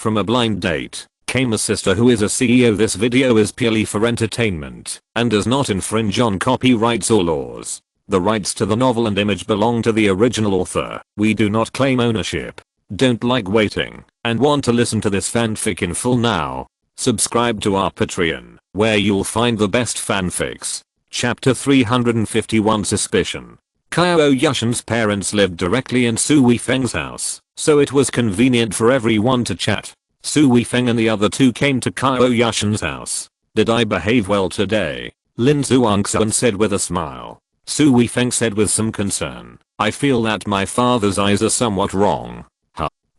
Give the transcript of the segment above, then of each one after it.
From a blind date came a sister who is a CEO. This video is purely for entertainment and does not infringe on copyrights or laws. The rights to the novel and image belong to the original author. We do not claim ownership. Don't like waiting and want to listen to this fanfic in full now? Subscribe to our Patreon, where you'll find the best fanfics. Chapter 351 Suspicion. Qiao Yushan's parents lived directly in Su Weifeng's house, so it was convenient for everyone to chat. Su Weifeng and the other two came to Qiao Yushan's house. "Did I behave well today?" Lin Zhuangxuan said with a smile. Su Weifeng said with some concern, "I feel that my father's eyes are somewhat wrong."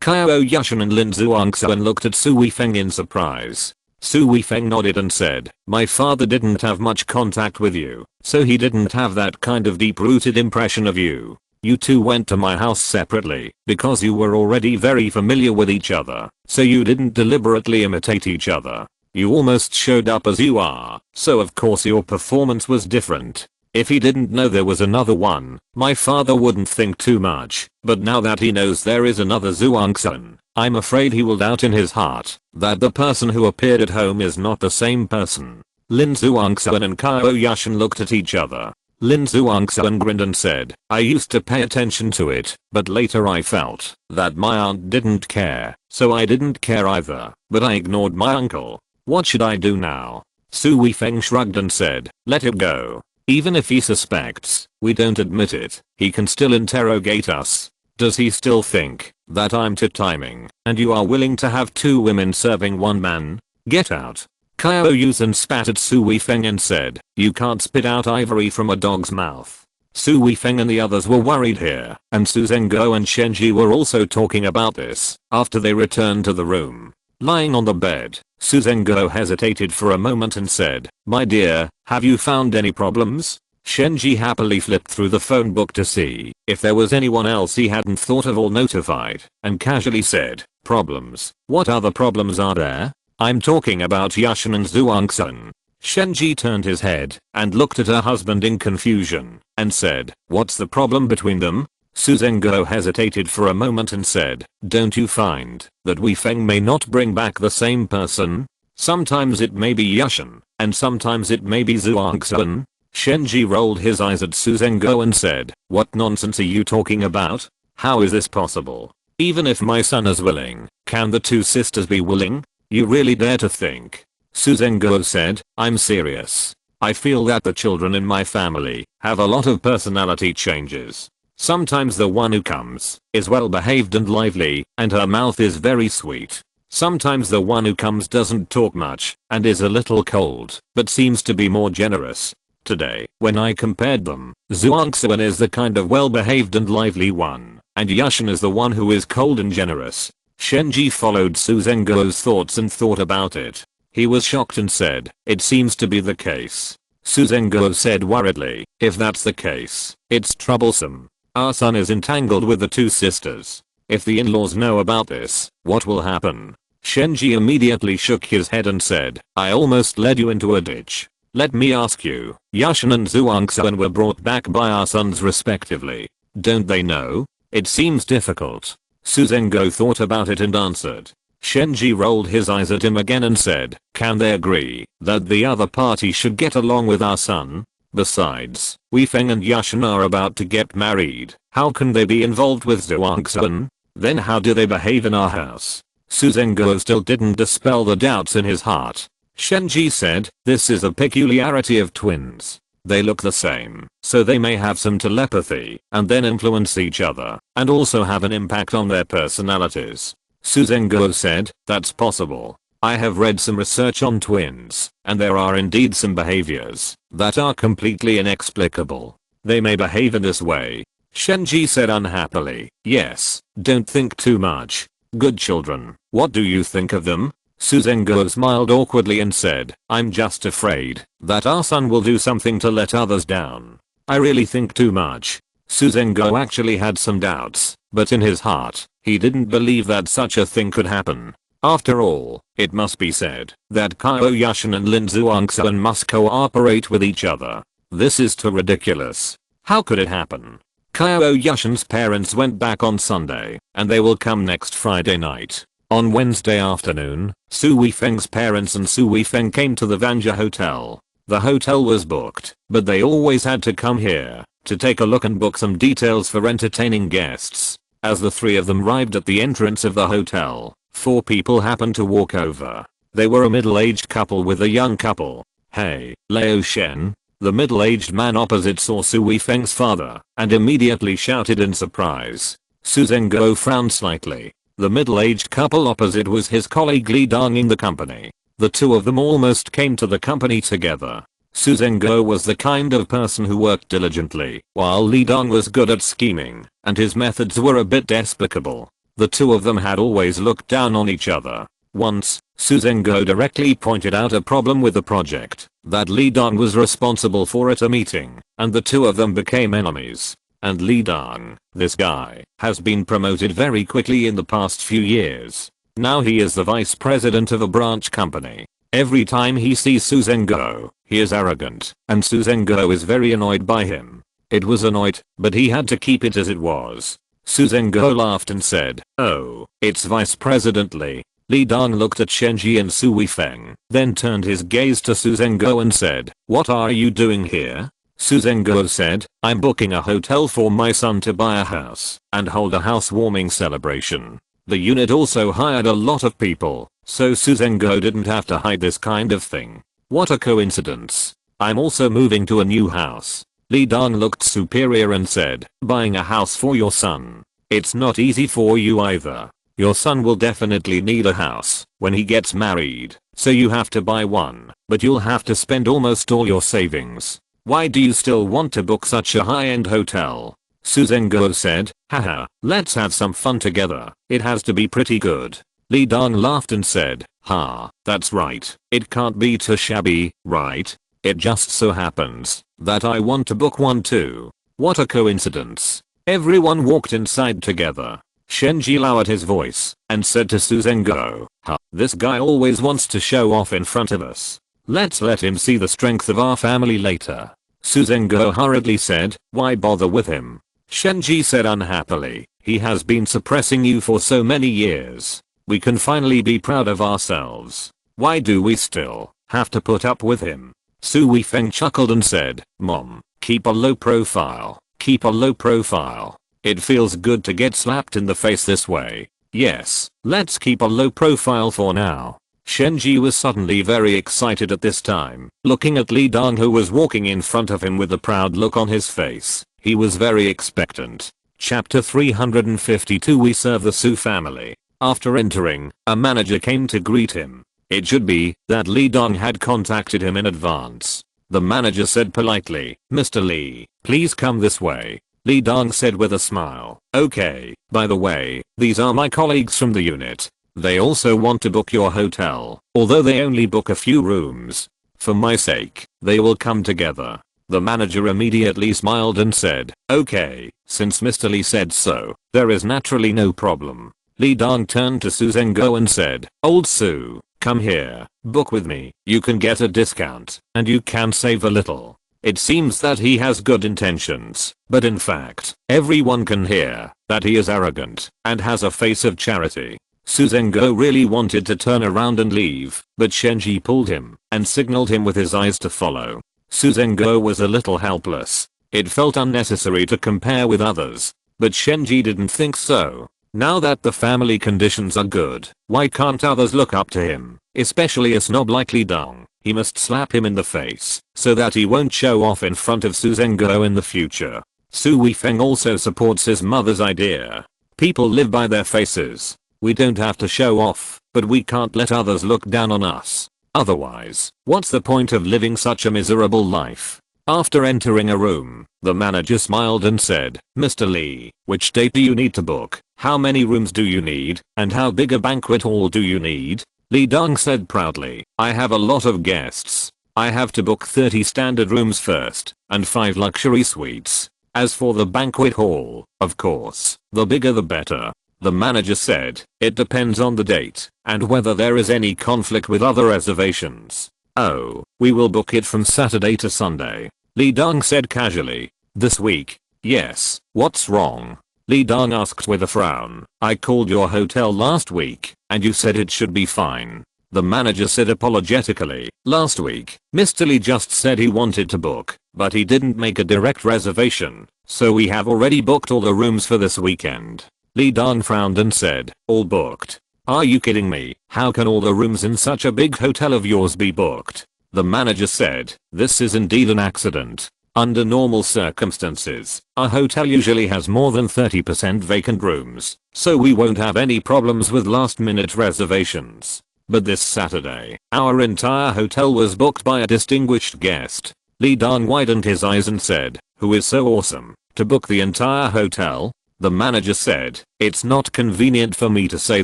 Qiao Yushan and Lin Zhuangxuan looked at Su Weifeng in surprise. Su Weifeng nodded and said, "My father didn't have much contact with you, so he didn't have that kind of deep-rooted impression of you. You two went to my house separately because you were already very familiar with each other, so you didn't deliberately imitate each other. You almost showed up as you are, so of course your performance was different. If he didn't know there was another one, my father wouldn't think too much, but now that he knows there is another Zhuangxuan, I'm afraid he will doubt in his heart that the person who appeared at home is not the same person." Lin Zhuangxuan and Qiao Yushan looked at each other. Lin Zhuangxuan grinned and said, "I used to pay attention to it, but later I felt that my aunt didn't care, so I didn't care either, but I ignored my uncle. What should I do now?" Su Weifeng shrugged and said, "Let it go. Even if he suspects we don't admit it, he can still interrogate us. Does he still think that I'm timing and you are willing to have two women serving one man? Get out." Qiao Yushan spat at Su Weifeng and said, "You can't spit out ivory from a dog's mouth." Su Weifeng and the others were worried here, and Su Zhenghou and Shenji were also talking about this after they returned to the room. Lying on the bed, Su Zhenghou hesitated for a moment and said, "My dear, have you found any problems?" Shenji happily flipped through the phone book to see if there was anyone else he hadn't thought of or notified, and casually said, "Problems? What other problems are there?" "I'm talking about Yushan and Zhuangxuan." Shenji turned his head and looked at her husband in confusion and said, "What's the problem between them?" Su Zhenghou hesitated for a moment and said, "Don't you find that Weifeng may not bring back the same person? Sometimes it may be Yushan, and sometimes it may be Zhuangxuan." Shenji rolled his eyes at Su Zhenghou and said, "What nonsense are you talking about? How is this possible? Even if my son is willing, can the two sisters be willing? You really dare to think?" Su Zhenghou said, "I'm serious. I feel that the children in my family have a lot of personality changes. Sometimes the one who comes is well behaved and lively, and her mouth is very sweet. Sometimes the one who comes doesn't talk much and is a little cold, but seems to be more generous. Today, when I compared them, Zhuangxuan is the kind of well behaved and lively one, and Yushan is the one who is cold and generous." Shenji followed Su Zhenghou's thoughts and thought about it. He was shocked and said, "It seems to be the case." Su Zhenghou said worriedly, "If that's the case, it's troublesome. Our son is entangled with the two sisters. If the in-laws know about this, what will happen?" Shenji immediately shook his head and said, "I almost led you into a ditch. Let me ask you, Yushan and Zhuangxuan were brought back by our sons respectively. Don't they know?" "It seems difficult." Su Zhenghou thought about it and answered. Shenji rolled his eyes at him again and said, "Can they agree that the other party should get along with our son? Besides, Weifeng and Yushan are about to get married. How can they be involved with Zhuangxuan? Then how do they behave in our house?" Su Zhenghou still didn't dispel the doubts in his heart. Shenji said, "This is a peculiarity of twins. They look the same, so they may have some telepathy and then influence each other and also have an impact on their personalities." Su Zhenghou said, "That's possible. I have read some research on twins, and there are indeed some behaviors that are completely inexplicable. They may behave in this way." Shenji said unhappily, "Yes, don't think too much. Good children. What do you think of them?" Su Zhenghou smiled awkwardly and said, "I'm just afraid that our son will do something to let others down. I really think too much." Su Zhenghou actually had some doubts, but in his heart, he didn't believe that such a thing could happen. After all, it must be said that Qiao Yushan and Lin Zhuangxuan must cooperate with each other. This is too ridiculous. How could it happen? Qiao Yushan's parents went back on Sunday, and they will come next Friday night. On Wednesday afternoon, Su Weifeng's parents and Su Weifeng came to the Vanja Hotel. The hotel was booked, but they always had to come here to take a look and book some details for entertaining guests. As the three of them arrived at the entrance of the hotel, 4 people happened to walk over. They were a middle-aged couple with a young couple. "Hey, Liao Shen." The middle-aged man opposite saw Su Weifeng's father and immediately shouted in surprise. Su Zhenguo frowned slightly. The middle-aged couple opposite was his colleague Li Dong in the company. The two of them almost came to the company together. Su Zhenguo was the kind of person who worked diligently, while Li Dong was good at scheming, and his methods were a bit despicable. The two of them had always looked down on each other. Once, Su Zhenguo directly pointed out a problem with the project that Li Dong was responsible for at a meeting, and the two of them became enemies. And Li Dong, this guy, has been promoted very quickly in the past few years. Now he is the vice president of a branch company. Every time he sees Su Zhenguo, he is arrogant, and Su Zhenguo is very annoyed by him. It was annoyed, but he had to keep it as it was. Su Zhenguo laughed and said, "Oh, it's Vice President Li." Li Dong looked at Shenji and Su Weifeng, then turned his gaze to Su Zhenguo and said, "What are you doing here?" Su Zhenguo said, "I'm booking a hotel for my son to buy a house and hold a housewarming celebration." The unit also hired a lot of people, so Su Zhenguo didn't have to hide this kind of thing. What a coincidence. "I'm also moving to a new house." Li Dong looked superior and said, "Buying a house for your son. It's not easy for you either. Your son will definitely need a house when he gets married, so you have to buy one, but you'll have to spend almost all your savings. Why do you still want to book such a high-end hotel?" Su Zhenguo said, "Haha, let's have some fun together. It has to be pretty good." Li Dong laughed and said, "Ha, that's right. It can't be too shabby, right? It just so happens that I want to book one too." What a coincidence. Everyone walked inside together. Shenji lowered his voice and said to Su Zhenguo, "Ha, this guy always wants to show off in front of us. Let's let him see the strength of our family later." Su Zhenguo hurriedly said, "Why bother with him?" Shenji said unhappily, "He has been suppressing you for so many years. We can finally be proud of ourselves. Why do we still have to put up with him?" Su Weifeng chuckled and said, "Mom, keep a low profile. Keep a low profile. It feels good to get slapped in the face this way. Yes, let's keep a low profile for now." Shenji was suddenly very excited at this time, looking at Li Dong who was walking in front of him with a proud look on his face. He was very expectant. Chapter 352 We serve the Su family. After entering, a manager came to greet him. It should be that Li Dong had contacted him in advance. The manager said politely, "Mr. Li, please come this way." Li Dong said with a smile, "Okay, by the way, these are my colleagues from the unit. They also want to book your hotel, although they only book a few rooms. For my sake, they will come together." The manager immediately smiled and said, "Okay, since Mr. Li said so, there is naturally no problem." Li Dong turned to Su Zhenguo and said, "Old Su, come here, book with me. You can get a discount, and you can save a little." It seems that he has good intentions, but in fact, everyone can hear that he is arrogant and has a face of charity. Su Zhenguo really wanted to turn around and leave, but Shenji pulled him and signaled him with his eyes to follow. Su Zhenguo was a little helpless. It felt unnecessary to compare with others, but Shenji didn't think so. Now that the family conditions are good, why can't others look up to him, especially a snob like Li Dong? He must slap him in the face so that he won't show off in front of Su Zhenguo in the future. Su Weifeng also supports his mother's idea. People live by their faces. We don't have to show off, but we can't let others look down on us. Otherwise, what's the point of living such a miserable life? After entering a room, the manager smiled and said, "Mr. Li, which date do you need to book? How many rooms do you need? And how big a banquet hall do you need?" Li Dong said proudly, "I have a lot of guests. I have to book 30 standard rooms first, and 5 luxury suites. As for the banquet hall, of course, the bigger the better." The manager said, "It depends on the date, and whether there is any conflict with other reservations." "Oh, we will book it from Saturday to Sunday," Li Dong said casually. "This week?" "Yes, what's wrong?" Li Dong asked with a frown. I called your hotel last week, and you said it should be fine. The manager said apologetically. Last week, Mr. Lee just said he wanted to book, but he didn't make a direct reservation, so we have already booked all the rooms for this weekend. Li Dong frowned and said, all booked? Are you kidding me? How can all the rooms in such a big hotel of yours be booked? The manager said, this is indeed an accident. Under normal circumstances, a hotel usually has more than 30% vacant rooms, so we won't have any problems with last-minute reservations. But this Saturday, our entire hotel was booked by a distinguished guest. Li Dong widened his eyes and said, who is so awesome, to book the entire hotel? The manager said, it's not convenient for me to say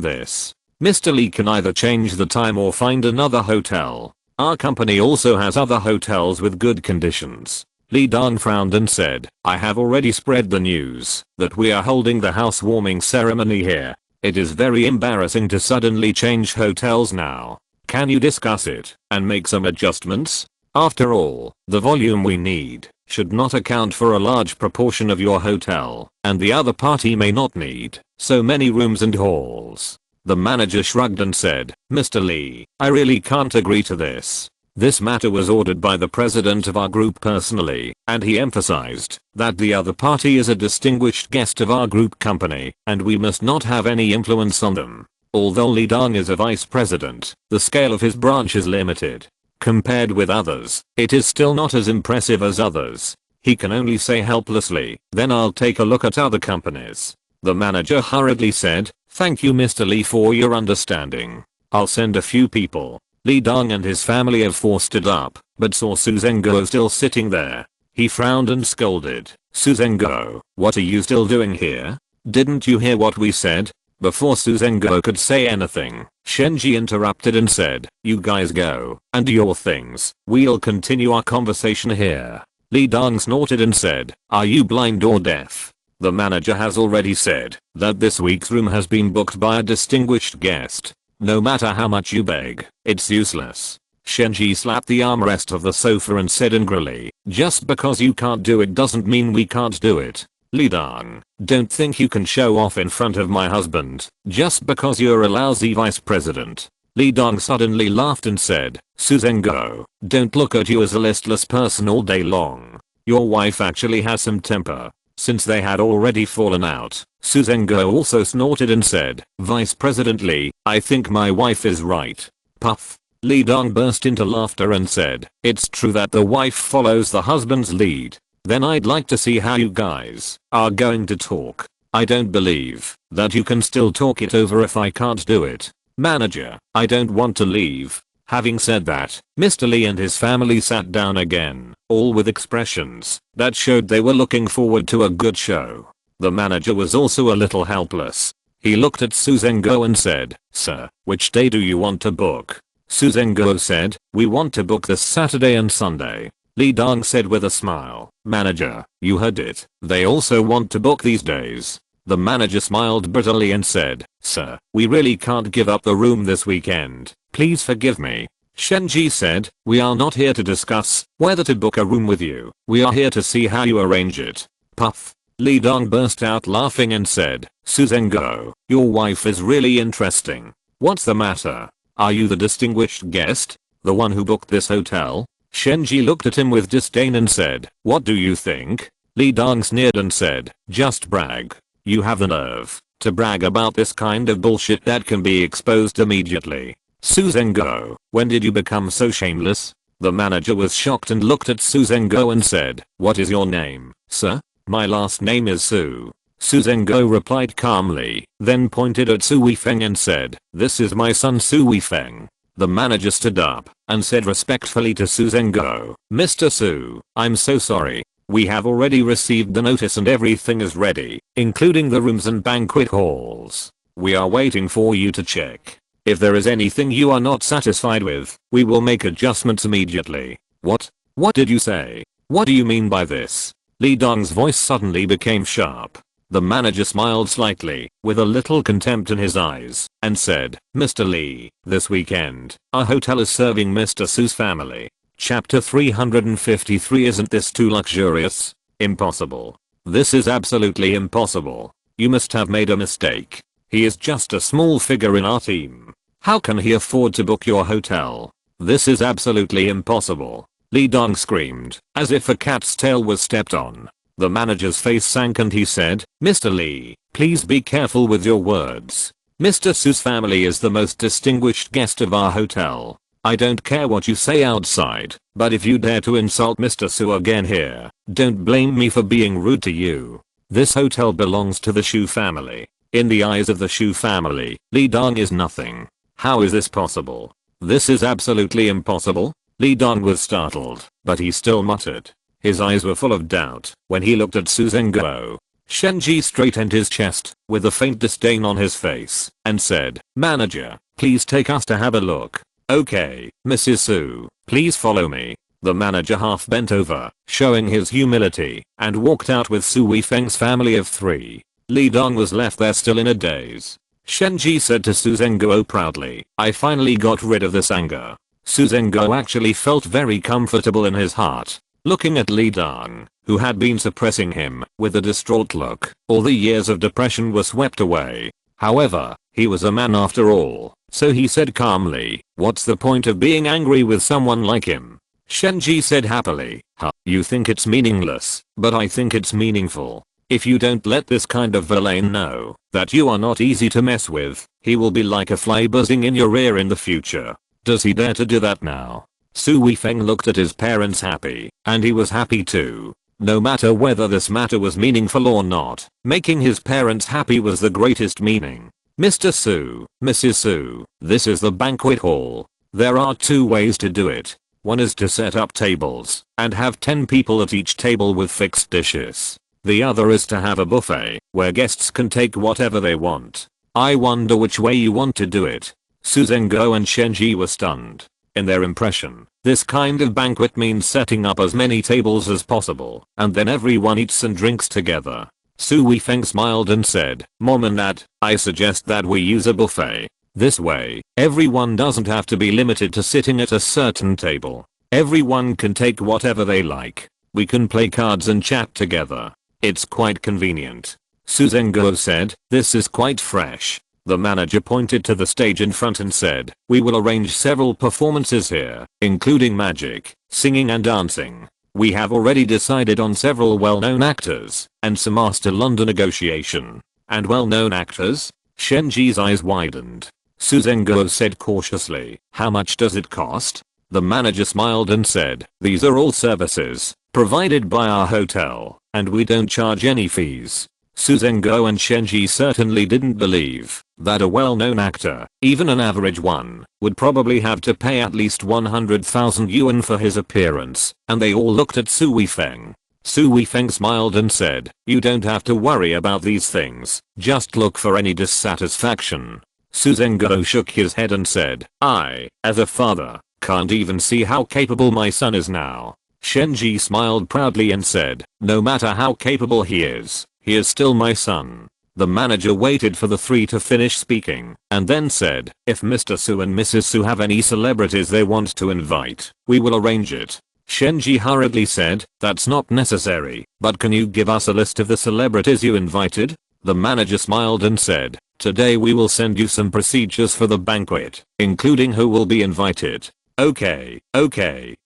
this. Mr. Lee can either change the time or find another hotel. Our company also has other hotels with good conditions. Li Dong frowned and said, I have already spread the news that we are holding the housewarming ceremony here. It is very embarrassing to suddenly change hotels now. Can you discuss it and make some adjustments? After all, the volume we need should not account for a large proportion of your hotel, and the other party may not need so many rooms and halls. The manager shrugged and said, Mr. Lee, I really can't agree to this. This matter was ordered by the president of our group personally, and he emphasized that the other party is a distinguished guest of our group company, and we must not have any influence on them. Although Li Dong is a vice president, the scale of his branch is limited. Compared with others, it is still not as impressive as others. He can only say helplessly, then I'll take a look at other companies. The manager hurriedly said, thank you Mr. Lee for your understanding. I'll send a few people. Li Dong and his family have forced it up, but saw Su Zhenguo still sitting there. He frowned and scolded. Su Zhenguo, what are you still doing here? Didn't you hear what we said? Before Su Zhenguo could say anything, Shenji interrupted and said, you guys go, and do your things. We'll continue our conversation here. Li Dong snorted and said, are you blind or deaf? The manager has already said that this week's room has been booked by a distinguished guest. No matter how much you beg, it's useless. Shenji slapped the armrest of the sofa and said angrily, just because you can't do it doesn't mean we can't do it. Li Dong, don't think you can show off in front of my husband, just because you're a lousy vice president. Li Dong suddenly laughed and said, Su Zhenguo, don't look at you as a listless person all day long. Your wife actually has some temper. Since they had already fallen out, Su Zhenguo also snorted and said, Vice President Lee, I think my wife is right. Puff. Li Dong burst into laughter and said, it's true that the wife follows the husband's lead. Then I'd like to see how you guys are going to talk. I don't believe that you can still talk it over if I can't do it. Manager, I don't want to leave. Having said that, Mr. Lee and his family sat down again, all with expressions that showed they were looking forward to a good show. The manager was also a little helpless. He looked at Su Zhenguo and said, Sir, which day do you want to book? Su Zhenguo said, we want to book this Saturday and Sunday. Li Dong said with a smile, Manager, you heard it. They also want to book these days. The manager smiled bitterly and said, Sir, we really can't give up the room this weekend. Please forgive me. Shenji said, we are not here to discuss whether to book a room with you. We are here to see how you arrange it. Puff. Li Dong burst out laughing and said, Su Zhenguo, your wife is really interesting. What's the matter? Are you the distinguished guest? The one who booked this hotel? Shenji looked at him with disdain and said, what do you think? Li Dong sneered and said, just brag. You have the nerve to brag about this kind of bullshit that can be exposed immediately. Su Zhenguo, when did you become so shameless? The manager was shocked and looked at Su Zhenguo and said, what is your name, sir? My last name is Su. Su Zhenguo replied calmly, then pointed at Su Weifeng and said, this is my son Su Weifeng. The manager stood up and said respectfully to Su Zhenguo, Mr. Su, I'm so sorry. We have already received the notice and everything is ready, including the rooms and banquet halls. We are waiting for you to check. If there is anything you are not satisfied with, we will make adjustments immediately. What? What did you say? What do you mean by this? Li Dong's voice suddenly became sharp. The manager smiled slightly, with a little contempt in his eyes, and said, Mr. Lee, this weekend, our hotel is serving Mr. Su's family. Chapter 353. Isn't this too luxurious? Impossible. This is absolutely impossible. You must have made a mistake. He is just a small figure in our team. How can he afford to book your hotel? This is absolutely impossible. Lee Dong screamed, as if a cat's tail was stepped on. The manager's face sank and he said, Mr. Lee, please be careful with your words. Mr. Su's family is the most distinguished guest of our hotel. I don't care what you say outside, but if you dare to insult Mr. Su again here, don't blame me for being rude to you. This hotel belongs to the Shu family. In the eyes of the Shu family, Lee Dong is nothing. How is this possible? This is absolutely impossible. Lee Dong was startled, but he still muttered. His eyes were full of doubt when he looked at Su Zhenguo. Shenji straightened his chest with a faint disdain on his face and said, Manager, please take us to have a look. Okay, Mrs. Su, please follow me. The manager half bent over, showing his humility, and walked out with Su Weifeng's family of 3. Lee Dong was left there still in a daze. Shenji said to Su Zhenguo proudly, I finally got rid of this anger. Su Zhenguo actually felt very comfortable in his heart. Looking at Lee Dong, who had been suppressing him with a distraught look, all the years of depression were swept away. However, he was a man after all, so he said calmly, what's the point of being angry with someone like him? Shenji said happily, you think it's meaningless, but I think it's meaningful. If you don't let this kind of villain know that you are not easy to mess with, he will be like a fly buzzing in your ear in the future. Does he dare to do that now? Su Weifeng looked at his parents happy, and he was happy too. No matter whether this matter was meaningful or not, making his parents happy was the greatest meaning. Mr. Su, Mrs. Su, this is the banquet hall. There are 2 ways to do it. One is to set up tables and have 10 people at each table with fixed dishes. The other is to have a buffet where guests can take whatever they want. I wonder which way you want to do it. Su Zhenguo and Shenji were stunned. In their impression, this kind of banquet means setting up as many tables as possible, and then everyone eats and drinks together. Su Weifeng smiled and said, Mom and Dad, I suggest that we use a buffet. This way, everyone doesn't have to be limited to sitting at a certain table. Everyone can take whatever they like. We can play cards and chat together. It's quite convenient. Su Zhenguo said, this is quite fresh. The manager pointed to the stage in front and said, we will arrange several performances here, including magic, singing and dancing. We have already decided on several well-known actors, and some asked London negotiation. And well-known actors? Shenji's eyes widened. Su Zhenguo said cautiously, how much does it cost? The manager smiled and said, these are all services, provided by our hotel, and we don't charge any fees. Su Zhenguo and Shenji certainly didn't believe that a well-known actor, even an average one, would probably have to pay at least 100,000 yuan for his appearance, and they all looked at Su Weifeng. Su Weifeng smiled and said, you don't have to worry about these things, just look for any dissatisfaction. Su Zhenguo shook his head and said, I, as a father, can't even see how capable my son is now. Shenji smiled proudly and said, no matter how capable he is still my son. The manager waited for the 3 to finish speaking, and then said, if Mr. Su and Mrs. Su have any celebrities they want to invite, we will arrange it. Shenji hurriedly said, that's not necessary, but can you give us a list of the celebrities you invited? The manager smiled and said, today we will send you some procedures for the banquet, including who will be invited. Okay,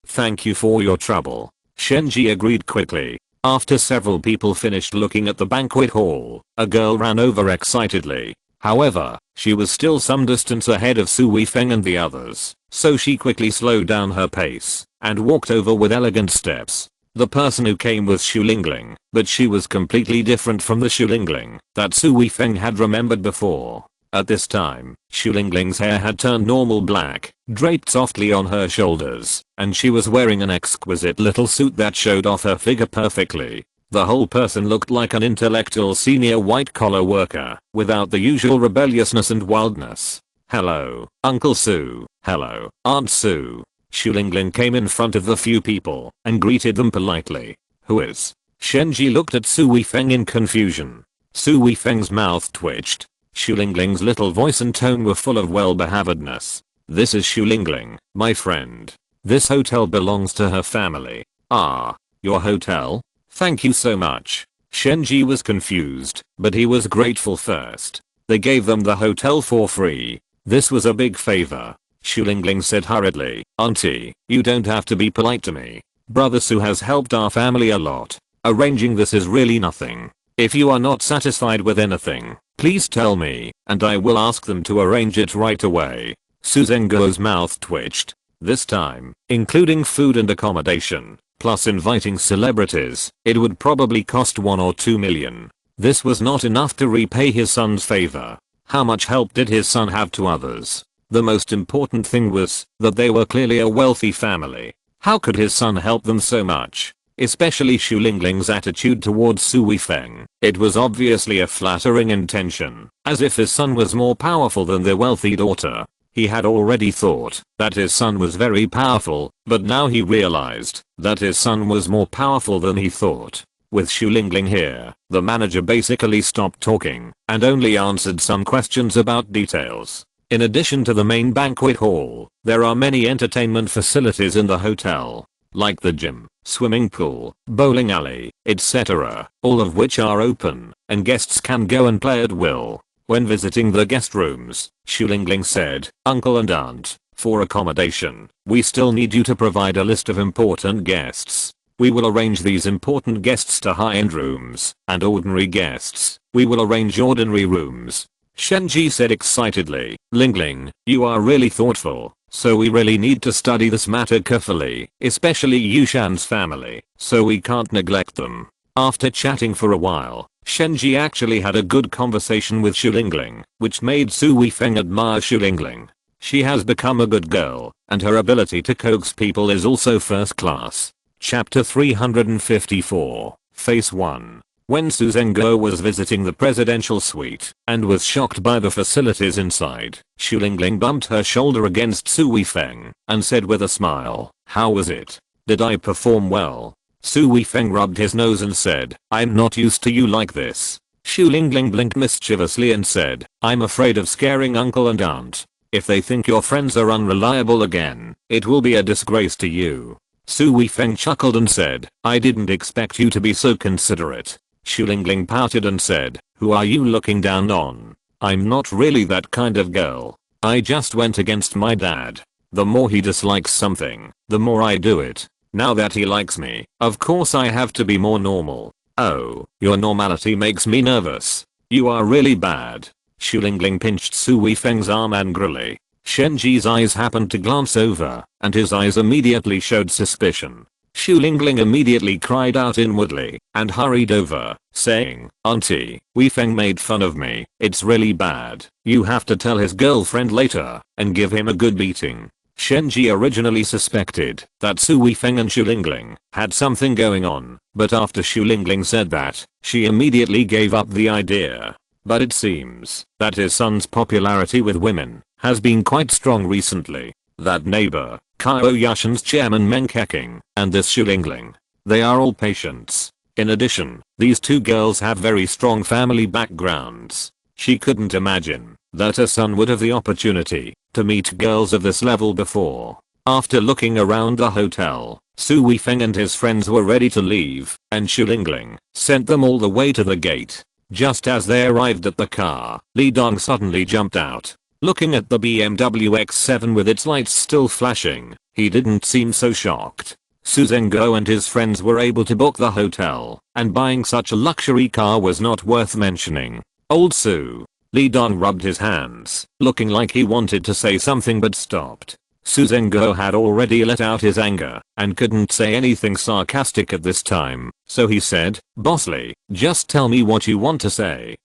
thank you for your trouble. Shenji agreed quickly. After several people finished looking at the banquet hall, a girl ran over excitedly. However, she was still some distance ahead of Su Weifeng and the others, so she quickly slowed down her pace and walked over with elegant steps. The person who came was Xu Lingling, but she was completely different from the Xu Lingling that Su Weifeng had remembered before. At this time, Xu Lingling's hair had turned normal black, draped softly on her shoulders, and she was wearing an exquisite little suit that showed off her figure perfectly. The whole person looked like an intellectual senior white-collar worker, without the usual rebelliousness and wildness. Hello, Uncle Su. Hello, Aunt Su. Xu Lingling came in front of the few people and greeted them politely. Who is? Shenji looked at Su Weifeng in confusion. Su Weifeng's mouth twitched. Xu Lingling's little voice and tone were full of well-behavedness. This is Xu Lingling, my friend. This hotel belongs to her family. Ah, your hotel? Thank you so much. Shenji was confused, but he was grateful first. They gave them the hotel for free. This was a big favor. Xu Lingling said hurriedly, "Auntie, you don't have to be polite to me. Brother Su has helped our family a lot. Arranging this is really nothing. If you are not satisfied with anything, please tell me, and I will ask them to arrange it right away." Su Zhenguo's mouth twitched. This time, including food and accommodation, plus inviting celebrities, it would probably cost 1 or 2 million. This was not enough to repay his son's favor. How much help did his son have to others? The most important thing was that they were clearly a wealthy family. How could his son help them so much? Especially Xu Lingling's attitude towards Su Weifeng. It was obviously a flattering intention, as if his son was more powerful than their wealthy daughter. He had already thought that his son was very powerful, but now he realized that his son was more powerful than he thought. With Xu Lingling here, the manager basically stopped talking and only answered some questions about details. In addition to the main banquet hall, there are many entertainment facilities in the hotel, like the gym, swimming pool, bowling alley, etc., all of which are open, and guests can go and play at will. When visiting the guest rooms, Xu Lingling said, "Uncle and aunt, for accommodation, we still need you to provide a list of important guests. We will arrange these important guests to high-end rooms, and ordinary guests, we will arrange ordinary rooms." Shenji said excitedly, "Lingling, you are really thoughtful, so we really need to study this matter carefully, especially Yushan's family, so we can't neglect them." After chatting for a while, Shenji actually had a good conversation with Xu Lingling, which made Su Weifeng admire Xu Lingling. She has become a good girl, and her ability to coax people is also first class. Chapter 354, Phase 1. When Su Zhenguo was visiting the presidential suite and was shocked by the facilities inside, Xu Lingling bumped her shoulder against Su Weifeng and said with a smile, "How was it? Did I perform well?" Su Weifeng rubbed his nose and said, "I'm not used to you like this." Xu Lingling blinked mischievously and said, "I'm afraid of scaring uncle and aunt. If they think your friends are unreliable again, it will be a disgrace to you." Su Weifeng chuckled and said, "I didn't expect you to be so considerate." Xu Lingling pouted and said, "Who are you looking down on? I'm not really that kind of girl. I just went against my dad. The more he dislikes something, the more I do it. Now that he likes me, of course I have to be more normal." "Oh, your normality makes me nervous. You are really bad." Xu Lingling pinched Su Weifeng's arm angrily. Shenji's eyes happened to glance over, and his eyes immediately showed suspicion. Xu Lingling immediately cried out inwardly, and hurried over, saying, "Auntie, Weifeng made fun of me. It's really bad. You have to tell his girlfriend later, and give him a good beating." Shenji originally suspected that Su Weifeng and Xu Lingling had something going on, but after Xu Lingling said that, she immediately gave up the idea. But it seems that his son's popularity with women has been quite strong recently. That neighbor, Qiao Yushan's chairman Meng Keqing, and this Xu Lingling. They are all patients. In addition, these two girls have very strong family backgrounds. She couldn't imagine that her son would have the opportunity to meet girls of this level before. After looking around the hotel, Su Weifeng and his friends were ready to leave, and Xu Lingling sent them all the way to the gate. Just as they arrived at the car, Li Dong suddenly jumped out. Looking at the BMW X7 with its lights still flashing, he didn't seem so shocked. Su Zhenguo and his friends were able to book the hotel, and buying such a luxury car was not worth mentioning. "Old Su." Li Dong rubbed his hands, looking like he wanted to say something but stopped. Su Zhenguo had already let out his anger and couldn't say anything sarcastic at this time, so he said, "Boss Li, just tell me what you want to say."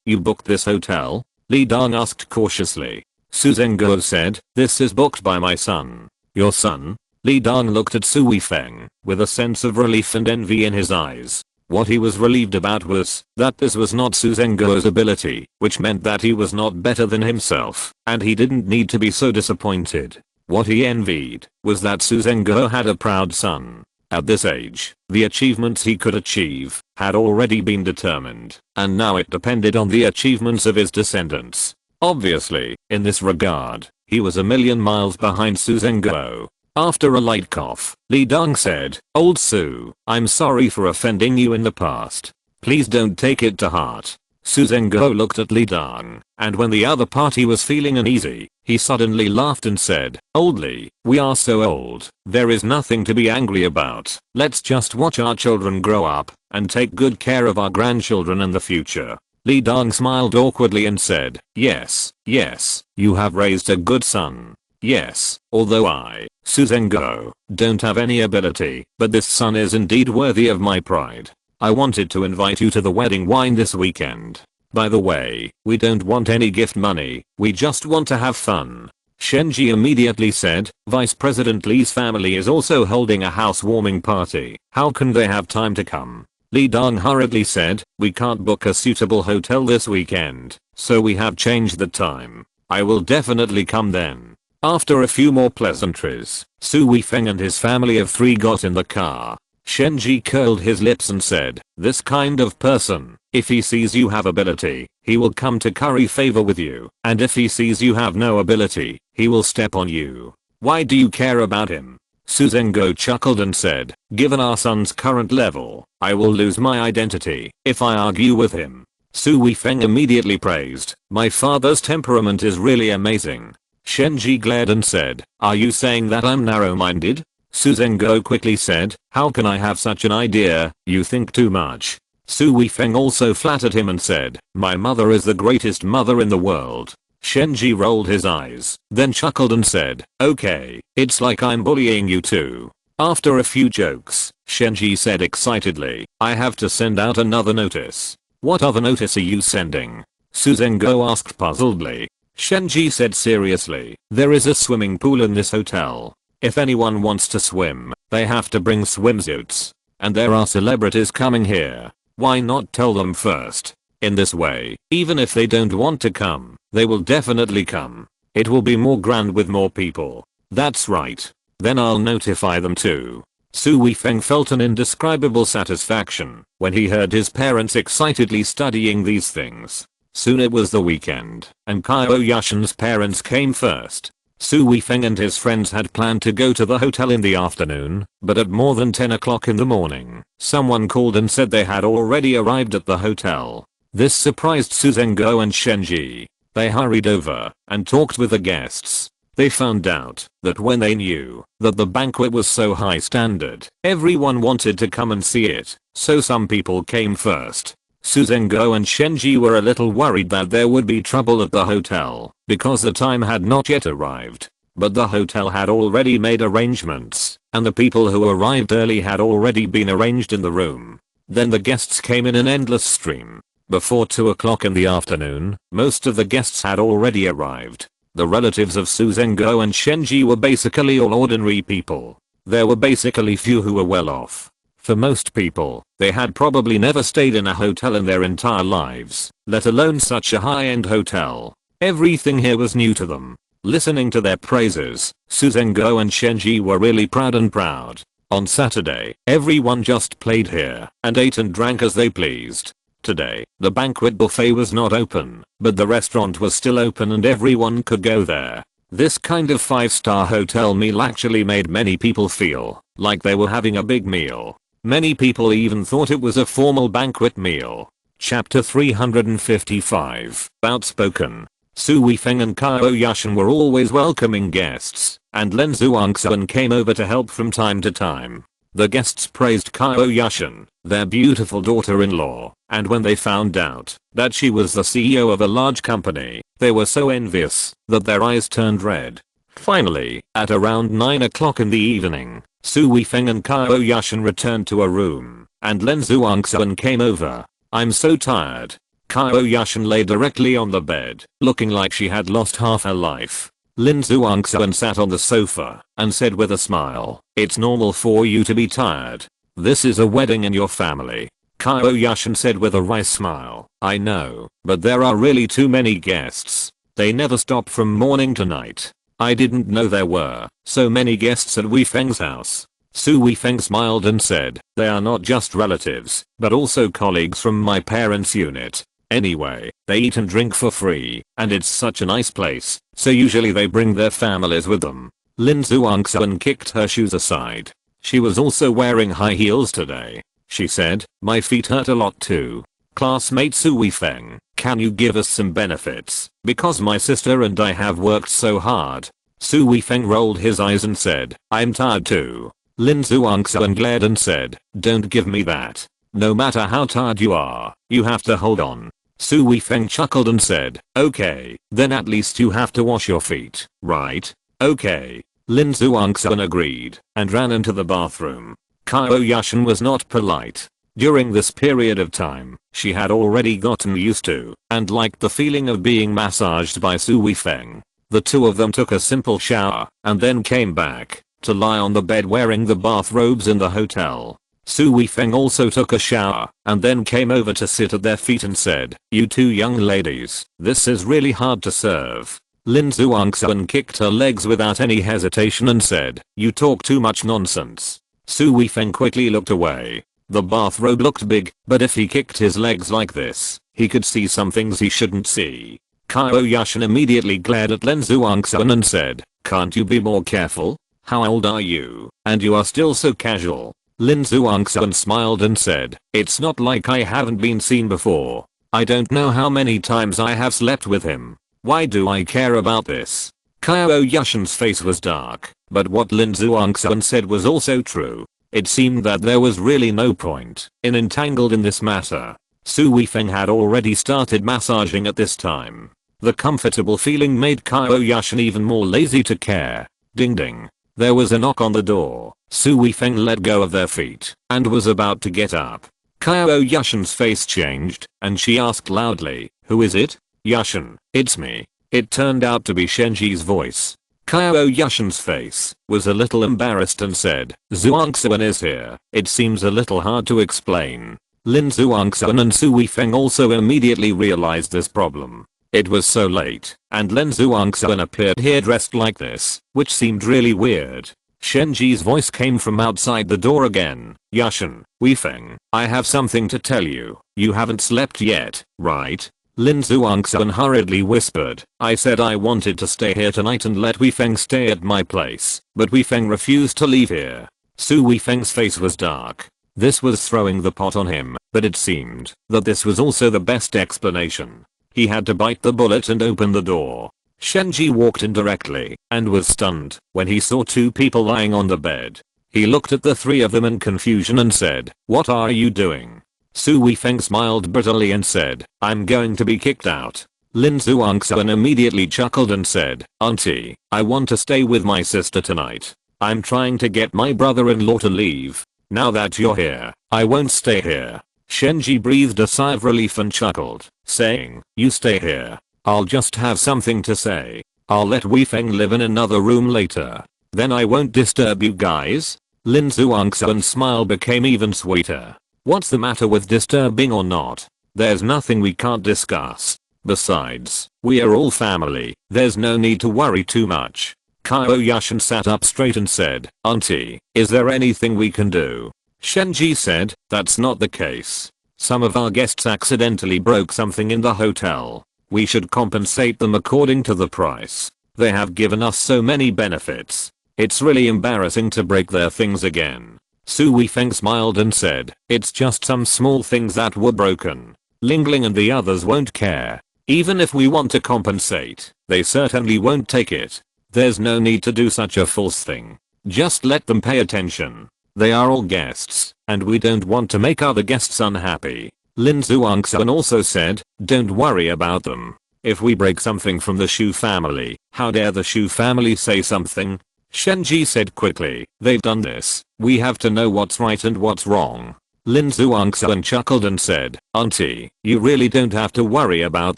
You booked this hotel?" Li Dong asked cautiously. Su Zhenguo said, "This is booked by my son." "Your son?" Li Dong looked at Su Weifeng with a sense of relief and envy in his eyes. What he was relieved about was that this was not Su Zhenguo's ability, which meant that he was not better than himself, and he didn't need to be so disappointed. What he envied was that Su Zhenguo had a proud son. At this age, the achievements he could achieve had already been determined, and now it depended on the achievements of his descendants. Obviously, in this regard, he was a million miles behind Su Zhenguo. After a light cough, Li Dong said, "Old Su, I'm sorry for offending you in the past. Please don't take it to heart. Su Zhenghao looked at Li Dong, and when the other party was feeling uneasy, he suddenly laughed and said, "Old Li, we are so old, there is nothing to be angry about. Let's just watch our children grow up, and take good care of our grandchildren in the future." Li Dong smiled awkwardly and said, "Yes, yes, you have raised a good son. Yes, although I, Su Zhenghao, don't have any ability, but this son is indeed worthy of my pride. I wanted to invite you to the wedding wine this weekend. By the way, we don't want any gift money, we just want to have fun." Shenji immediately said, "Vice President Li's family is also holding a housewarming party. How can they have time to come?" Li Dong hurriedly said, "We can't book a suitable hotel this weekend, so we have changed the time. I will definitely come then." After a few more pleasantries, Su Weifeng and his family of 3 got in the car. Shenji curled his lips and said, "This kind of person, if he sees you have ability, he will come to curry favor with you, and if he sees you have no ability, he will step on you. Why do you care about him?" Su Zhenghao chuckled and said, "Given our son's current level, I will lose my identity if I argue with him." Su Weifeng immediately praised, "My father's temperament is really amazing." Shenji glared and said, "Are you saying that I'm narrow-minded?" Su Zhenghao quickly said, "How can I have such an idea? You think too much." Su Weifeng also flattered him and said, "My mother is the greatest mother in the world." Shenji rolled his eyes, then chuckled and said, "Okay, it's like I'm bullying you too." After a few jokes, Shenji said excitedly, "I have to send out another notice." "What other notice are you sending?" Su Zhenghao asked puzzledly. Shenji said seriously, "There is a swimming pool in this hotel. If anyone wants to swim, they have to bring swimsuits. And there are celebrities coming here. Why not tell them first? In this way, even if they don't want to come, they will definitely come. It will be more grand with more people." "That's right. Then I'll notify them too." Su Weifeng felt an indescribable satisfaction when he heard his parents excitedly studying these things. Soon it was the weekend, and Qiao Yushan's parents came first. Su Weifeng and his friends had planned to go to the hotel in the afternoon, but at more than 10 o'clock in the morning, someone called and said they had already arrived at the hotel. This surprised Su Zhenghao and Shenji. They hurried over and talked with the guests. They found out that when they knew that the banquet was so high standard, everyone wanted to come and see it, so some people came first. Su Zhenghao and Shenji were a little worried that there would be trouble at the hotel, because the time had not yet arrived. But the hotel had already made arrangements, and the people who arrived early had already been arranged in the room. Then the guests came in an endless stream. Before 2 o'clock in the afternoon, most of the guests had already arrived. The relatives of Su Zhenghao and Shenji were basically all ordinary people. There were basically few who were well off. For most people, they had probably never stayed in a hotel in their entire lives, let alone such a high-end hotel. Everything here was new to them. Listening to their praises, Su Zhenghao and Shenji were really proud. On Saturday, everyone just played here and ate and drank as they pleased. Today, the banquet buffet was not open, but the restaurant was still open and everyone could go there. This kind of 5-star hotel meal actually made many people feel like they were having a big meal. Many people even thought it was a formal banquet meal. Chapter 355. Outspoken. Su Weifeng and Qiao Yushan were always welcoming guests, and Lin Zhuangxuan came over to help from time to time. The guests praised Qiao Yushan, their beautiful daughter-in-law, and when they found out that she was the CEO of a large company, they were so envious that their eyes turned red. Finally, at around 9 o'clock in the evening, Su Weifeng and Qiao Yushan returned to a room, and Lin Zhuangxuan came over. "I'm so tired." Qiao Yushan lay directly on the bed, looking like she had lost half her life. Lin Zhuangxuan sat on the sofa and said with a smile, "It's normal for you to be tired. This is a wedding in your family." Qiao Yushan said with a wry smile, "I know, but there are really too many guests. They never stop from morning to night. I didn't know there were so many guests at Weifeng's house." Su Weifeng smiled and said, "They are not just relatives, but also colleagues from my parents' unit. Anyway, they eat and drink for free, and it's such a nice place, so usually they bring their families with them." Lin Zhuangxuan kicked her shoes aside. She was also wearing high heels today. she said. My feet hurt a lot too. Classmate Su Weifeng, can you give us some benefits? Because my sister and I have worked so hard. Su Weifeng rolled his eyes and said, I'm tired too. Lin Zhuangxuan glared and said, don't give me that. No matter how tired you are, you have to hold on. Su Weifeng chuckled and said, okay, then at least you have to wash your feet, right? Okay. Lin Zhuangxuan agreed and ran into the bathroom. Qiao Yushan was not polite. During this period of time, she had already gotten used to and liked the feeling of being massaged by Su Weifeng. The two of them took a simple shower and then came back to lie on the bed wearing the bathrobes in the hotel. Su Weifeng also took a shower and then came over to sit at their feet and said, you two young ladies, this is really hard to serve. Lin Zhuangxuan kicked her legs without any hesitation and said, you talk too much nonsense. Su Weifeng quickly looked away. The bathrobe looked big, but if he kicked his legs like this, he could see some things he shouldn't see. Qiao Yushan immediately glared at Lin Zhuangxuan and said, can't you be more careful? How old are you? And you are still so casual. Lin Zhuangxuan smiled and said, it's not like I haven't been seen before. I don't know how many times I have slept with him. Why do I care about this? Qiao Yushan's face was dark, but what Lin Zhuangxuan said was also true. It seemed that there was really no point in entangled in this matter. Su Weifeng had already started massaging at this time. The comfortable feeling made Qiao Yushan even more lazy to care. Ding ding. There was a knock on the door. Su Weifeng let go of their feet and was about to get up. Qiao Yushan's face changed and she asked loudly, who is it? Yushan, it's me. It turned out to be Shenji's voice. Qiao Yushan's face was a little embarrassed and said, Zhuangxuan is here. It seems a little hard to explain. Lin Zhuangxuan and Su Weifeng also immediately realized this problem. It was so late, and Lin Zhuangxuan appeared here dressed like this, which seemed really weird. Shenji's voice came from outside the door again. Yushan, Weifeng, I have something to tell you. You haven't slept yet, right? Lin Zhuangxuan hurriedly whispered, I said I wanted to stay here tonight and let Weifeng stay at my place, but Weifeng refused to leave here. Su Weifeng's face was dark. This was throwing the pot on him, but it seemed that this was also the best explanation. He had to bite the bullet and open the door. Shenji walked in directly and was stunned when he saw two people lying on the bed. He looked at the three of them in confusion and said, what are you doing? Su Weifeng smiled bitterly and said, I'm going to be kicked out. Lin Zhuangxuan immediately chuckled and said, Auntie, I want to stay with my sister tonight. I'm trying to get my brother-in-law to leave. Now that you're here, I won't stay here. Shenji breathed a sigh of relief and chuckled, saying, you stay here. I'll just have something to say. I'll let Weifeng live in another room later. Then I won't disturb you guys. Lin Zhuangxuan's smile became even sweeter. What's the matter with disturbing or not? There's nothing we can't discuss. Besides, we are all family. There's no need to worry too much. Qiao Yushan sat up straight and said, Auntie, is there anything we can do? Shenji said, that's not the case. Some of our guests accidentally broke something in the hotel. We should compensate them according to the price. They have given us so many benefits. It's really embarrassing to break their things again. Su Weifeng smiled and said, it's just some small things that were broken. Lingling and the others won't care. Even if we want to compensate, they certainly won't take it. There's no need to do such a false thing. Just let them pay attention. They are all guests, and we don't want to make other guests unhappy. Lin Zhuangxuan also said, don't worry about them. If we break something from the Shu family, how dare the Shu family say something? Shenji said quickly, they've done this. We have to know what's right and what's wrong. Lin Zhuangxuan chuckled and said, Auntie, you really don't have to worry about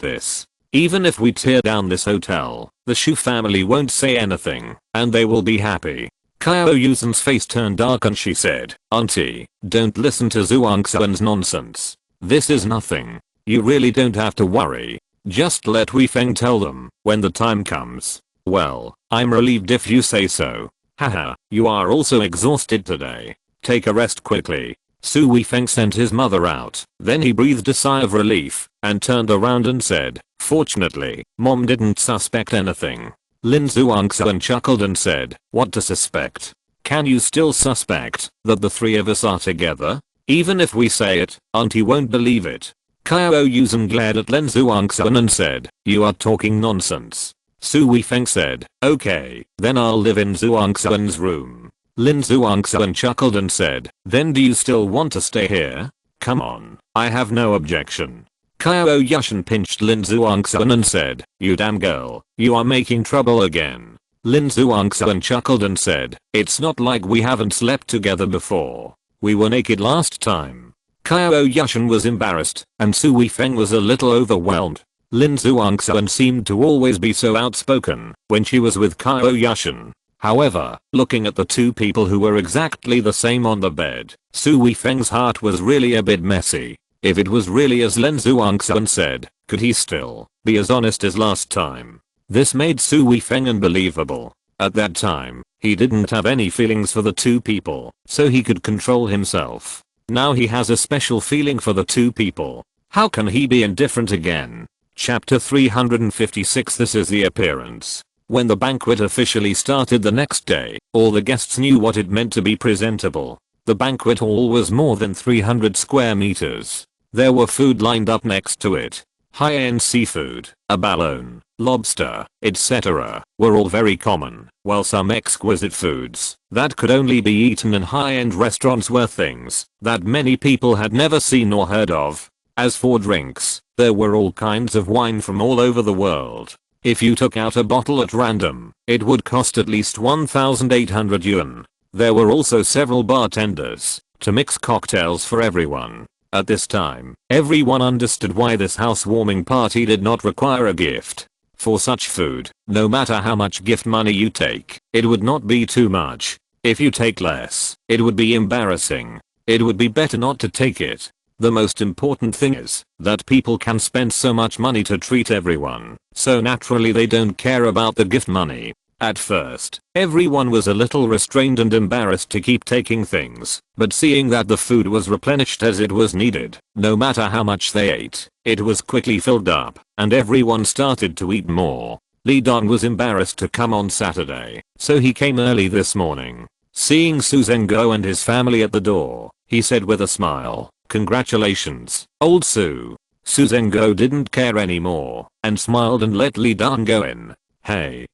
this. Even if we tear down this hotel, the Shu family won't say anything, and they will be happy. Qiao Yushan's face turned dark and she said, Auntie, don't listen to Zhuangxuan's nonsense. This is nothing. You really don't have to worry. Just let Weifeng tell them when the time comes. Well, I'm relieved if you say so. Haha, you are also exhausted today. Take a rest quickly. Su Weifeng sent his mother out. Then he breathed a sigh of relief and turned around and said, fortunately, Mom didn't suspect anything. Lin Zhuangxuan chuckled and said, what to suspect? Can you still suspect that the three of us are together? Even if we say it, auntie won't believe it. Qiao Yushan glared at Lin Zhuangxuan and said, you are talking nonsense. Su Weifeng said, okay, then I'll live in Zhuangxuan's room. Lin Zhuangxuan chuckled and said, then do you still want to stay here? Come on, I have no objection. Qiao Yushan pinched Lin Zhuangxuan and said, you damn girl, you are making trouble again. Lin Zhuangxuan chuckled and said, it's not like we haven't slept together before. We were naked last time. Qiao Yushan was embarrassed, and Su Weifeng was a little overwhelmed. Lin Zhuangxuan seemed to always be so outspoken when she was with Qiao Yushan. However, looking at the two people who were exactly the same on the bed, Su Weifeng's heart was really a bit messy. If it was really as Lin Zhuangxuan said, could he still be as honest as last time? This made Su Weifeng unbelievable. At that time, he didn't have any feelings for the two people, so he could control himself. Now he has a special feeling for the two people. How can he be indifferent again? Chapter 356. This is the appearance. When the banquet officially started the next day, all the guests knew what it meant to be presentable. The banquet hall was more than 300 square meters. There were food lined up next to it. High-end seafood, abalone, lobster, etc. were all very common, while some exquisite foods that could only be eaten in high-end restaurants were things that many people had never seen or heard of. As for drinks, there were all kinds of wine from all over the world. If you took out a bottle at random, it would cost at least 1,800 yuan. There were also several bartenders to mix cocktails for everyone. At this time, everyone understood why this housewarming party did not require a gift. For such food, no matter how much gift money you take, it would not be too much. If you take less, it would be embarrassing. It would be better not to take it. The most important thing is that people can spend so much money to treat everyone, so naturally they don't care about the gift money. At first, everyone was a little restrained and embarrassed to keep taking things, but seeing that the food was replenished as it was needed, no matter how much they ate, it was quickly filled up, and everyone started to eat more. Li Dan was embarrassed to come on Saturday, so he came early this morning. Seeing Su Zhenghou and his family at the door, he said with a smile, congratulations, old Su. Su Zhenghou didn't care anymore, and smiled and let Li Dan go in. Hey,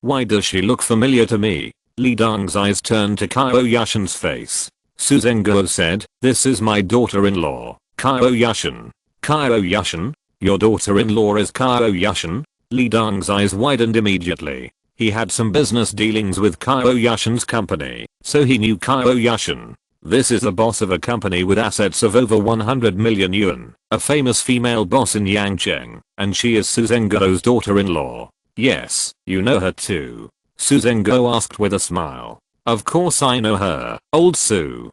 why does she look familiar to me? Li Dang's eyes turned to Qiao Yushan's face. Su Zhenghou said, this is my daughter-in-law, Qiao Yushan. Qiao Yushan? Your daughter-in-law is Qiao Yushan? Li Dang's eyes widened immediately. He had some business dealings with Qiao Yushan's company, so he knew Qiao Yushan. This is the boss of a company with assets of over 100 million yuan, a famous female boss in Yangcheng, and she is Su Zhenghou's daughter-in-law. Yes, you know her too. Su Zhenghou asked with a smile. Of course I know her, old Su.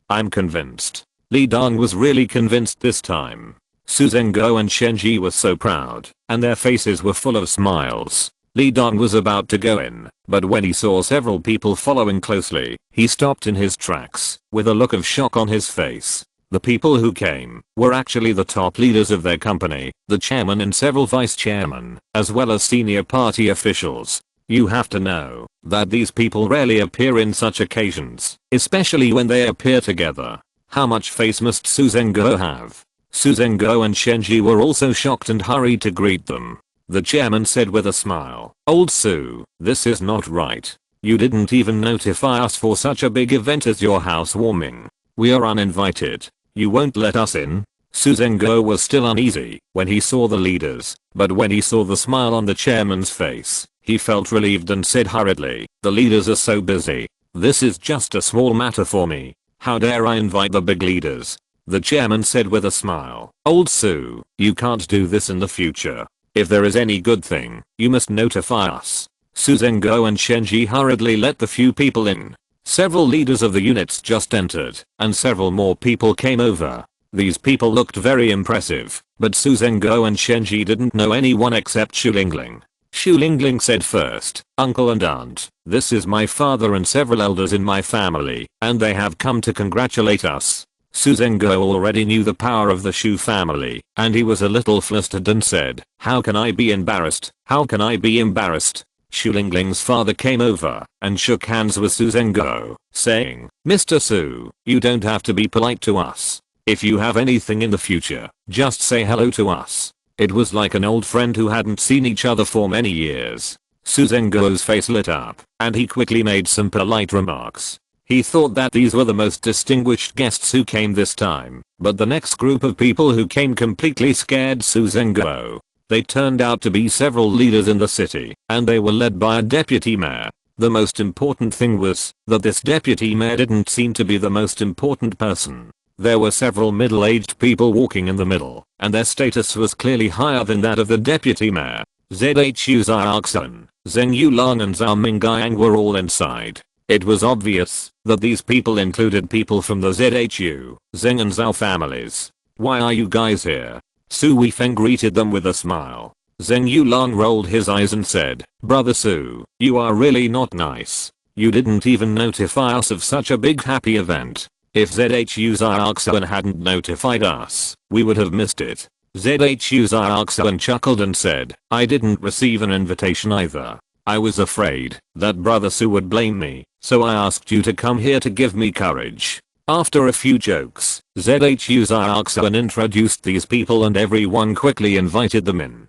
I'm convinced. Li Dan was really convinced this time. Su Zhenghou and Shen Ji were so proud, and their faces were full of smiles. Li Dan was about to go in, but when he saw several people following closely, he stopped in his tracks, with a look of shock on his face. The people who came were actually the top leaders of their company, the chairman and several vice chairmen, as well as senior party officials. You have to know that these people rarely appear in such occasions, especially when they appear together. How much face must Su Zhenghou have? Su Zhenghou and Shen Ji were also shocked and hurried to greet them. The chairman said with a smile, old Su, this is not right. You didn't even notify us for such a big event as your housewarming. We are uninvited. You won't let us in? Su Zhenghou was still uneasy when he saw the leaders, but when he saw the smile on the chairman's face, he felt relieved and said hurriedly, the leaders are so busy. This is just a small matter for me. How dare I invite the big leaders? The chairman said with a smile, old Su, you can't do this in the future. If there is any good thing, you must notify us. Su Zhenghou and Shen Ji hurriedly let the few people in. Several leaders of the units just entered, and several more people came over. These people looked very impressive, but Su Zhenghou and Shen Ji didn't know anyone except Xu Lingling. Xu Lingling said first, uncle and aunt, this is my father and several elders in my family, and they have come to congratulate us. Su Zhenghou already knew the power of the Xu family, and he was a little flustered and said, how can I be embarrassed? How can I be embarrassed? Xu Lingling's father came over and shook hands with Su Zhenguo, saying, "Mr. Su, you don't have to be polite to us. If you have anything in the future, just say hello to us." It was like an old friend who hadn't seen each other for many years. Su Zhenguo's face lit up, and he quickly made some polite remarks. He thought that these were the most distinguished guests who came this time, but the next group of people who came completely scared Su Zhenguo. They turned out to be several leaders in the city, and they were led by a deputy mayor. The most important thing was that this deputy mayor didn't seem to be the most important person. There were several middle-aged people walking in the middle, and their status was clearly higher than that of the deputy mayor. Zhu Xiaoxun, Zheng Yulang and Zhao Mingyang were all inside. It was obvious that these people included people from the Zhu, Zheng and Zhao families. "Why are you guys here?" Su Weifeng greeted them with a smile. Zheng Yulang rolled his eyes and said, "Brother Su, you are really not nice. You didn't even notify us of such a big happy event. If Zhu Xiaoxun hadn't notified us, we would have missed it." Zhu Xiaoxun chuckled and said, "I didn't receive an invitation either. I was afraid that Brother Su would blame me, so I asked you to come here to give me courage." After a few jokes, Zhu Xiaoxun introduced these people and everyone quickly invited them in.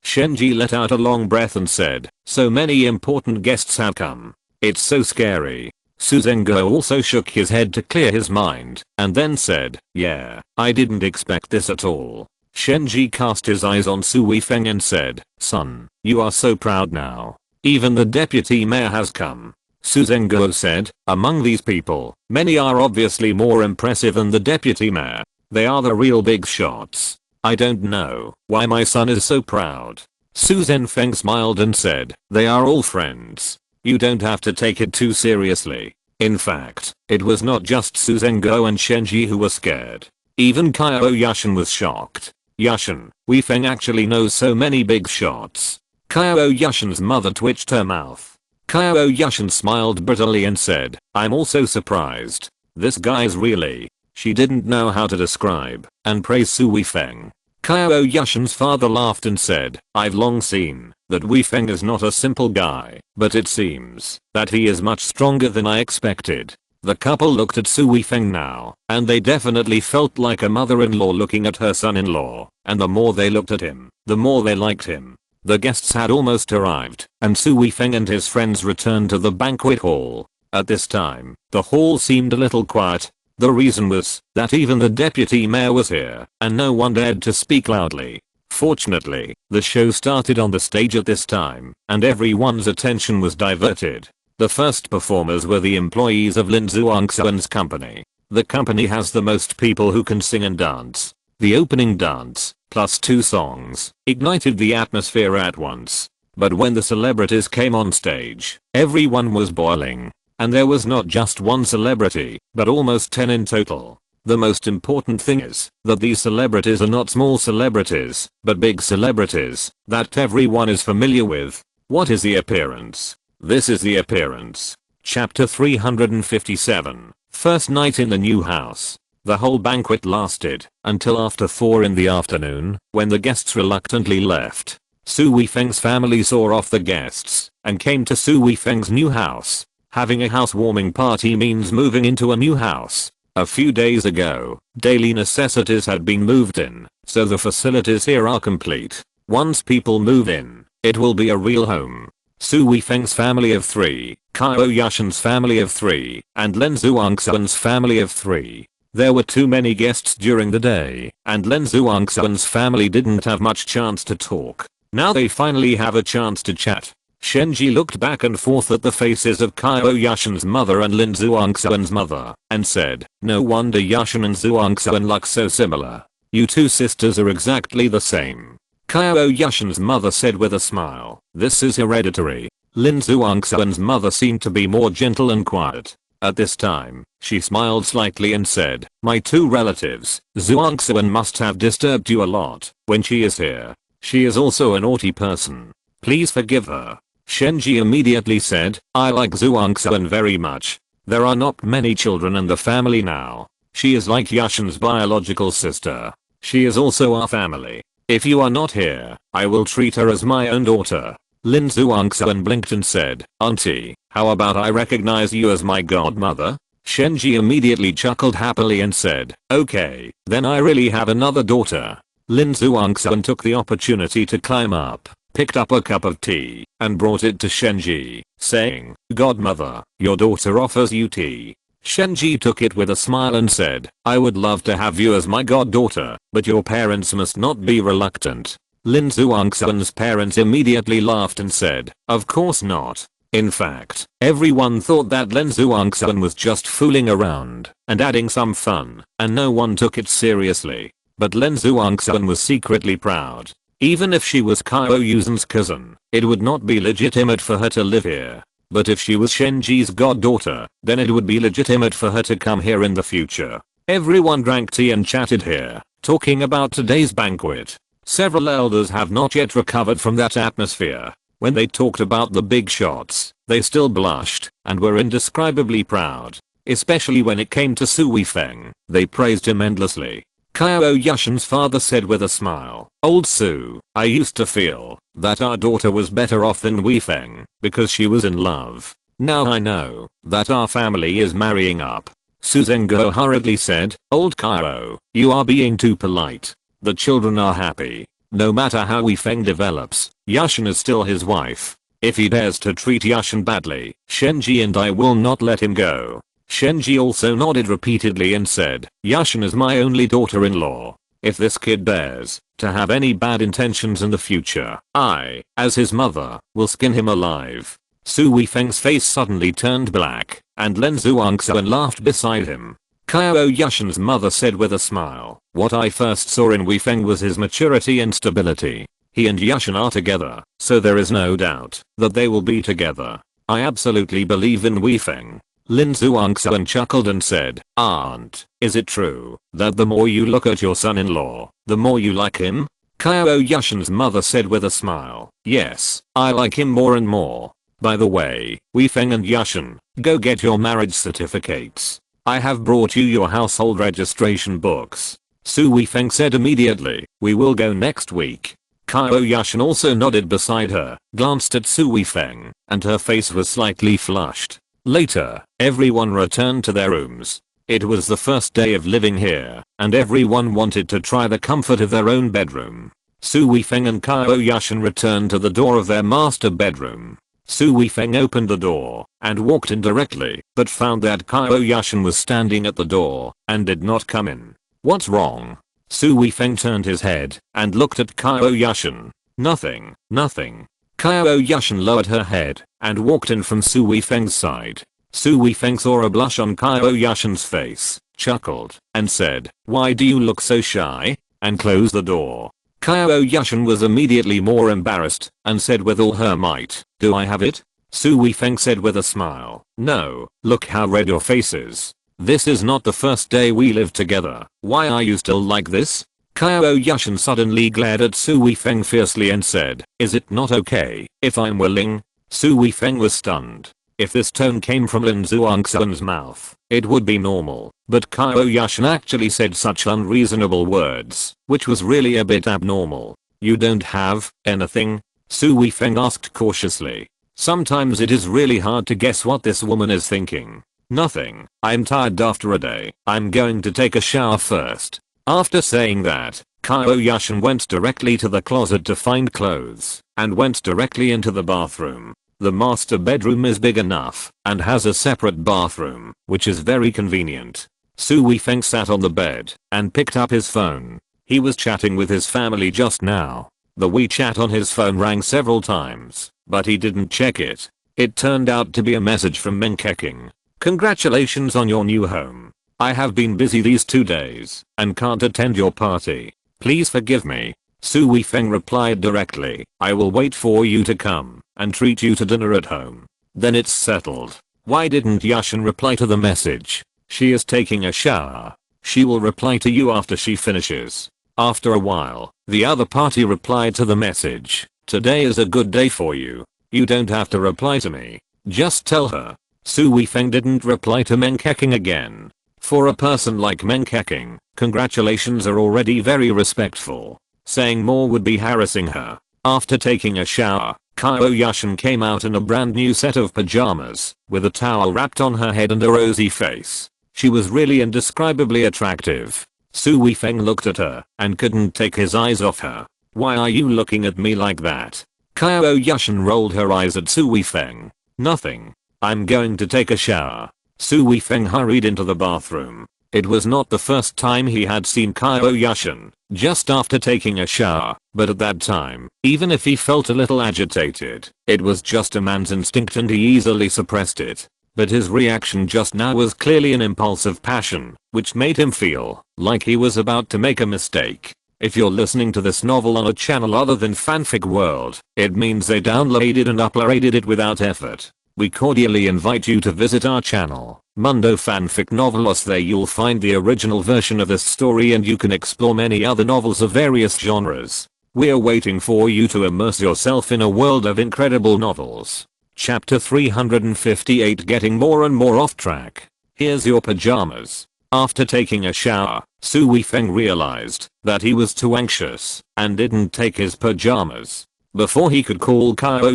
Shenji let out a long breath and said, "So many important guests have come. It's so scary." Su Zhenguo also shook his head to clear his mind, and then said, "Yeah, I didn't expect this at all." Shenji cast his eyes on Su Weifeng and said, "Son, you are so proud now. Even the deputy mayor has come." Su Zhenguo said, "Among these people, many are obviously more impressive than the deputy mayor. They are the real big shots. I don't know why my son is so proud." Su Zhenfeng smiled and said, "They are all friends. You don't have to take it too seriously." In fact, it was not just Su Zhenguo and Shenji who were scared. Even Qiao Yushan was shocked. "Yushan, Weifeng actually knows so many big shots." Qiao Yushan's mother twitched her mouth. Qiao Yushan smiled bitterly and said, "I'm also surprised. This guy's really..." She didn't know how to describe and praise Su Weifeng. Qiao Yushan's father laughed and said, "I've long seen that Weifeng is not a simple guy, but it seems that he is much stronger than I expected." The couple looked at Su Weifeng now, and they definitely felt like a mother-in-law looking at her son-in-law, and the more they looked at him, the more they liked him. The guests had almost arrived, and Su Weifeng and his friends returned to the banquet hall. At this time, the hall seemed a little quiet. The reason was that even the deputy mayor was here, and no one dared to speak loudly. Fortunately, the show started on the stage at this time, and everyone's attention was diverted. The first performers were the employees of Lin Zhuangxuan's company. The company has the most people who can sing and dance. The opening dance, plus 2 songs, ignited the atmosphere at once. But when the celebrities came on stage, everyone was boiling. And there was not just one celebrity, but almost 10 in total. The most important thing is that these celebrities are not small celebrities, but big celebrities that everyone is familiar with. What is the appearance? This is the appearance. Chapter 357. First night in the new house. The whole banquet lasted until after 4 in the afternoon, when the guests reluctantly left. Su Weifeng's family saw off the guests and came to Su Weifeng's new house. Having a housewarming party means moving into a new house. A few days ago, daily necessities had been moved in, so the facilities here are complete. Once people move in, it will be a real home. Su Weifeng's family of 3, Qiao Yushan's family of 3, and Lin Zhuangxuan's family of 3. There were too many guests during the day, and Lin Zhuangxuan's family didn't have much chance to talk. Now they finally have a chance to chat. Shenji looked back and forth at the faces of Qiao Yushan's mother and Lin Zhuangxuan's mother, and said, "No wonder Yushan and Zhuangxuan look so similar. You two sisters are exactly the same." Qiao Yushan's mother said with a smile, "This is hereditary." Lin Zhuangxuan's mother seemed to be more gentle and quiet. At this time, she smiled slightly and said, "My 2 relatives, Zhuangxuan must have disturbed you a lot when she is here. She is also a naughty person. Please forgive her." Shenji immediately said, "I like Zhuangxuan very much. There are not many children in the family now. She is like Yushan's biological sister. She is also our family. If you are not here, I will treat her as my own daughter." Lin Zhuangxuan blinked and said, "Auntie, how about I recognize you as my godmother?" Shenji immediately chuckled happily and said, "Okay, then I really have another daughter." Lin Zhuangxuan took the opportunity to climb up, picked up a cup of tea, and brought it to Shenji, saying, "Godmother, your daughter offers you tea." Shenji took it with a smile and said, "I would love to have you as my goddaughter, but your parents must not be reluctant." Lin Zhuangxuan's parents immediately laughed and said, "Of course not." In fact, everyone thought that Lin Zhuangxuan was just fooling around and adding some fun, and no one took it seriously. But Lin Zhuangxuan was secretly proud. Even if she was Qiao Yushan's cousin, it would not be legitimate for her to live here. But if she was Shenji's goddaughter, then it would be legitimate for her to come here in the future. Everyone drank tea and chatted here, talking about today's banquet. Several elders have not yet recovered from that atmosphere. When they talked about the big shots, they still blushed and were indescribably proud. Especially when it came to Su Weifeng, they praised him endlessly. Qiao Yushan's father said with a smile, "Old Su, I used to feel that our daughter was better off than Weifeng because she was in love. Now I know that our family is marrying up." Su Zhengguo hurriedly said, "Old Qiao, you are being too polite. The children are happy. No matter how Weifeng develops, Yushan is still his wife. If he dares to treat Yushan badly, Shenji and I will not let him go." Shenji also nodded repeatedly and said, "Yushan is my only daughter-in-law. If this kid dares to have any bad intentions in the future, I, as his mother, will skin him alive." Su Weifeng's face suddenly turned black, and Lin Zhuangxuan laughed beside him. Qiao Yushan's mother said with a smile, "What I first saw in Weifeng was his maturity and stability. He and Yushan are together, so there is no doubt that they will be together. I absolutely believe in Weifeng." Lin Zhuangxuan chuckled and said, "Aunt, is it true that the more you look at your son-in-law, the more you like him?" Qiao Yushan's mother said with a smile, "Yes, I like him more and more. By the way, Weifeng and Yushan, go get your marriage certificates. I have brought you your household registration books." Su Weifeng said immediately, "We will go next week." Qiao Yushan also nodded beside her, glanced at Su Weifeng, and her face was slightly flushed. Later, everyone returned to their rooms. It was the first day of living here, and everyone wanted to try the comfort of their own bedroom. Su Weifeng and Qiao Yushan returned to the door of their master bedroom. Su Weifeng opened the door and walked in directly, but found that Qiao Yushan was standing at the door and did not come in. "What's wrong?" Su Weifeng turned his head and looked at Qiao Yushan. "Nothing, nothing." Qiao Yushan lowered her head and walked in from Su Weifeng's side. Su Weifeng saw a blush on Qiao Yushan's face, chuckled, and said, "Why do you look so shy?" and closed the door. Qiao Yushan was immediately more embarrassed and said with all her might, "Do I have it?" Su Weifeng said with a smile, "No, look how red your face is. This is not the first day we live together. Why are you still like this?" Qiao Yushan suddenly glared at Su Weifeng fiercely and said, "Is it not okay if I'm willing?" Su Weifeng was stunned. If this tone came from Lin Zhuangxuan's mouth, it would be normal, but Qiao Yushan actually said such unreasonable words, which was really a bit abnormal. "You don't have anything?" Su Weifeng asked cautiously. Sometimes it is really hard to guess what this woman is thinking. "Nothing, I'm tired after a day. I'm going to take a shower first." After saying that, Qiao Yushan went directly to the closet to find clothes, and went directly into the bathroom. The master bedroom is big enough, and has a separate bathroom, which is very convenient. Su Weifeng sat on the bed, and picked up his phone. He was chatting with his family just now. The WeChat on his phone rang several times, but he didn't check it. It turned out to be a message from Meng Keqing. "Congratulations on your new home. I have been busy these 2 days, and can't attend your party. Please forgive me." Su Weifeng replied directly, "I will wait for you to come and treat you to dinner at home. Then it's settled." Why didn't Yushan reply to the message? She is taking a shower. She will reply to you after she finishes. After a while, the other party replied to the message, "Today is a good day for you. You don't have to reply to me. Just tell her." Su Weifeng didn't reply to Meng Keqing again. For a person like Meng Keqing, congratulations are already very respectful. Saying more would be harassing her. After taking a shower, Qiao Yushan came out in a brand new set of pajamas, with a towel wrapped on her head and a rosy face. She was really indescribably attractive. Su Weifeng looked at her and couldn't take his eyes off her. "Why are you looking at me like that?" Qiao Yushan rolled her eyes at Su Weifeng. "Nothing. I'm going to take a shower." Su Weifeng hurried into the bathroom. It was not the first time he had seen Qiao Yushan, just after taking a shower, but at that time, even if he felt a little agitated, it was just a man's instinct and he easily suppressed it. But his reaction just now was clearly an impulse of passion, which made him feel like he was about to make a mistake. If you're listening to this novel on a channel other than Fanfic World, it means they downloaded and uploaded it without effort. We cordially invite you to visit our channel, Mundo Fanfic Novelos. There you'll find the original version of this story and you can explore many other novels of various genres. We're waiting for you to immerse yourself in a world of incredible novels. Chapter 358, getting more and more off track. Here's your pajamas. After taking a shower, Su Weifeng realized that he was too anxious and didn't take his pajamas. Before he could call Qiao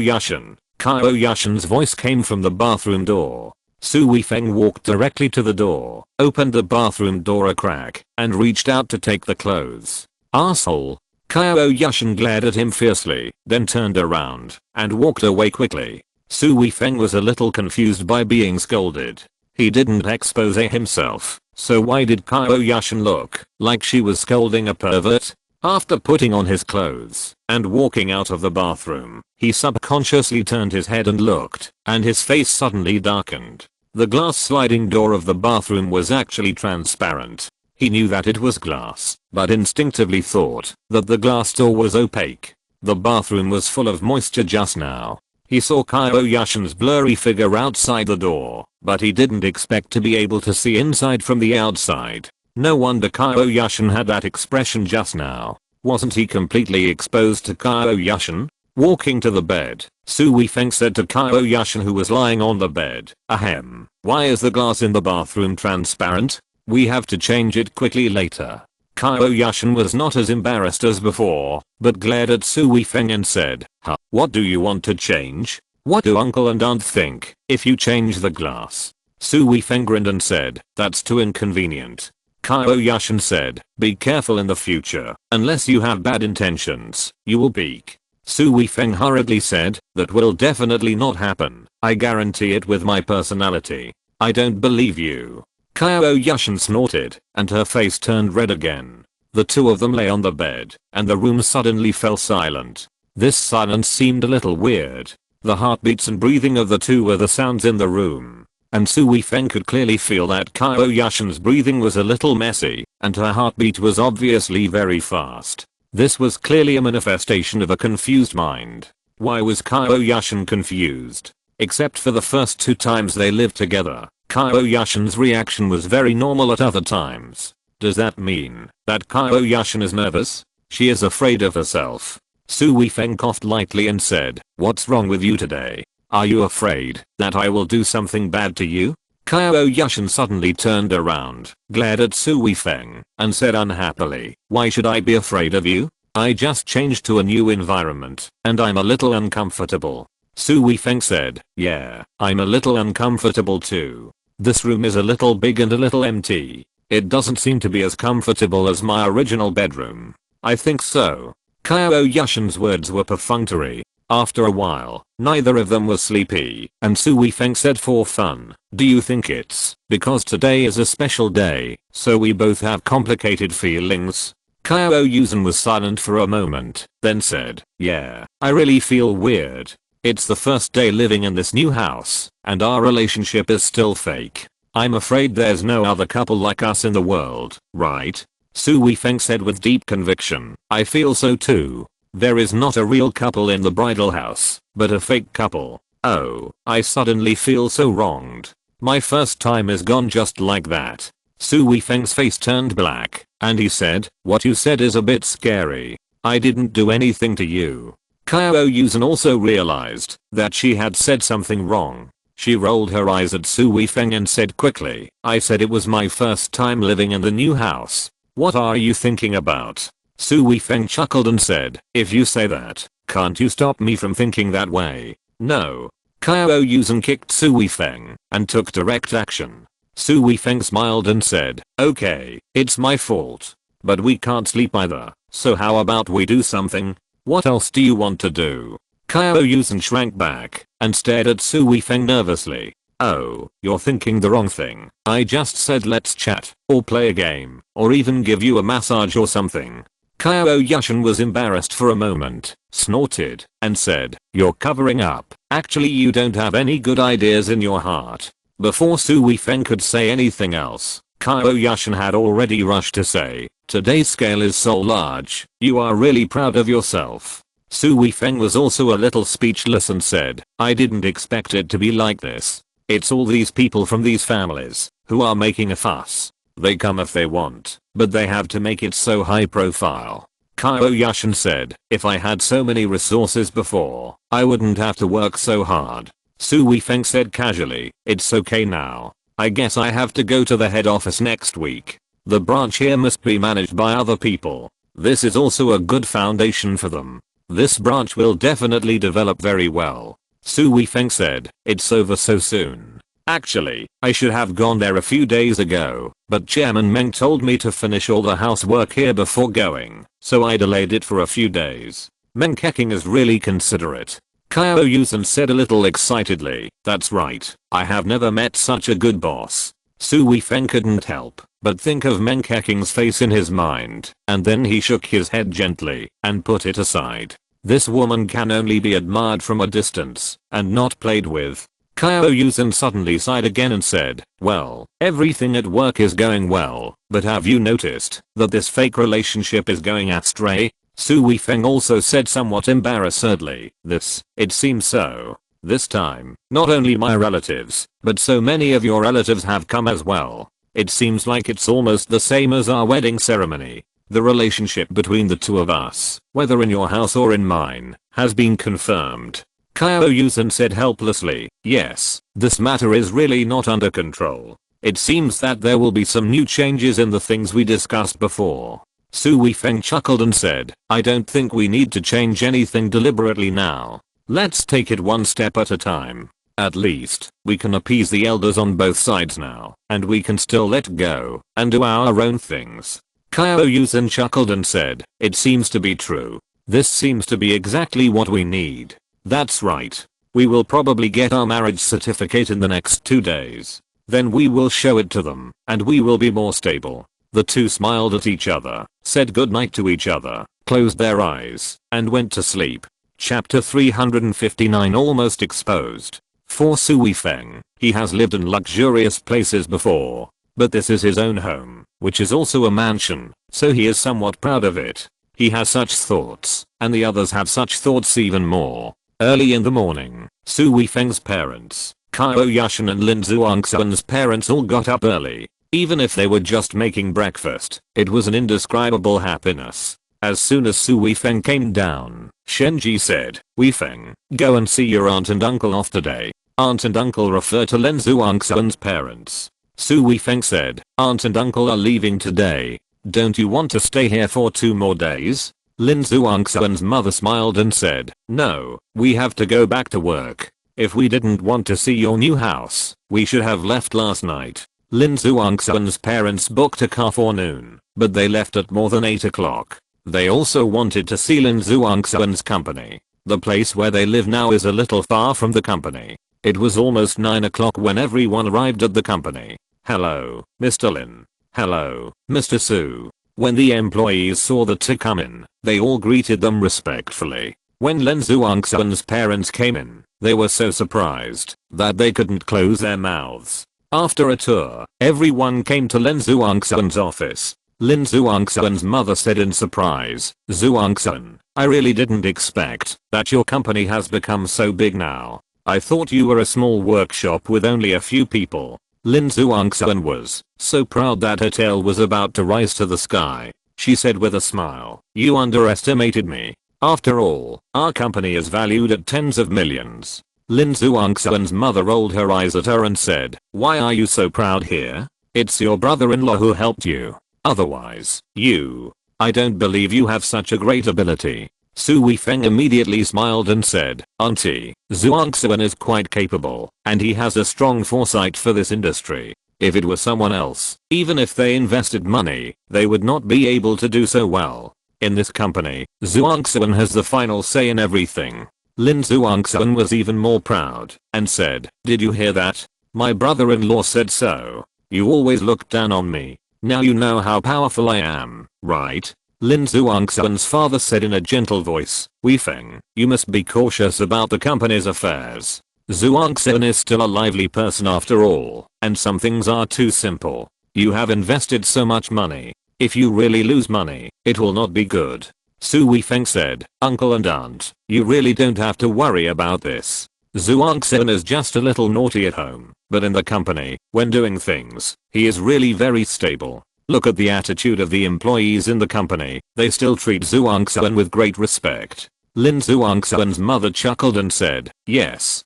Yushan's voice came from the bathroom door. Su Weifeng walked directly to the door, opened the bathroom door a crack, and reached out to take the clothes. "Asshole." Qiao Yushan glared at him fiercely, then turned around and walked away quickly. Su Weifeng was a little confused by being scolded. He didn't expose himself, so why did Qiao Yushan look like she was scolding a pervert? After putting on his clothes and walking out of the bathroom, he subconsciously turned his head and looked, and his face suddenly darkened. The glass sliding door of the bathroom was actually transparent. He knew that it was glass, but instinctively thought that the glass door was opaque. The bathroom was full of moisture just now. He saw Qiao Yushan's blurry figure outside the door, but he didn't expect to be able to see inside from the outside. No wonder Qiao Yushan had that expression just now. Wasn't he completely exposed to Qiao Yushan? Walking to the bed, Su Weifeng said to Qiao Yushan, who was lying on the bed, "Ahem, why is the glass in the bathroom transparent? We have to change it quickly later." Qiao Yushan was not as embarrassed as before, but glared at Su Weifeng and said, "Huh, what do you want to change? What do uncle and aunt think if you change the glass?" Su Weifeng grinned and said, "That's too inconvenient." Qiao Yushan said, "Be careful in the future, unless you have bad intentions, you will peek." Su Weifeng hurriedly said, "That will definitely not happen. I guarantee it with my personality." "I don't believe you." Qiao Yushan snorted, and her face turned red again. The two of them lay on the bed, and the room suddenly fell silent. This silence seemed a little weird. The heartbeats and breathing of the two were the sounds in the room. And Su Weifeng could clearly feel that Qiao Yushan's breathing was a little messy, and her heartbeat was obviously very fast. This was clearly a manifestation of a confused mind. Why was Qiao Yushan confused? Except for the first 2 times they lived together, Qiao Yushan's reaction was very normal at other times. Does that mean that Qiao Yushan is nervous? She is afraid of herself. Su Weifeng coughed lightly and said, "What's wrong with you today? Are you afraid that I will do something bad to you?" Qiao Yushan suddenly turned around, glared at Su Weifeng, and said unhappily, "Why should I be afraid of you? I just changed to a new environment, and I'm a little uncomfortable." Su Weifeng said, "Yeah, I'm a little uncomfortable too. This room is a little big and a little empty. It doesn't seem to be as comfortable as my original bedroom." "I think so." Qiao Yushan's words were perfunctory. After a while, neither of them was sleepy, and Su Weifeng said for fun, "Do you think it's because today is a special day, so we both have complicated feelings?" Qiao Yushan was silent for a moment, then said, "Yeah, I really feel weird. It's the first day living in this new house, and our relationship is still fake. I'm afraid there's no other couple like us in the world, right?" Su Weifeng said with deep conviction, "I feel so too. There is not a real couple in the bridal house, but a fake couple. Oh, I suddenly feel so wronged. My first time is gone just like that." Su Weifeng's face turned black, and he said, "What you said is a bit scary. I didn't do anything to you." Qiao Yushan also realized that she had said something wrong. She rolled her eyes at Su Weifeng and said quickly, "I said it was my first time living in the new house. What are you thinking about?" Su Weifeng chuckled and said, if you say that, can't you stop me from thinking that way? No. Qiao Yushan kicked Su Weifeng and took direct action. Su Weifeng smiled and said, okay, it's my fault. But we can't sleep either, so how about we do something? What else do you want to do? Qiao Yushan shrank back and stared at Su Weifeng nervously. Oh, you're thinking the wrong thing. I just said let's chat, or play a game, or even give you a massage or something. Qiao Yushan was embarrassed for a moment, snorted, and said, you're covering up. Actually you don't have any good ideas in your heart. Before Su Weifeng could say anything else, Qiao Yushan had already rushed to say, today's scale is so large, you are really proud of yourself. Su Weifeng was also a little speechless and said, I didn't expect it to be like this. It's all these people from these families who are making a fuss. They come if they want, but they have to make it so high profile. Qiao Yushan said, if I had so many resources before, I wouldn't have to work so hard. Su Weifeng said casually, it's okay now. I guess I have to go to the head office next week. The branch here must be managed by other people. This is also a good foundation for them. This branch will definitely develop very well. Su Weifeng said, it's over so soon. Actually, I should have gone there a few days ago, but Chairman Meng told me to finish all the housework here before going, so I delayed it for a few days. Meng Keqing is really considerate. Qiao Yushan said a little excitedly, that's right, I have never met such a good boss. Su Weifeng couldn't help but think of Meng Keqing's face in his mind, and then he shook his head gently and put it aside. This woman can only be admired from a distance and not played with. Qiao Yushan suddenly sighed again and said, well, everything at work is going well, but have you noticed that this fake relationship is going astray? Su Weifeng also said somewhat embarrassedly, it seems so. This time, not only my relatives, but so many of your relatives have come as well. It seems like it's almost the same as our wedding ceremony. The relationship between the two of us, whether in your house or in mine, has been confirmed. Qiao Yushan said helplessly, yes, this matter is really not under control. It seems that there will be some new changes in the things we discussed before. Su Weifeng chuckled and said, I don't think we need to change anything deliberately now. Let's take it one step at a time. At least, we can appease the elders on both sides now, and we can still let go and do our own things. Qiao Yushan chuckled and said, it seems to be true. This seems to be exactly what we need. That's right. We will probably get our marriage certificate in the next 2 days. Then we will show it to them, and we will be more stable. The two smiled at each other, said goodnight to each other, closed their eyes, and went to sleep. Chapter 359 Almost Exposed. For Su Weifeng, he has lived in luxurious places before. But this is his own home, which is also a mansion, so he is somewhat proud of it. He has such thoughts, and the others have such thoughts even more. Early in the morning, Su Weifeng's parents, Qiao Yushan and Lin Zhuangxuan's parents all got up early. Even if they were just making breakfast, it was an indescribable happiness. As soon as Su Weifeng came down, Shenji said, Weifeng, go and see your aunt and uncle off today. Aunt and uncle refer to Lin Zhuangxuan's parents. Su Weifeng said, aunt and uncle are leaving today. Don't you want to stay here for 2 more days? Lin Zhuangxuan's mother smiled and said, no, we have to go back to work. If we didn't want to see your new house, we should have left last night. Lin Zhuangxuan's parents booked a car for noon, but they left at more than 8 o'clock. They also wanted to see Lin Zhuangxuan's company. The place where they live now is a little far from the company. It was almost 9 o'clock when everyone arrived at the company. Hello, Mr. Lin. Hello, Mr. Su. When the employees saw the two come in, they all greeted them respectfully. When Lin Zhuangxuan's parents came in, they were so surprised that they couldn't close their mouths. After a tour, everyone came to Lin Zhuangxuan's office. Lin Zhuangxuan's mother said in surprise, Zhuangxuan, I really didn't expect that your company has become so big now. I thought you were a small workshop with only a few people. Lin Zhuangxuan was so proud that her tail was about to rise to the sky. She said with a smile, you underestimated me. After all, our company is valued at tens of millions. Lin Zhuangxuan's mother rolled her eyes at her and said, why are you so proud here? It's your brother-in-law who helped you. Otherwise, you I don't believe you have such a great ability. Su Weifeng immediately smiled and said, Auntie, Zhuangxuan is quite capable, and he has a strong foresight for this industry. If it were someone else, even if they invested money, they would not be able to do so well. In this company, Zhuangxuan has the final say in everything. Lin Zhuangxuan was even more proud, and said, did you hear that? My brother-in-law said so. You always looked down on me. Now you know how powerful I am, right? Lin Zhuangxuan's father said in a gentle voice, Weifeng, you must be cautious about the company's affairs. Zhuangxuan is still a lively person after all, and some things are too simple. You have invested so much money. If you really lose money, it will not be good. Su Weifeng said, Uncle and Aunt, you really don't have to worry about this. Zhuangxuan is just a little naughty at home, but in the company, when doing things, he is really very stable. Look at the attitude of the employees in the company, they still treat Zhuangxuan with great respect. Lin Zhuangxuan's mother chuckled and said, yes,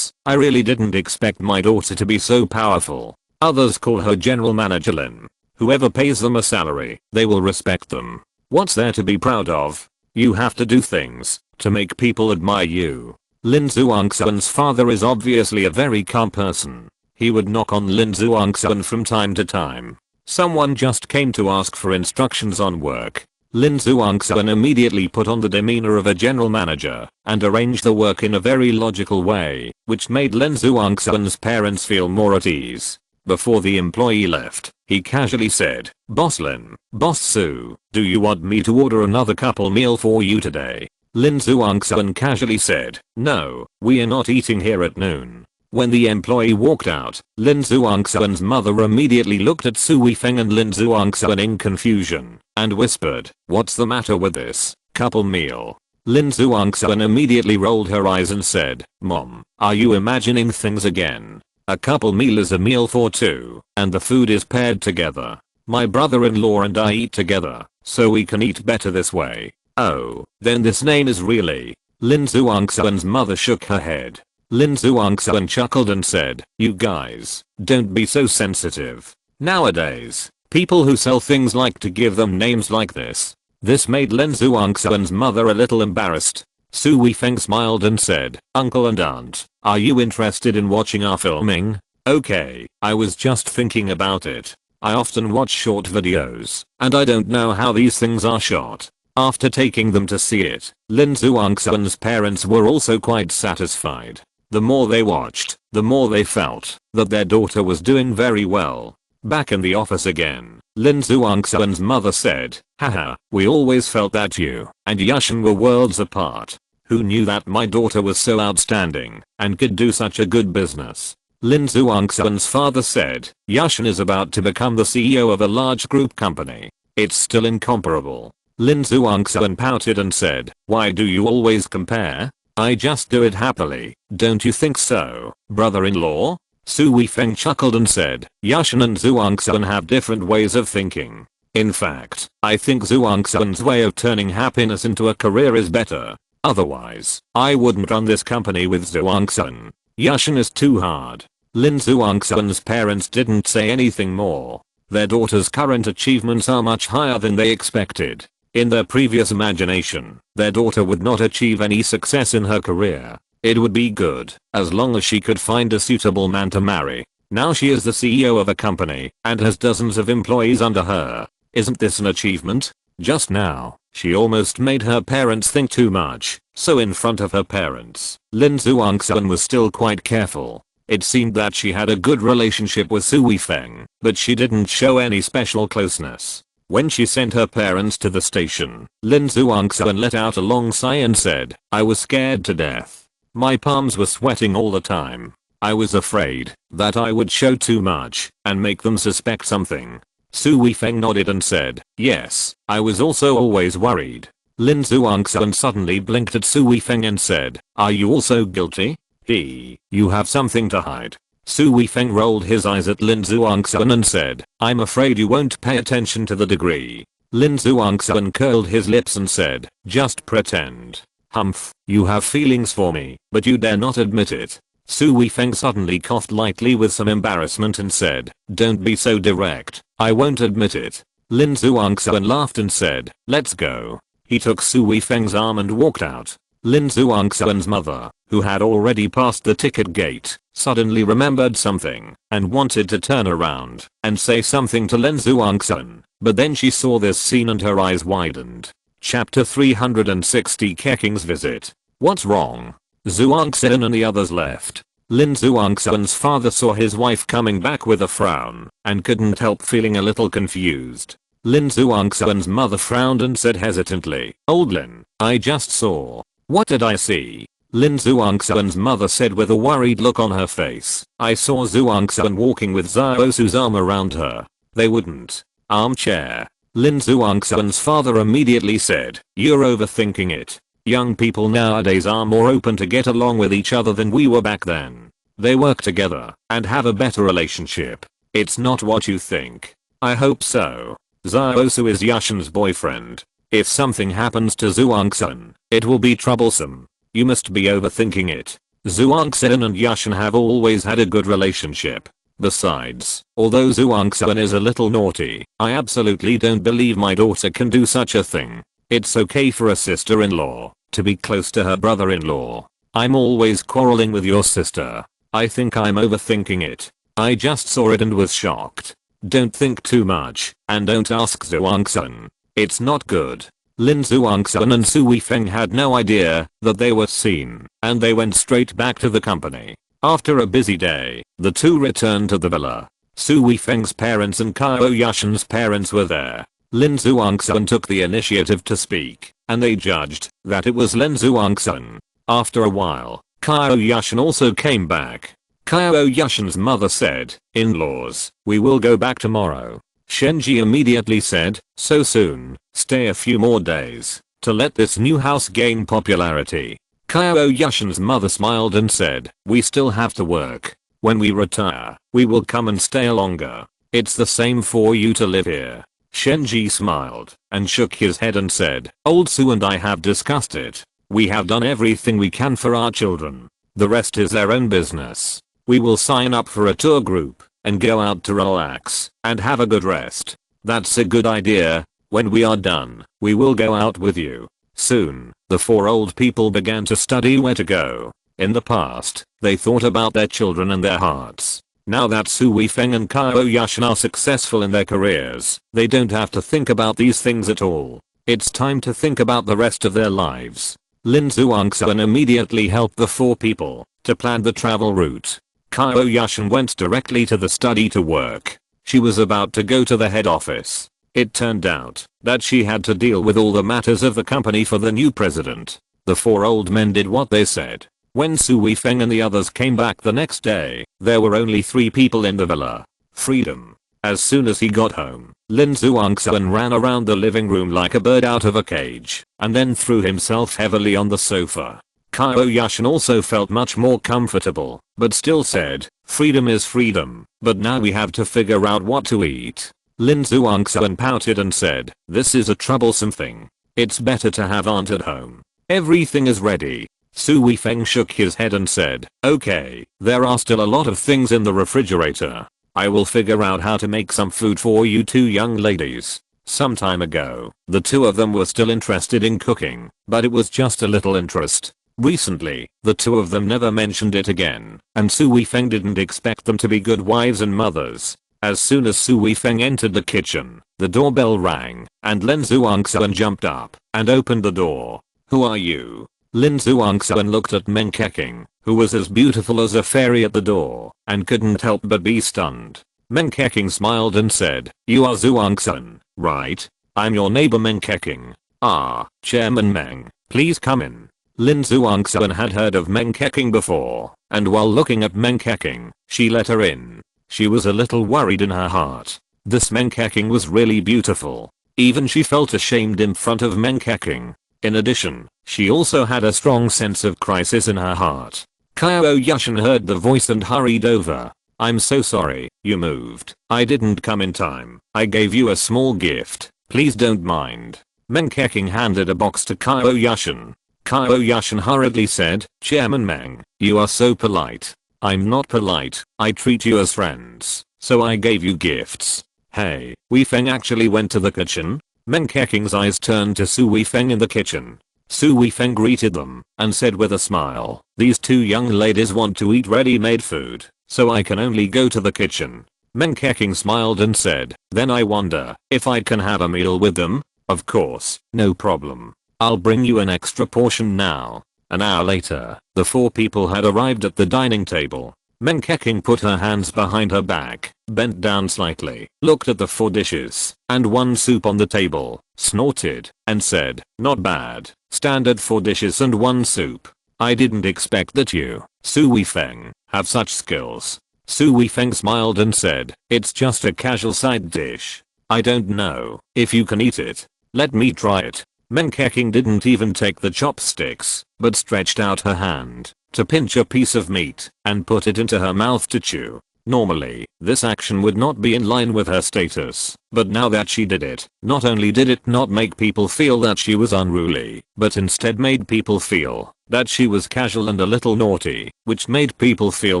I really didn't expect my daughter to be so powerful. Others call her General Manager Lin. Whoever pays them a salary, they will respect them. What's there to be proud of? You have to do things to make people admire you. Lin Zhuangxuan's father is obviously a very calm person. He would knock on Lin Zhuangxuan from time to time. Someone just came to ask for instructions on work. Lin Zhuangxuan immediately put on the demeanor of a general manager and arranged the work in a very logical way, which made Lin Zhuangxuan's parents feel more at ease. Before the employee left, he casually said, Boss Lin, Boss Su, do you want me to order another couple meal for you today? Lin Zhuangxuan casually said, no, we are not eating here at noon. When the employee walked out, Lin Zhuangxuan's mother immediately looked at Su Weifeng and Lin Zhuangxuan in confusion, and whispered, what's the matter with this couple meal? Lin Zhuangxuan immediately rolled her eyes and said, Mom, are you imagining things again? A couple meal is a meal for two, and the food is paired together. My brother-in-law and I eat together, so we can eat better this way. Oh, then this name is really. Lin Zhuangxuan's mother shook her head. Lin Zhuangxuan chuckled and said, you guys, don't be so sensitive. Nowadays, people who sell things like to give them names like this. This made Lin Zhuangxuan's mother a little embarrassed. Su Weifeng smiled and said, Uncle and Aunt, are you interested in watching our filming? Okay, I was just thinking about it. I often watch short videos, and I don't know how these things are shot. After taking them to see it, Lin Zhuangxuan's parents were also quite satisfied. The more they watched, the more they felt that their daughter was doing very well. Back in the office again, Lin Zhuangxuan's mother said, haha, we always felt that you and Yushan were worlds apart. Who knew that my daughter was so outstanding and could do such a good business? Lin Zhuangxuan's father said, Yushan is about to become the CEO of a large group company. It's still incomparable. Lin Zhuangxuan pouted and said, why do you always compare? I just do it happily, don't you think so, brother-in-law? Su Weifeng chuckled and said, Yushan and Zhuangxuan have different ways of thinking. In fact, I think Zhuangxuan's way of turning happiness into a career is better. Otherwise, I wouldn't run this company with Zhuangxuan. Yushan is too hard. Lin Zhuangxuan's parents didn't say anything more. Their daughter's current achievements are much higher than they expected. In their previous imagination, their daughter would not achieve any success in her career. It would be good, as long as she could find a suitable man to marry. Now she is the CEO of a company, and has dozens of employees under her. Isn't this an achievement? Just now, she almost made her parents think too much, so in front of her parents, Lin Zhuangxuan was still quite careful. It seemed that she had a good relationship with Su Weifeng, but she didn't show any special closeness. When she sent her parents to the station, Lin Zhuangxuan let out a long sigh and said, I was scared to death. My palms were sweating all the time. I was afraid that I would show too much and make them suspect something. Su Weifeng nodded and said, yes, I was also always worried. Lin Zhuangxuan suddenly blinked at Su Weifeng and said, are you also guilty? You have something to hide. Su Weifeng rolled his eyes at Lin Zhuangxuan and said, I'm afraid you won't pay attention to the degree. Lin Zhuangxuan curled his lips and said, just pretend. Humph, you have feelings for me, but you dare not admit it. Su Weifeng suddenly coughed lightly with some embarrassment and said, don't be so direct, I won't admit it. Lin Zhuangxuan laughed and said, let's go. He took Su Weifeng's arm and walked out. Lin Zhuangxuan's mother, who had already passed the ticket gate, suddenly remembered something and wanted to turn around and say something to Lin Zhuangxuan, but then she saw this scene and her eyes widened. Chapter 360 Keking's visit. What's wrong? Zhuangxuan and the others left. Lin Zhuangxuan's father saw his wife coming back with a frown and couldn't help feeling a little confused. Lin Zhuangxuan's mother frowned and said hesitantly, old Lin, I just saw. What did I see? Lin Zhuangxuan's mother said with a worried look on her face, I saw Zhuangxuan walking with Xiao Su's arm around her. They wouldn't. Armchair. Lin Zhuangxuan's father immediately said, you're overthinking it. Young people nowadays are more open to get along with each other than we were back then. They work together and have a better relationship. It's not what you think. I hope so. Xiao Su is Yushan's boyfriend. If something happens to Zhuangxuan, it will be troublesome. You must be overthinking it. Zhuangxuan and Yushan have always had a good relationship. Besides, although Zhuangxuan is a little naughty, I absolutely don't believe my daughter can do such a thing. It's okay for a sister-in-law to be close to her brother-in-law. I'm always quarreling with your sister. I think I'm overthinking it. I just saw it and was shocked. Don't think too much and don't ask Zhuangxuan. It's not good. Lin Zhuangxuan and Su Weifeng had no idea that they were seen, and they went straight back to the company. After a busy day, the two returned to the villa. Su Weifeng's parents and Qiao Yushan's parents were there. Lin Zhuangxuan took the initiative to speak, and they judged that it was Lin Zhuangxuan. After a while, Qiao Yushan also came back. Qiao Yushan's mother said, in-laws, we will go back tomorrow. Shenji immediately said, so soon, stay a few more days to let this new house gain popularity. Qiao Yushan's mother smiled and said, we still have to work. When we retire, we will come and stay longer. It's the same for you to live here. Shenji smiled and shook his head and said, old Su and I have discussed it. We have done everything we can for our children. The rest is their own business. We will sign up for a tour group and go out to relax and have a good rest. That's a good idea. When we are done, we will go out with you. Soon, the four old people began to study where to go. In the past, they thought about their children and their hearts. Now that Su Weifeng and Qiao Yushan are successful in their careers, they don't have to think about these things at all. It's time to think about the rest of their lives. Lin Zhuangxuan immediately helped the four people to plan the travel route. Qiao Yushan went directly to the study to work. She was about to go to the head office. It turned out that she had to deal with all the matters of the company for the new president. The four old men did what they said. When Su Weifeng and the others came back the next day, there were only 3 people in the villa. Freedom. As soon as he got home, Lin Zhuangxuan ran around the living room like a bird out of a cage, and then threw himself heavily on the sofa. Qiao Yushan also felt much more comfortable, but still said, freedom is freedom, but now we have to figure out what to eat. Lin Zhuangxuan pouted and said, this is a troublesome thing. It's better to have aunt at home. Everything is ready. Su Weifeng shook his head and said, okay, there are still a lot of things in the refrigerator. I will figure out how to make some food for you two young ladies. Some time ago, the two of them were still interested in cooking, but it was just a little interest. Recently, the two of them never mentioned it again, and Su Weifeng didn't expect them to be good wives and mothers. As soon as Su Weifeng entered the kitchen, the doorbell rang, and Lin Zhuangxuan jumped up and opened the door. Who are you? Lin Zhuangxuan looked at Meng Keqing, who was as beautiful as a fairy at the door, and couldn't help but be stunned. Meng Keqing smiled and said, you are Zhuangxuan, right? I'm your neighbor Meng Keqing. Ah, Chairman Meng, please come in. Lin Zhuangxuan had heard of Meng Keqing before, and while looking at Meng Keqing, she let her in. She was a little worried in her heart. This Meng Keqing was really beautiful. Even she felt ashamed in front of Meng Keqing. In addition, she also had a strong sense of crisis in her heart. Qiao Yushan heard the voice and hurried over. I'm so sorry, you moved. I didn't come in time. I gave you a small gift. Please don't mind. Meng Keqing handed a box to Qiao Yushan. Qiao Yushan hurriedly said, Chairman Meng, you are so polite. I'm not polite, I treat you as friends, so I gave you gifts. Hey, Wei Feng actually went to the kitchen? Meng Keking's eyes turned to Su Wei Feng in the kitchen. Su Wei Feng greeted them and said with a smile, "These two young ladies want to eat ready-made food, so I can only go to the kitchen." Meng Keking smiled and said, "Then I wonder if I can have a meal with them?" "Of course, no problem. I'll bring you an extra portion now." An hour later, the four people had arrived at the dining table. Meng Keking put her hands behind her back, bent down slightly, looked at the 4 dishes and 1 soup on the table, snorted, and said, "Not bad. Standard 4 dishes and 1 soup. I didn't expect that you, Su Wei Feng, have such skills." Su Wei Feng smiled and said, "It's just a casual side dish. I don't know if you can eat it. Let me try it." Meng Keking didn't even take the chopsticks, but stretched out her hand to pinch a piece of meat and put it into her mouth to chew. Normally, this action would not be in line with her status, but now that she did it, not only did it not make people feel that she was unruly, but instead made people feel that she was casual and a little naughty, which made people feel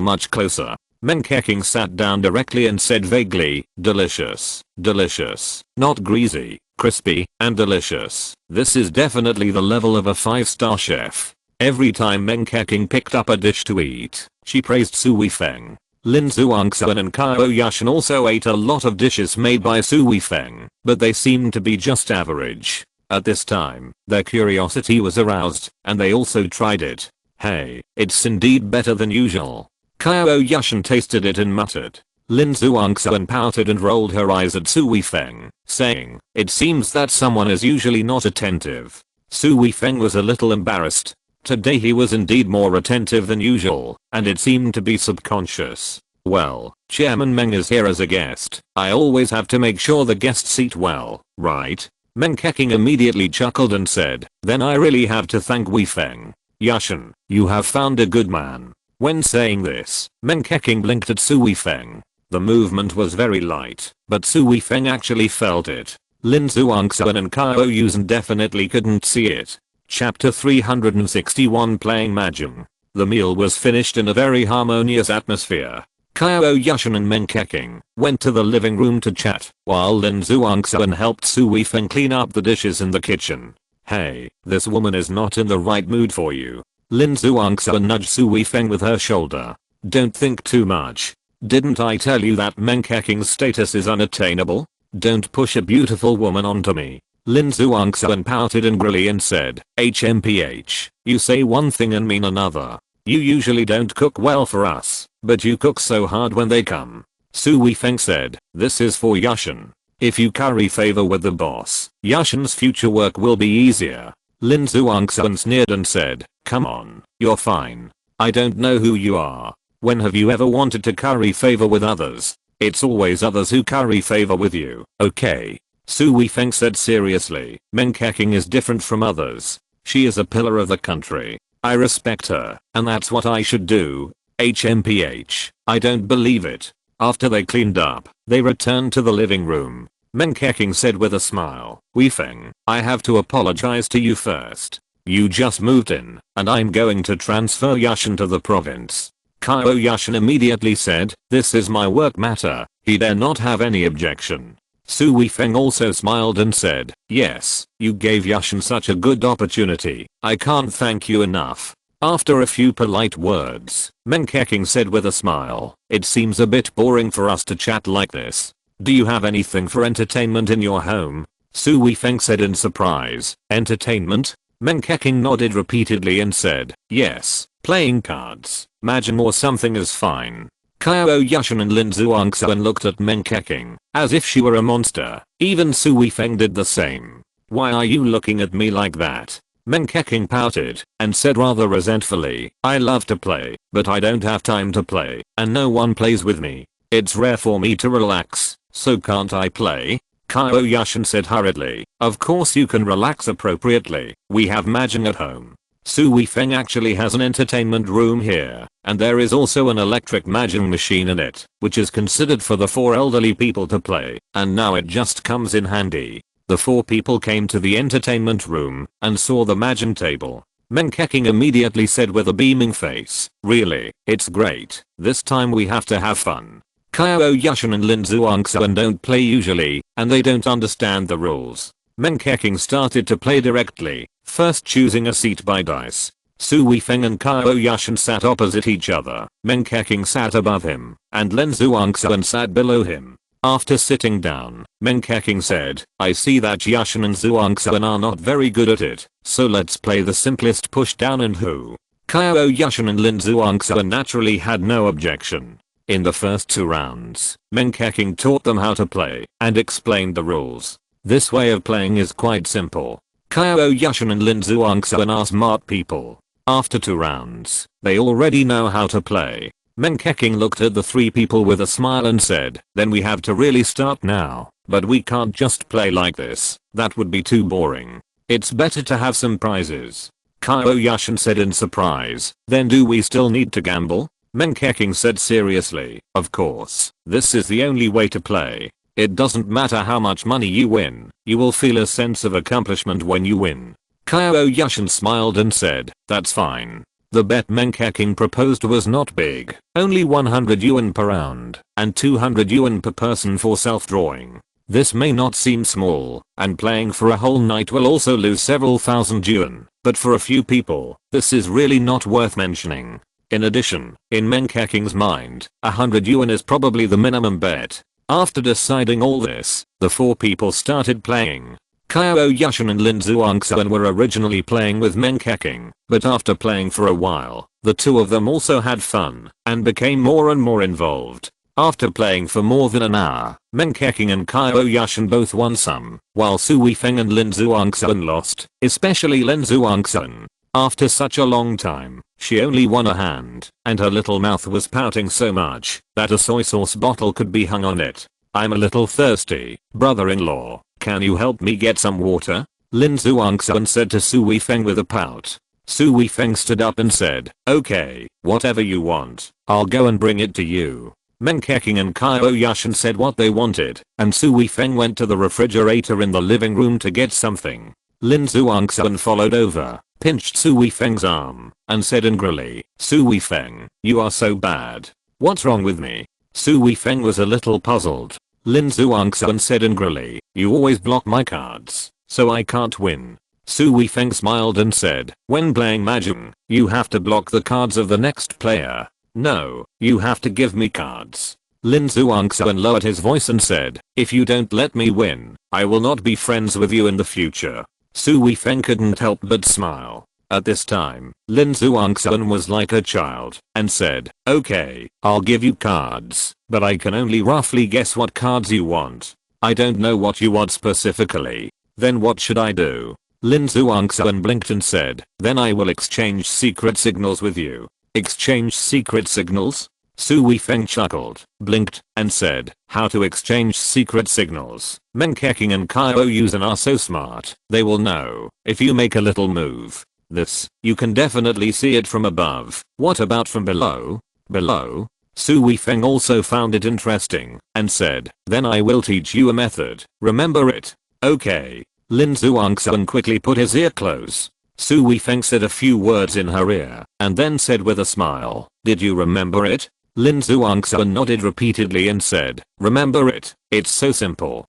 much closer. Meng Keking sat down directly and said vaguely, "Delicious, delicious, not greasy, crispy, and delicious. This is definitely the level of a 5-star chef." Every time Meng Keking picked up a dish to eat, she praised Su Wei Feng. Lin Zhuangxuan and Qiao Yushan also ate a lot of dishes made by Su Wei Feng, but they seemed to be just average. At this time, their curiosity was aroused, and they also tried it. "Hey, it's indeed better than usual." Qiao Yushan tasted it and muttered. Lin Zhuangxuan pouted and rolled her eyes at Su Wei Feng, saying, "It seems that someone is usually not attentive." Su Wei Feng was a little embarrassed. Today he was indeed more attentive than usual, and it seemed to be subconscious. "Well, Chairman Meng is here as a guest. I always have to make sure the guests eat well, right?" Meng Keking immediately chuckled and said, "Then I really have to thank Wei Feng. Yushan, you have found a good man." When saying this, Meng Keking blinked at Su Wei Feng. The movement was very light, but Su Wei Feng actually felt it. Lin Zhuangxuan and Qiao Yushan definitely couldn't see it. Chapter 361 Playing Mahjong. The meal was finished in a very harmonious atmosphere. Qiao Yushan and Meng Keking went to the living room to chat, while Lin Zhuangxuan helped Su Wei Feng clean up the dishes in the kitchen. "Hey, this woman is not in the right mood for you." Lin Zhuangxuan nudged Su Wei Feng with her shoulder. "Don't think too much. Didn't I tell you that Meng Keking's status is unattainable? Don't push a beautiful woman onto me." Lin Zhuangxuan pouted angrily and said, "HMPH, you say one thing and mean another. You usually don't cook well for us, but you cook so hard when they come." Su Wei Feng said, "This is for Yushan. If you curry favor with the boss, Yushan's future work will be easier." Lin Zhuangxuan sneered and said, "Come on, you're fine. I don't know who you are. When have you ever wanted to curry favor with others? It's always others who curry favor with you, okay?" Su Wei Feng said seriously, "Meng Keking is different from others. She is a pillar of the country. I respect her, and that's what I should do. HMPH, I don't believe it." After they cleaned up, they returned to the living room. Meng Keking said with a smile, "Wei Feng, I have to apologize to you first. You just moved in, and I'm going to transfer Yushan to the province." Qiao Yushan immediately said, "This is my work matter. He dare not have any objection." Su Wei Feng also smiled and said, "Yes, you gave Yushan such a good opportunity. I can't thank you enough." After a few polite words, Meng Keking said with a smile, "It seems a bit boring for us to chat like this. Do you have anything for entertainment in your home?" Su Wei Feng said in surprise, "Entertainment?" Meng Keking nodded repeatedly and said, "Yes, playing cards, mahjong or something is fine." Qiao Yushan and Lin Zhuangxuan looked at Meng Keking as if she were a monster. Even Su Wei Feng did the same. "Why are you looking at me like that?" Meng Keking pouted and said rather resentfully, "I love to play, but I don't have time to play, and no one plays with me. It's rare for me to relax, so can't I play?" Qiao Yushan said hurriedly, "Of course you can relax appropriately. We have mahjong at home. Su Wei Feng actually has an entertainment room here, and there is also an electric mahjong machine in it, which is considered for the 4 elderly people to play, and now it just comes in handy." The 4 people came to the entertainment room and saw the mahjong table. Meng Keking immediately said with a beaming face, "Really, it's great. This time we have to have fun." Qiao Yushan and Lin Zhuangxuan don't play usually, and they don't understand the rules. Meng Keqing started to play directly, first choosing a seat by dice. Su Weifeng and Qiao Yushan sat opposite each other. Meng Keqing sat above him, and Lin Zhuangxuan sat below him. After sitting down, Meng Keqing said, I see that Yushan and Zhuangxuan are not very good at it, so let's play the simplest push down and who. Qiao Yushan and Lin Zhuangxuan naturally had no objection. In the first 2 rounds, Meng Keqing taught them how to play and explained the rules. This way of playing is quite simple. Qiao Yushan and Lin Zhuangxuan are smart people. After 2 rounds, they already know how to play. Meng Keqing looked at the 3 people with a smile and said, then we have to really start now, but we can't just play like this, that would be too boring. It's better to have some prizes. Qiao Yushan said in surprise, then do we still need to gamble? Meng Keqing said seriously, of course, this is the only way to play. It doesn't matter how much money you win, you will feel a sense of accomplishment when you win. Qiao Yushan smiled and said, that's fine. The bet Meng Keqing proposed was not big, only 100 yuan per round, and 200 yuan per person for self-drawing. This may not seem small, and playing for a whole night will also lose several thousand yuan, but for a few people, this is really not worth mentioning. In addition, in Meng Keqing's mind, 100 yuan is probably the minimum bet. After deciding all this, the 4 people started playing. Qiao Yushan and Lin Zhuangxuan were originally playing with Meng Keqing, but after playing for a while, the 2 of them also had fun, and became more and more involved. After playing for more than an hour, Meng Keqing and Qiao Yushan both won some, while Su Weifeng and Lin Zhuangxuan lost, especially Lin Zhuangxuan. After such a long time, she only won a hand, and her little mouth was pouting so much that a soy sauce bottle could be hung on it. I'm a little thirsty, brother-in-law, can you help me get some water? Lin Zhuangxuan said to Su Weifeng with a pout. Su Weifeng stood up and said, okay, whatever you want, I'll go and bring it to you. Meng Keqing and Qiao Yushan said what they wanted, and Su Weifeng went to the refrigerator in the living room to get something. Lin Zhuangxuan followed over, pinched Su Weifeng's arm, and said angrily, Su Weifeng, you are so bad. What's wrong with me? Su Weifeng was a little puzzled. Lin Zhuangxuan said angrily, you always block my cards, so I can't win. Su Weifeng smiled and said, when playing Mahjong, you have to block the cards of the next player. No, you have to give me cards. Lin Zhuangxuan lowered his voice and said, if you don't let me win, I will not be friends with you in the future. Su Weifeng couldn't help but smile. At this time, Lin Zhuangxuan was like a child, and said, okay, I'll give you cards, but I can only roughly guess what cards you want. I don't know what you want specifically. Then what should I do? Lin Zhuangxuan blinked and said, then I will exchange secret signals with you. Exchange secret signals? Su Weifeng chuckled, blinked, and said, how to exchange secret signals. Meng Keqing and Qiao Yushan are so smart, they will know, if you make a little move. This, you can definitely see it from above. What about from below? Below? Su Weifeng also found it interesting, and said, then I will teach you a method, remember it? Okay. Lin Zhuangxuan quickly put his ear close. Su Weifeng said a few words in her ear, and then said with a smile, did you remember it? Lin Zhuangxuan nodded repeatedly and said, remember it, it's so simple.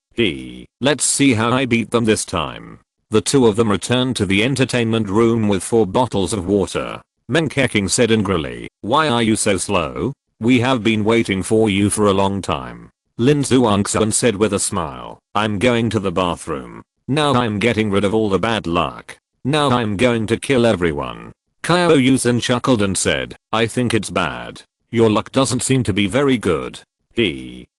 Let's see how I beat them this time. The 2 of them returned to the entertainment room with 4 bottles of water. Meng Keqing said angrily, why are you so slow? We have been waiting for you for a long time. Lin Zhuangxuan said with a smile, I'm going to the bathroom. Now I'm getting rid of all the bad luck. Now I'm going to kill everyone. Qiao Yushan chuckled and said, I think it's bad. Your luck doesn't seem to be very good.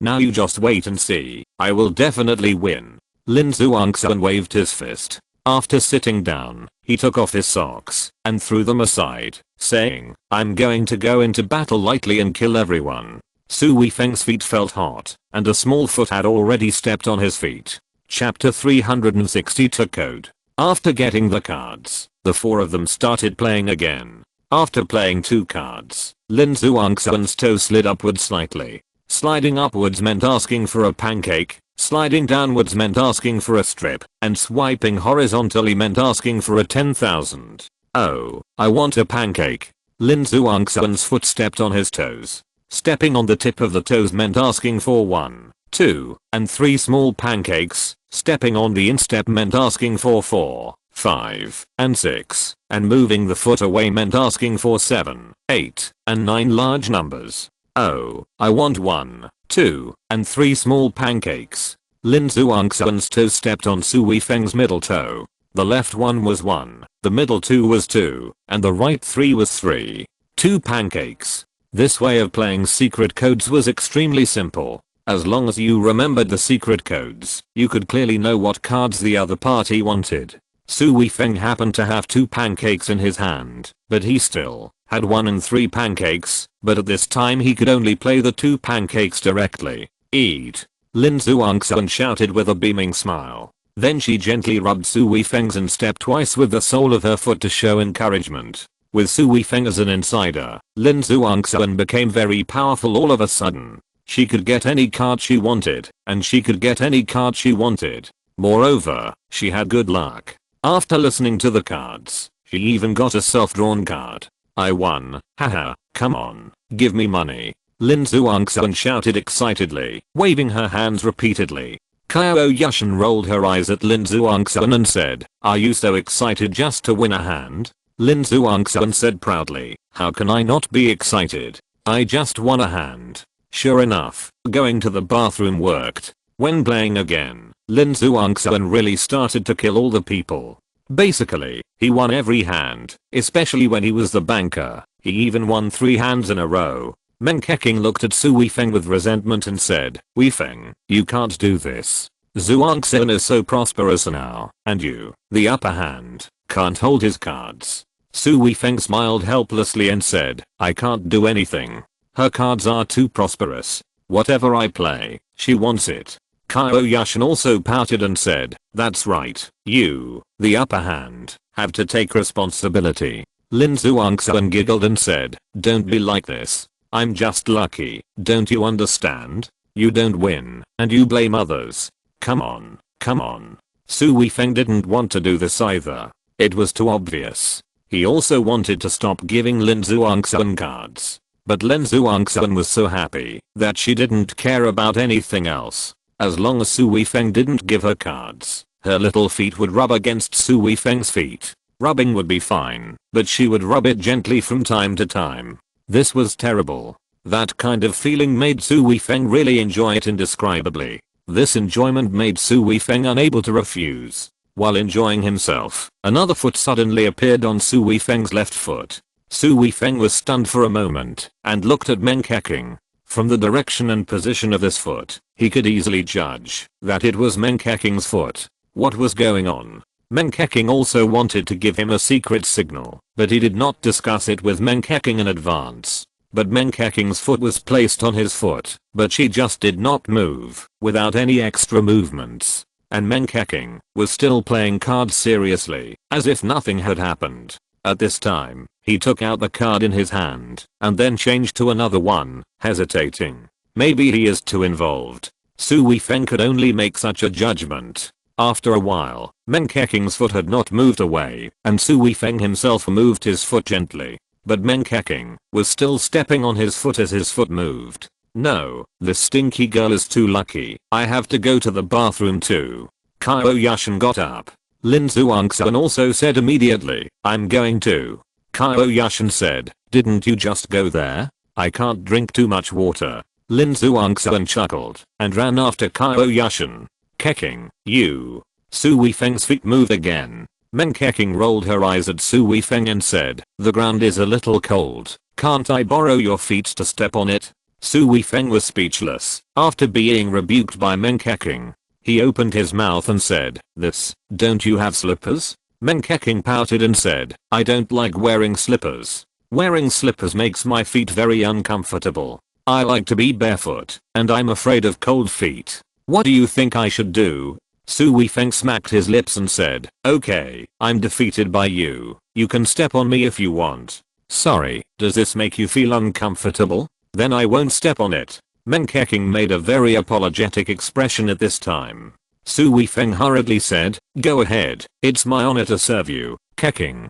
Now you just wait and see. I will definitely win. Lin Zhuangxuan waved his fist. After sitting down, he took off his socks and threw them aside, saying, I'm going to go into battle lightly and kill everyone. Su Weifeng's feet felt hot, and a small foot had already stepped on his feet. Chapter 362 Code. After getting the cards, the 4 of them started playing again. After playing 2 cards, Lin Zhuangxuan's toe slid upwards slightly. Sliding upwards meant asking for a pancake, sliding downwards meant asking for a strip, and swiping horizontally meant asking for a 10,000. Oh, I want a pancake. Lin Zhuangxuan's foot stepped on his toes. Stepping on the tip of the toes meant asking for 1, 2, and 3 small pancakes. Stepping on the instep meant asking for 4, 5, and 6, and moving the foot away meant asking for 7, 8, and 9 large numbers. Oh, I want 1, 2, and 3 small pancakes. Lin Zhuangxuan's toe stepped on Su Weifeng's middle toe. The left one was 1, the middle 2 was 2, and the right 3 was 3. 2 pancakes. This way of playing secret codes was extremely simple. As long as you remembered the secret codes, you could clearly know what cards the other party wanted. Su Weifeng happened to have 2 pancakes in his hand, but he still had 1 and 3 pancakes, but at this time he could only play the 2 pancakes directly. Eat. Lin Zhuangxuan shouted with a beaming smile. Then she gently rubbed Su Weifeng's instep twice with the sole of her foot to show encouragement. With Su Weifeng as an insider, Lin Zhuangxuan became very powerful all of a sudden. She could get any card she wanted, and she could get any card she wanted. Moreover, she had good luck. After listening to the cards, she even got a self-drawn card. I won, haha, come on, give me money. Lin Zhuangxuan shouted excitedly, waving her hands repeatedly. Qiao Yushan rolled her eyes at Lin Zhuangxuan and said, are you so excited just to win a hand? Lin Zhuangxuan said proudly, how can I not be excited? I just won a hand. Sure enough, going to the bathroom worked. When playing again, Lin Zhuangxuan really started to kill all the people. Basically, he won every hand, especially when he was the banker. He even won 3 hands in a row. Meng Keqing looked at Su Weifeng with resentment and said, Weifeng, you can't do this. Zhuangxuan is so prosperous now, and you, the upper hand, can't hold his cards. Su Weifeng smiled helplessly and said, I can't do anything. Her cards are too prosperous. Whatever I play, she wants it. Qiao Yushan also pouted and said, that's right, you, the upper hand, have to take responsibility. Lin Zhuangxuan giggled and said, don't be like this. I'm just lucky, don't you understand? You don't win, and you blame others. Come on, come on. Su Weifeng didn't want to do this either. It was too obvious. He also wanted to stop giving Lin Zhuangxuan cards. But Lin Zhuangxuan was so happy that she didn't care about anything else. As long as Su Weifeng didn't give her cards, her little feet would rub against Su Weifeng's feet. Rubbing would be fine, but she would rub it gently from time to time. This was terrible. That kind of feeling made Su Weifeng really enjoy it indescribably. This enjoyment made Su Weifeng unable to refuse. While enjoying himself, another foot suddenly appeared on Su Weifeng's left foot. Su Weifeng was stunned for a moment and looked at Meng Keqing. From the direction and position of this foot, he could easily judge that it was Meng Keqing's foot. What was going on? Meng Keqing also wanted to give him a secret signal, but he did not discuss it with Meng Keqing in advance. But Meng Keqing's foot was placed on his foot, but she just did not move, without any extra movements. And Meng Keqing was still playing cards seriously, as if nothing had happened. At this time, he took out the card in his hand, and then changed to another one, hesitating. Maybe he is too involved. Su Weifeng could only make such a judgment. After a while, Meng Keqing's foot had not moved away, and Su Weifeng himself moved his foot gently. But Meng Keqing was still stepping on his foot as his foot moved. No, this stinky girl is too lucky. I have to go to the bathroom too. Qiao Yushan got up. Lin Zhuangxuan also said immediately, I'm going to. Qiao Yushan said, didn't you just go there? I can't drink too much water. Lin Zhuangxuan chuckled and ran after Qiao Yushan. Keqing, you. Su Weifeng's feet moved again. Meng Keqing rolled her eyes at Su Weifeng and said, the ground is a little cold. Can't I borrow your feet to step on it? Su Weifeng was speechless after being rebuked by Meng Keqing. He opened his mouth and said, this, don't you have slippers? Meng Keqing pouted and said, I don't like wearing slippers. Wearing slippers makes my feet very uncomfortable. I like to be barefoot, and I'm afraid of cold feet. What do you think I should do? Su Weifeng smacked his lips and said, okay, I'm defeated by you. You can step on me if you want. Sorry, does this make you feel uncomfortable? Then I won't step on it. Meng Keqing made a very apologetic expression at this time. Su Weifeng hurriedly said, go ahead, it's my honor to serve you, Keqing.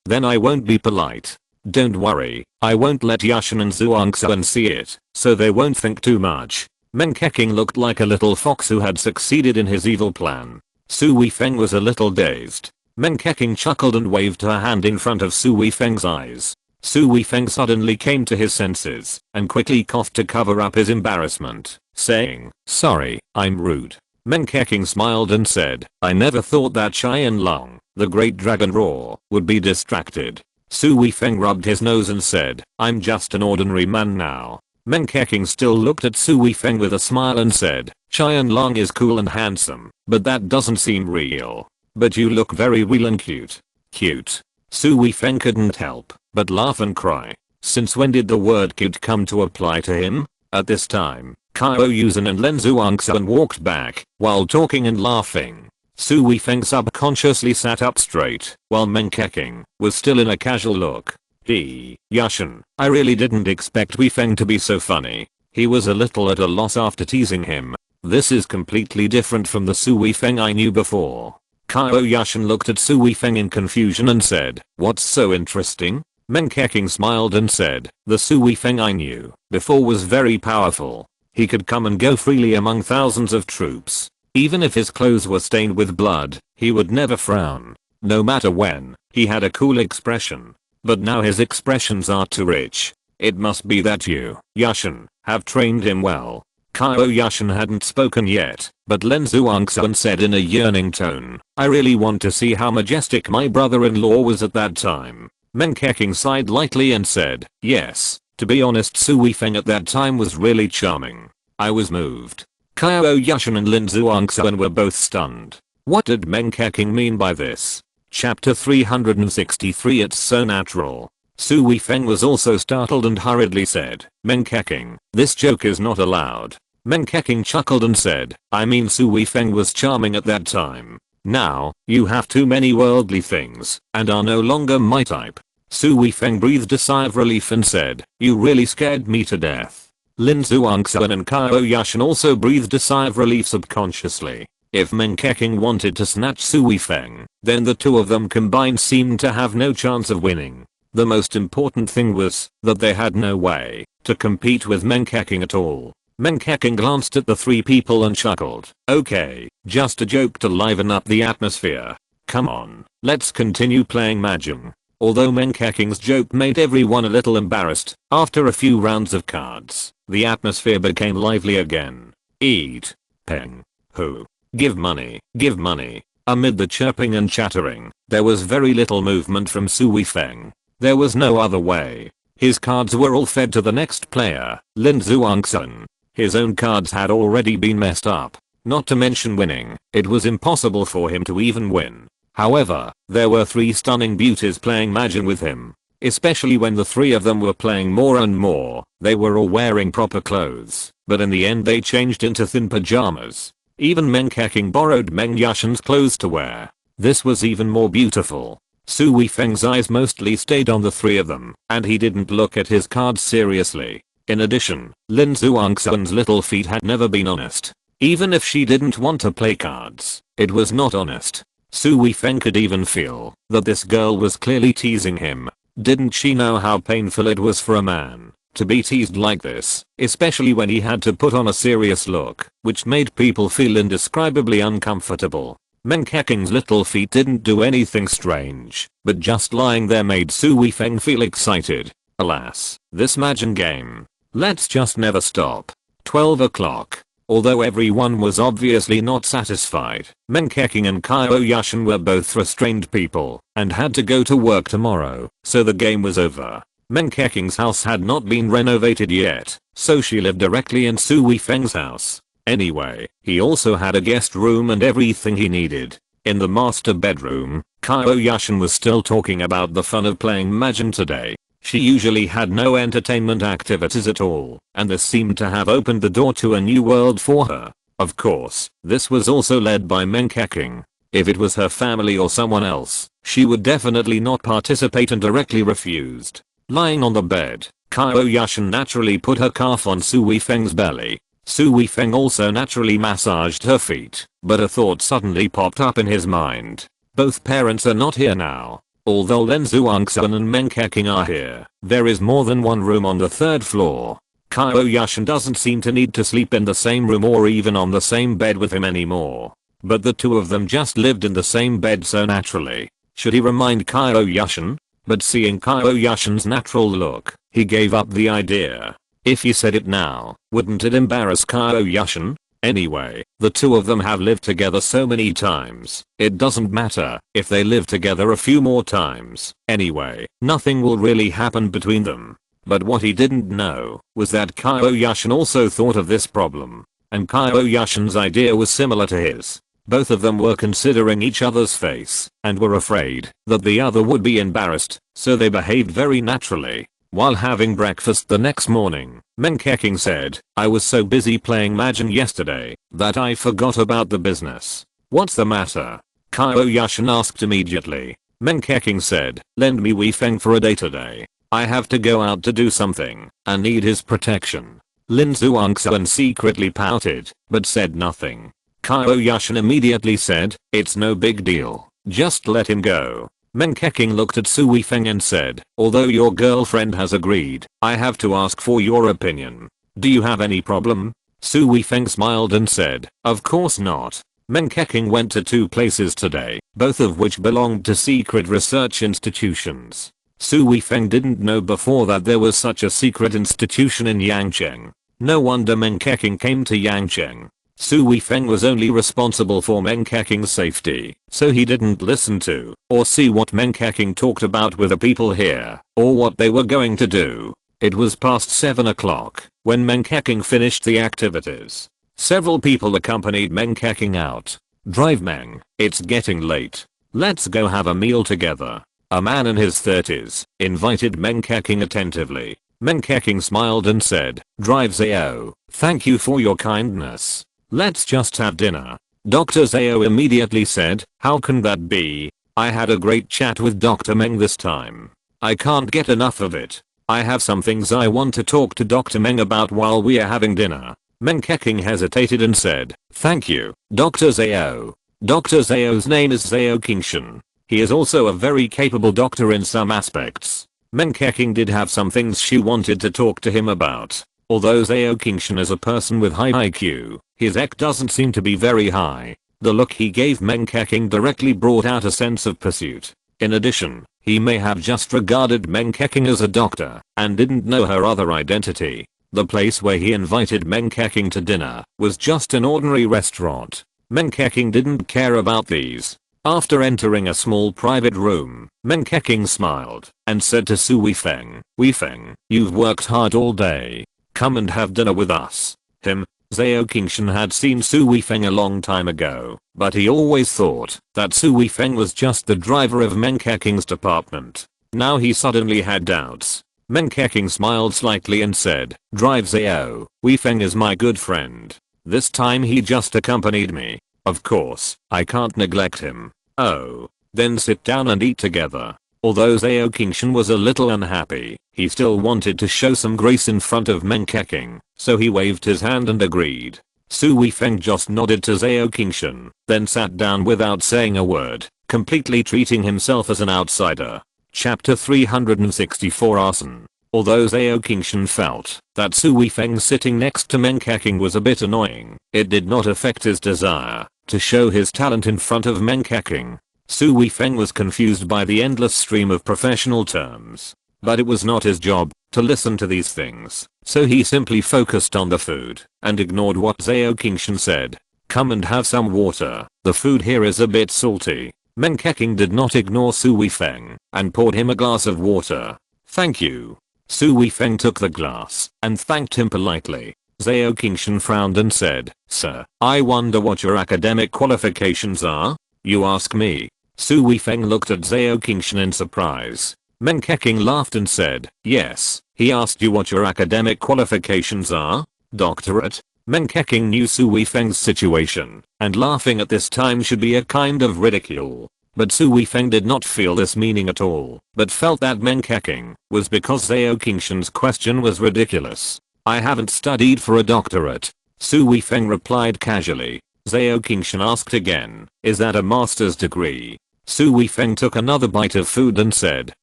Then I won't be polite. Don't worry, I won't let Yushan and Zhuangxuan see it, so they won't think too much. Meng Keqing looked like a little fox who had succeeded in his evil plan. Su Weifeng was a little dazed. Meng Keqing chuckled and waved her hand in front of Su Weifeng's eyes. Su Weifeng suddenly came to his senses and quickly coughed to cover up his embarrassment, saying, "Sorry, I'm rude." Meng Keqing smiled and said, "I never thought that Qianlong, the great dragon roar, would be distracted." Su Weifeng rubbed his nose and said, "I'm just an ordinary man now." Meng Keqing still looked at Su Weifeng with a smile and said, "Qianlong is cool and handsome, but that doesn't seem real. But you look very real and cute." Cute. Su Weifeng couldn't help but laugh and cry. Since when did the word cute come to apply to him? At this time, Qiao Yushan and Lin Zhuangxuan walked back while talking and laughing. Su Weifeng subconsciously sat up straight while Meng Keqing was still in a casual look. Yushan, I really didn't expect Weifeng to be so funny. He was a little at a loss after teasing him. This is completely different from the Su Weifeng I knew before. Qiao Yushan looked at Su Weifeng in confusion and said, "What's so interesting?" Meng Keqing smiled and said, "The Su Weifeng I knew before was very powerful. He could come and go freely among thousands of troops. Even if his clothes were stained with blood, he would never frown. No matter when, he had a cool expression. But now his expressions are too rich. It must be that you, Yushan, have trained him well." Qiao Yushan hadn't spoken yet, but Lin Zhuangxuan said in a yearning tone, "I really want to see how majestic my brother-in-law was at that time." Meng Keqing sighed lightly and said, "Yes, to be honest, Su Weifeng at that time was really charming. I was moved." Qiao Yushan and Lin Zhuangxuan were both stunned. What did Meng Keqing mean by this? Chapter 363. It's so natural. Su Weifeng was also startled and hurriedly said, "Meng Keqing, this joke is not allowed." Meng Keqing chuckled and said, "I mean Su Weifeng was charming at that time. Now, you have too many worldly things and are no longer my type." Su Weifeng breathed a sigh of relief and said, "You really scared me to death." Lin Zhuangxuan and Qiao Yushan also breathed a sigh of relief subconsciously. If Meng Keqing wanted to snatch Su Weifeng, then the two of them combined seemed to have no chance of winning. The most important thing was that they had no way to compete with Meng Keqing at all. Meng Keqing glanced at the three people and chuckled. "Okay, just a joke to liven up the atmosphere. Come on, let's continue playing Mahjong." Although Meng Keqing's joke made everyone a little embarrassed, after a few rounds of cards, the atmosphere became lively again. "Eat. Peng. Who? Give money, give money." Amid the chirping and chattering, there was very little movement from Su Weifeng. There was no other way. His cards were all fed to the next player, Lin Zhuangxuan. His own cards had already been messed up. Not to mention winning, it was impossible for him to even win. However, there were three stunning beauties playing Mahjong with him. Especially when the three of them were playing more and more, they were all wearing proper clothes, but in the end they changed into thin pajamas. Even Meng Keqing borrowed Meng Yushan's clothes to wear. This was even more beautiful. Su Weifeng's eyes mostly stayed on the three of them, and he didn't look at his cards seriously. In addition, Lin Zhuangxuan's little feet had never been honest. Even if she didn't want to play cards, it was not honest. Su Weifeng could even feel that this girl was clearly teasing him. Didn't she know how painful it was for a man to be teased like this, especially when he had to put on a serious look, which made people feel indescribably uncomfortable. Meng Keqing's little feet didn't do anything strange, but just lying there made Su Weifeng feel excited. Alas, this Mahjong game. Let's just never stop. 12 o'clock. Although everyone was obviously not satisfied, Meng Keqing and Qiao Yushan were both restrained people and had to go to work tomorrow, so the game was over. Meng Keqing's house had not been renovated yet, so she lived directly in Su Weifeng's house. Anyway, he also had a guest room and everything he needed. In the master bedroom, Qiao Yushan was still talking about the fun of playing Mahjong today. She usually had no entertainment activities at all, and this seemed to have opened the door to a new world for her. Of course, this was also led by Meng Keqing. If it was her family or someone else, she would definitely not participate and directly refused. Lying on the bed, Qiao Yushan naturally put her calf on Su Weifeng's belly. Su Weifeng also naturally massaged her feet, but a thought suddenly popped up in his mind. Both parents are not here now. Although Lin Zhuangxuan and Meng Keqing are here, there is more than one room on the third floor. Qiao Yushan doesn't seem to need to sleep in the same room or even on the same bed with him anymore. But the two of them just lived in the same bed so naturally. Should he remind Qiao Yushan? But seeing Qiao Yushan's natural look, he gave up the idea. If he said it now, wouldn't it embarrass Qiao Yushan? Anyway, the two of them have lived together so many times, it doesn't matter if they live together a few more times. Anyway, nothing will really happen between them. But what he didn't know was that Qiao Yushan also thought of this problem. And Qiao Yushan's idea was similar to his. Both of them were considering each other's face and were afraid that the other would be embarrassed, so they behaved very naturally. While having breakfast the next morning, Meng Keqing said, "I was so busy playing Mahjong yesterday that I forgot about the business." "What's the matter?" Qiao Yushan asked immediately. Meng Keqing said, "Lend me Wei Feng for a day today. I have to go out to do something and need his protection." Lin Zhuangxuan secretly pouted, but said nothing. Qiao Yushan immediately said, "It's no big deal, just let him go." Meng Keqing looked at Su Weifeng and said, "Although your girlfriend has agreed, I have to ask for your opinion. Do you have any problem?" Su Weifeng smiled and said, "Of course not." Meng Keqing went to two places today, both of which belonged to secret research institutions. Su Weifeng didn't know before that there was such a secret institution in Yangcheng. No wonder Meng Keqing came to Yangcheng. Su Weifeng was only responsible for Meng Keqing's safety, so he didn't listen to or see what Meng Keqing talked about with the people here, or what they were going to do. It was past 7 o'clock when Meng Keqing finished the activities. Several people accompanied Meng Keqing out. "Drive Meng, it's getting late. Let's go have a meal together." A man in his 30s invited Meng Keqing attentively. Meng Keqing smiled and said, "Drive Zhao, thank you for your kindness. Let's just have dinner." Dr. Zhao immediately said, "How can that be? I had a great chat with Dr. Meng this time. I can't get enough of it. I have some things I want to talk to Dr. Meng about while we are having dinner." Meng Keqing hesitated and said, "Thank you, Dr. Zhao." Dr. Zhao's name is Qiao Yushan. He is also a very capable doctor in some aspects. Meng Keqing did have some things she wanted to talk to him about. Although Qiao Yushan is a person with high IQ, his EQ doesn't seem to be very high. The look he gave Meng Keqing directly brought out a sense of pursuit. In addition, he may have just regarded Meng Keqing as a doctor and didn't know her other identity. The place where he invited Meng Keqing to dinner was just an ordinary restaurant. Meng Keqing didn't care about these. After entering a small private room, Meng Keqing smiled and said to Su Weifeng, "Weifeng, you've worked hard all day. Come and have dinner with us." Qiao Yushan had seen Su Weifeng a long time ago, but he always thought that Su Weifeng was just the driver of Meng Keqing's department. Now he suddenly had doubts. Meng Keqing smiled slightly and said, "Drive Qiao, Weifeng is my good friend. This time he just accompanied me. Of course, I can't neglect him." "Oh, then sit down and eat together." Although Qiao Yushan was a little unhappy, he still wanted to show some grace in front of Meng Keqing, so he waved his hand and agreed. Su Weifeng just nodded to Qiao Yushan, then sat down without saying a word, completely treating himself as an outsider. Chapter 364 Arson. Although Qiao Yushan felt that Su Weifeng sitting next to Meng Keqing was a bit annoying, it did not affect his desire to show his talent in front of Meng Keqing. Su Weifeng was confused by the endless stream of professional terms, but it was not his job to listen to these things, so he simply focused on the food and ignored what Qiao Yushan said. "Come and have some water, the food here is a bit salty." Meng Keqing did not ignore Su Weifeng and poured him a glass of water. "Thank you." Su Weifeng took the glass and thanked him politely. Qiao Yushan frowned and said, "Sir, I wonder what your academic qualifications are?" "You ask me?" Su Weifeng looked at Qiao Yushan in surprise. Meng Keqing laughed and said, "Yes, he asked you what your academic qualifications are? Doctorate?" Meng Keqing knew Su Weifeng's situation, and laughing at this time should be a kind of ridicule. But Su Weifeng did not feel this meaning at all, but felt that Meng Keqing was because Qiao Yushan's question was ridiculous. "I haven't studied for a doctorate," Su Weifeng replied casually. Qiao Yushan asked again, "Is that a master's degree?" Su Weifeng took another bite of food and said,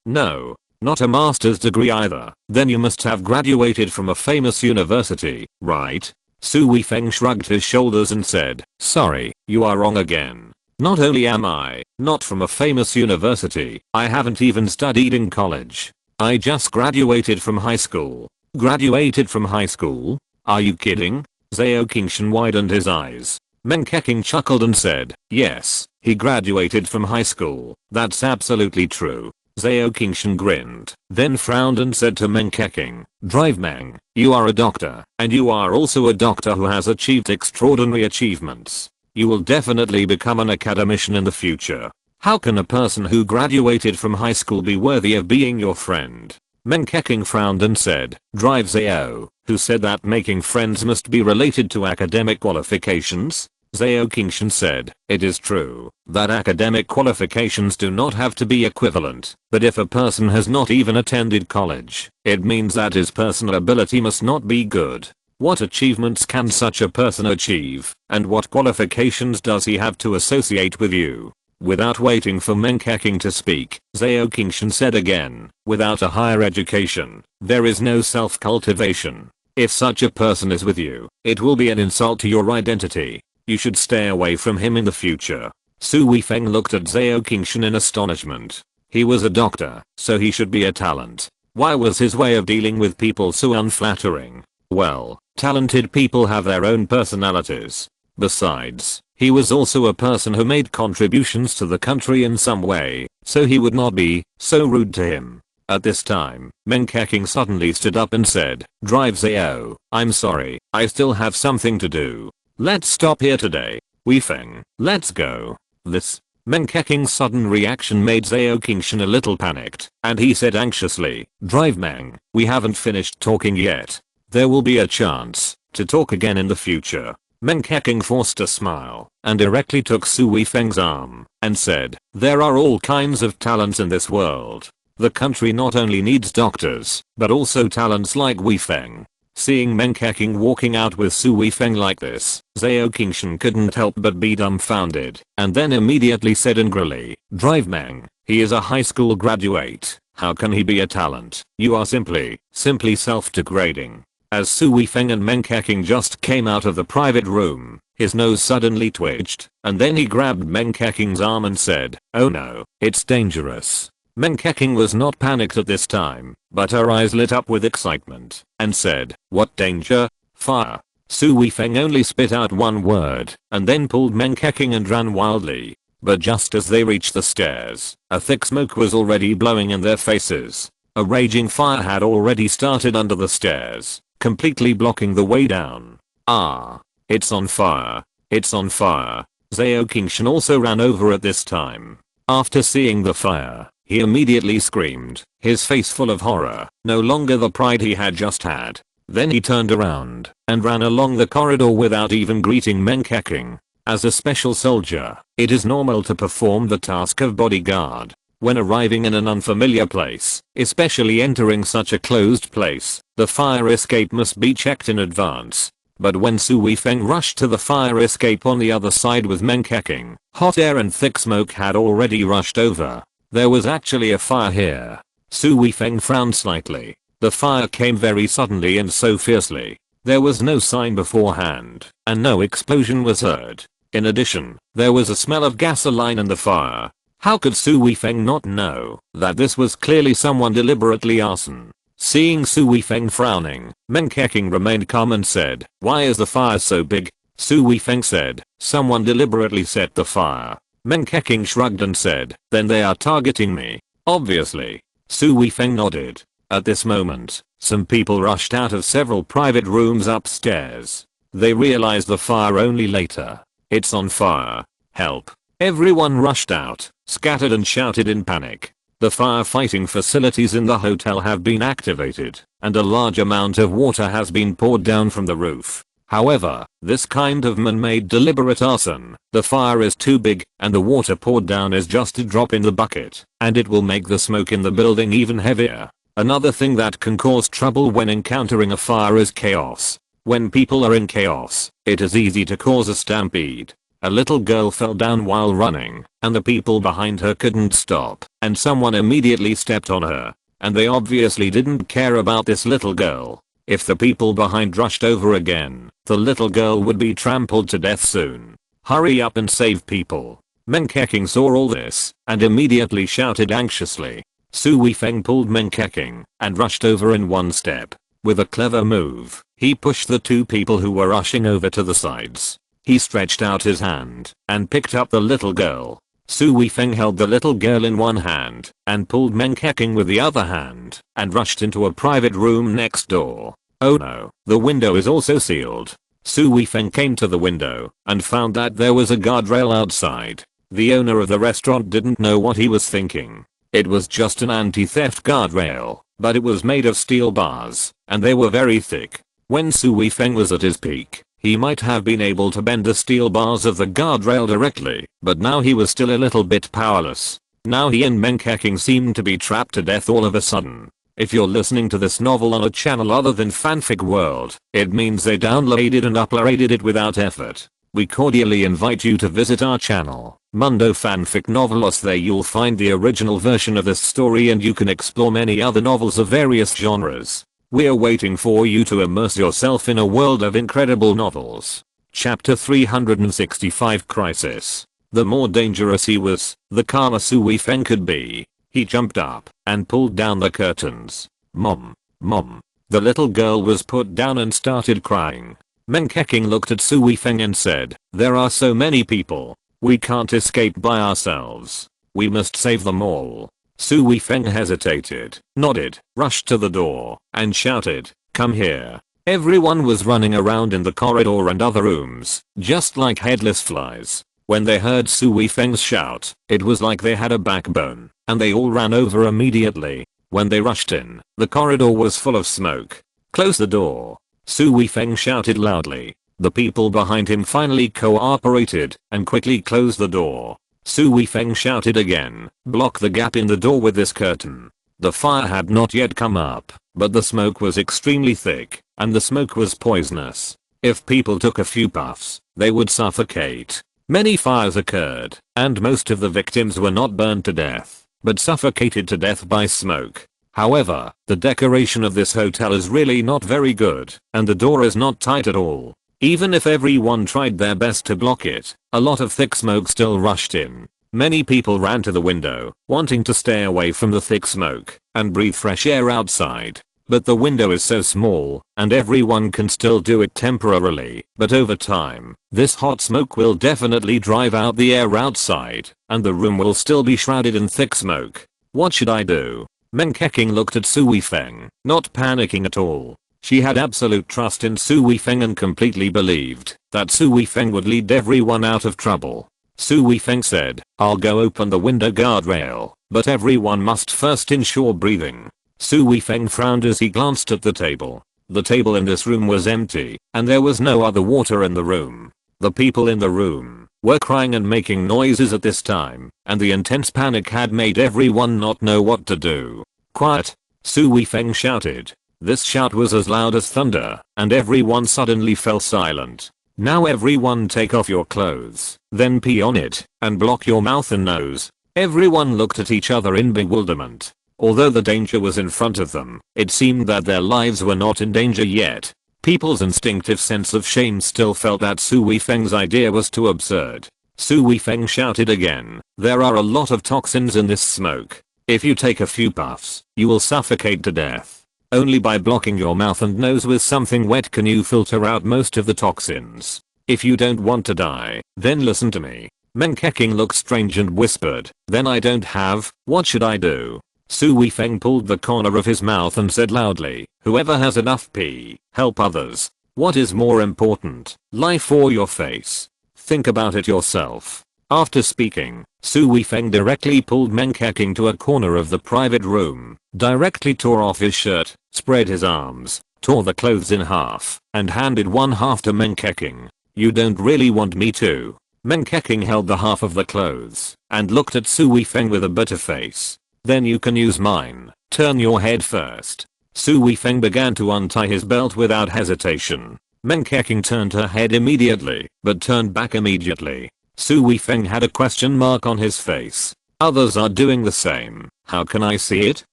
no, not a master's degree either. Then you must have graduated from a famous university, right? Su Weifeng shrugged his shoulders and said, sorry, you are wrong again. Not only am I not from a famous university, I haven't even studied in college. I just graduated from high school. Graduated from high school? Are you kidding? Zhao Qingshan widened his eyes. Meng Keqing chuckled and said, yes, he graduated from high school. That's absolutely true. Zhao Qingshan grinned, then frowned and said to Meng Keqing, Drive Meng, you are a doctor, and you are also a doctor who has achieved extraordinary achievements. You will definitely become an academician in the future. How can a person who graduated from high school be worthy of being your friend? Meng Keqing frowned and said, Drive Zhao, who said that making friends must be related to academic qualifications? Zhao Qingshan said, it is true that academic qualifications do not have to be equivalent, but if a person has not even attended college, it means that his personal ability must not be good. What achievements can such a person achieve, and what qualifications does he have to associate with you? Without waiting for Meng Keqing to speak, Zhao Qingshan said again, without a higher education, there is no self-cultivation. If such a person is with you, it will be an insult to your identity. You should stay away from him in the future. Su Weifeng looked at Zhao Qingshan in astonishment. He was a doctor, so he should be a talent. Why was his way of dealing with people so unflattering? Well, talented people have their own personalities. Besides, he was also a person who made contributions to the country in some way, so he would not be so rude to him. At this time, Meng Keqing suddenly stood up and said, Drive Zhao, I'm sorry, I still have something to do. Let's stop here today. Weifeng, let's go. This Meng Keqing's sudden reaction made Zhao Qingshan a little panicked, and he said anxiously, Drive Meng, we haven't finished talking yet. There will be a chance to talk again in the future. Meng Keqing forced a smile and directly took Su Weifeng's arm and said, there are all kinds of talents in this world. The country not only needs doctors, but also talents like Weifeng. Seeing Meng Keqing walking out with Su Weifeng like this, Zhao Qingshan couldn't help but be dumbfounded, and then immediately said angrily, Drive Meng, he is a high school graduate, how can he be a talent? You are simply self-degrading. As Su Weifeng and Meng Keqing just came out of the private room, his nose suddenly twitched, and then he grabbed Meng Keqing's arm and said, oh no, it's dangerous. Meng Keqing was not panicked at this time, but her eyes lit up with excitement, and said, what danger? Fire. Su Weifeng only spit out one word, and then pulled Meng Keqing and ran wildly. But just as they reached the stairs, a thick smoke was already blowing in their faces. A raging fire had already started under the stairs, completely blocking the way down. Ah! It's on fire. It's on fire. Zhao Qingshan also ran over at this time. After seeing the fire, he immediately screamed, his face full of horror, no longer the pride he had just had. Then he turned around and ran along the corridor without even greeting Meng Keqing. As a special soldier, it is normal to perform the task of bodyguard. When arriving in an unfamiliar place, especially entering such a closed place, the fire escape must be checked in advance. But when Su Weifeng rushed to the fire escape on the other side with Meng Keqing, hot air and thick smoke had already rushed over. There was actually a fire here. Su Weifeng frowned slightly. The fire came very suddenly and so fiercely. There was no sign beforehand, and no explosion was heard. In addition, there was a smell of gasoline in the fire. How could Su Weifeng not know that this was clearly someone deliberately arson? Seeing Su Weifeng frowning, Meng Keqing remained calm and said, why is the fire so big? Su Weifeng said, someone deliberately set the fire. Meng Keqing shrugged and said, then they are targeting me. Obviously. Su Weifeng nodded. At this moment, some people rushed out of several private rooms upstairs. They realized the fire only later. It's on fire. Help. Everyone rushed out, scattered and shouted in panic. The firefighting facilities in the hotel have been activated, and a large amount of water has been poured down from the roof. However, this kind of man-made deliberate arson, the fire is too big, and the water poured down is just a drop in the bucket, and it will make the smoke in the building even heavier. Another thing that can cause trouble when encountering a fire is chaos. When people are in chaos, it is easy to cause a stampede. A little girl fell down while running, and the people behind her couldn't stop, and someone immediately stepped on her. And they obviously didn't care about this little girl. If the people behind rushed over again, the little girl would be trampled to death soon. Hurry up and save people. Meng Keqing saw all this, and immediately shouted anxiously. Su Weifeng pulled Meng Keqing, and rushed over in one step. With a clever move, he pushed the two people who were rushing over to the sides. He stretched out his hand, and picked up the little girl. Su Weifeng held the little girl in one hand, and pulled Meng Keqing with the other hand, and rushed into a private room next door. Oh no, the window is also sealed. Su Weifeng came to the window, and found that there was a guardrail outside. The owner of the restaurant didn't know what he was thinking. It was just an anti-theft guardrail, but it was made of steel bars, and they were very thick. When Su Weifeng was at his peak, he might have been able to bend the steel bars of the guardrail directly, but now he was still a little bit powerless. Now he and Meng Keqing seemed to be trapped to death all of a sudden. If you're listening to this novel on a channel other than Fanfic World, it means they downloaded and uploaded it without effort. We cordially invite you to visit our channel, Mundo Fanfic Novelos. There you'll find the original version of this story, and you can explore many other novels of various genres. We're waiting for you to immerse yourself in a world of incredible novels. Chapter 365 Crisis. The more dangerous he was, the calmer Su Weifeng could be. He jumped up and pulled down the curtains. Mom. Mom. The little girl was put down and started crying. Meng Keqing looked at Su Weifeng and said, there are so many people. We can't escape by ourselves. We must save them all. Su Weifeng hesitated, nodded, rushed to the door, and shouted, come here. Everyone was running around in the corridor and other rooms, just like headless flies. When they heard Su Weifeng's shout, it was like they had a backbone, and they all ran over immediately. When they rushed in, the corridor was full of smoke. Close the door. Su Weifeng shouted loudly. The people behind him finally cooperated, and quickly closed the door. Su Weifeng shouted again, block the gap in the door with this curtain. The fire had not yet come up, but the smoke was extremely thick, and the smoke was poisonous. If people took a few puffs, they would suffocate. Many fires occurred, and most of the victims were not burned to death, but suffocated to death by smoke. However, the decoration of this hotel is really not very good, and the door is not tight at all. Even if everyone tried their best to block it, a lot of thick smoke still rushed in. Many people ran to the window, wanting to stay away from the thick smoke and breathe fresh air outside. But the window is so small, and everyone can still do it temporarily, but over time, this hot smoke will definitely drive out the air outside, and the room will still be shrouded in thick smoke. What should I do? Meng Keqing looked at Su Weifeng, not panicking at all. She had absolute trust in Su Weifeng and completely believed that Su Weifeng would lead everyone out of trouble. Su Weifeng said, I'll go open the window guardrail, but everyone must first ensure breathing. Su Weifeng frowned as he glanced at the table. The table in this room was empty, and there was no other water in the room. The people in the room were crying and making noises at this time, and the intense panic had made everyone not know what to do. Quiet! Su Weifeng shouted. This shout was as loud as thunder, and everyone suddenly fell silent. Now everyone take off your clothes, then pee on it, and block your mouth and nose. Everyone looked at each other in bewilderment. Although the danger was in front of them, it seemed that their lives were not in danger yet. People's instinctive sense of shame still felt that Su Weifeng's idea was too absurd. Su Weifeng shouted again, there are a lot of toxins in this smoke. If you take a few puffs, you will suffocate to death. Only by blocking your mouth and nose with something wet can you filter out most of the toxins. If you don't want to die, then listen to me. Meng Keqing looked strange and whispered, then I don't have, what should I do? Su Weifeng pulled the corner of his mouth and said loudly, whoever has enough pee, help others. What is more important, life or your face? Think about it yourself. After speaking, Su Weifeng directly pulled Meng Keqing to a corner of the private room, directly tore off his shirt, spread his arms, tore the clothes in half, and handed one half to Meng Keqing. You don't really want me to? Meng Keqing held the half of the clothes, and looked at Su Weifeng with a bitter face. Then you can use mine. Turn your head first. Su Weifeng began to untie his belt without hesitation. Meng Keqing turned her head immediately, but turned back immediately. Su Weifeng had a question mark on his face. Others are doing the same. How can I see it?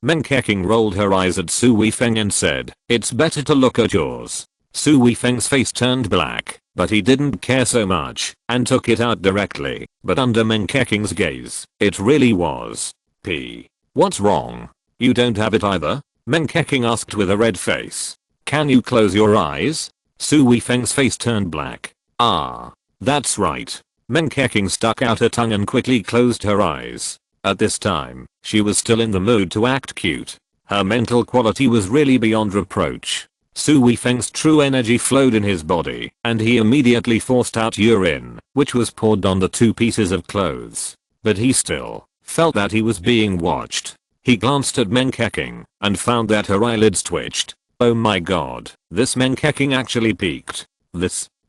Meng Keqing rolled her eyes at Su Weifeng and said, it's better to look at yours. Su Weifeng's face turned black, but he didn't care so much, and took it out directly, but under Meng Keqing's gaze, it really was. What's wrong? You don't have it either? Meng Keqing asked with a red face. Can you close your eyes? Su Weifeng's face turned black. Ah. That's right. Meng Keqing stuck out her tongue and quickly closed her eyes. At this time, she was still in the mood to act cute. Her mental quality was really beyond reproach. Su Weifeng's true energy flowed in his body, and he immediately forced out urine, which was poured on the 2 pieces of clothes. But he still felt that he was being watched. He glanced at Meng Keqing, and found that her eyelids twitched. Oh my god, this Meng Keqing actually peaked.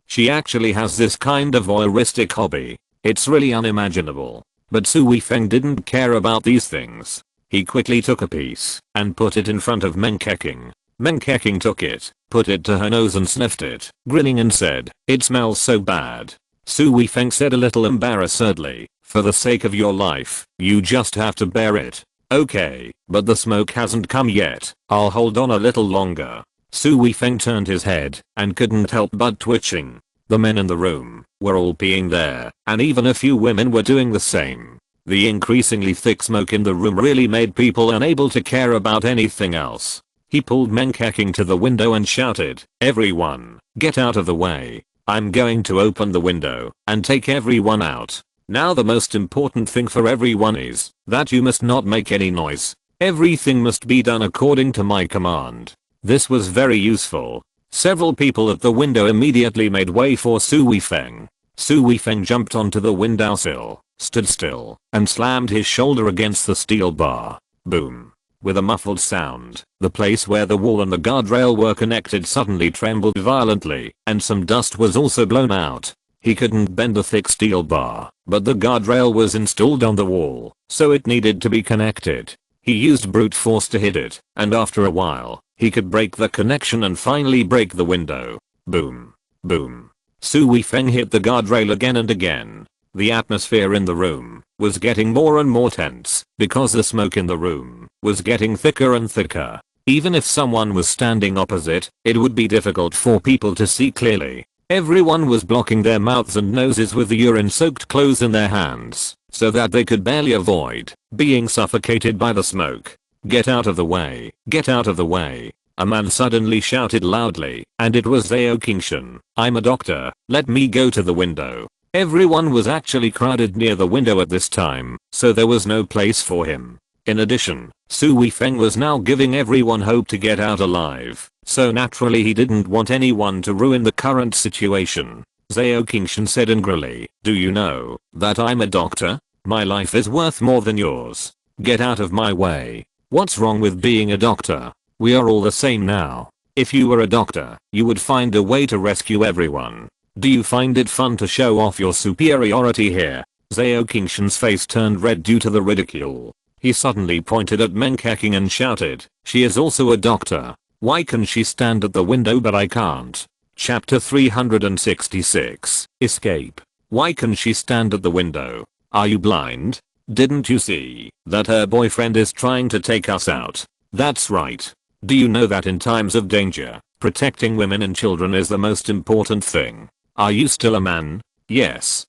She actually has this kind of voyeuristic hobby. It's really unimaginable. But Su Weifeng didn't care about these things. He quickly took a piece, and put it in front of Meng Keqing. Meng Keqing took it, put it to her nose and sniffed it, grinning and said, it smells so bad. Su Weifeng said a little embarrassedly, for the sake of your life, you just have to bear it. Okay, but the smoke hasn't come yet, I'll hold on a little longer. Su Weifeng turned his head, and couldn't help but twitching. The men in the room were all peeing there, and even a few women were doing the same. The increasingly thick smoke in the room really made people unable to care about anything else. He pulled Meng Keqing to the window and shouted, everyone, get out of the way. I'm going to open the window and take everyone out. Now the most important thing for everyone is that you must not make any noise. Everything must be done according to my command. This was very useful. Several people at the window immediately made way for Su Weifeng. Su Weifeng jumped onto the windowsill, stood still, and slammed his shoulder against the steel bar. Boom. With a muffled sound, the place where the wall and the guardrail were connected suddenly trembled violently, and some dust was also blown out. He couldn't bend the thick steel bar, but the guardrail was installed on the wall, so it needed to be connected. He used brute force to hit it, and after a while, he could break the connection and finally break the window. Boom. Boom. Su Weifeng hit the guardrail again and again. The atmosphere in the room was getting more and more tense because the smoke in the room was getting thicker and thicker. Even if someone was standing opposite, it would be difficult for people to see clearly. Everyone was blocking their mouths and noses with the urine-soaked clothes in their hands, so that they could barely avoid being suffocated by the smoke. Get out of the way, get out of the way. A man suddenly shouted loudly, and it was Qiao Yushan. I'm a doctor, let me go to the window. Everyone was actually crowded near the window at this time, so there was no place for him. In addition, Su Weifeng was now giving everyone hope to get out alive, so naturally he didn't want anyone to ruin the current situation. Qiao Yushan said angrily, do you know that I'm a doctor? My life is worth more than yours. Get out of my way. What's wrong with being a doctor? We are all the same now. If you were a doctor, you would find a way to rescue everyone. Do you find it fun to show off your superiority here? Qiao Yushan's face turned red due to the ridicule. He suddenly pointed at Meng Keqing and shouted, she is also a doctor. Why can she stand at the window but I can't? Chapter 366, Escape. Why can she stand at the window? Are you blind? Didn't you see that her boyfriend is trying to take us out? That's right. Do you know that in times of danger, protecting women and children is the most important thing? Are you still a man? Yes.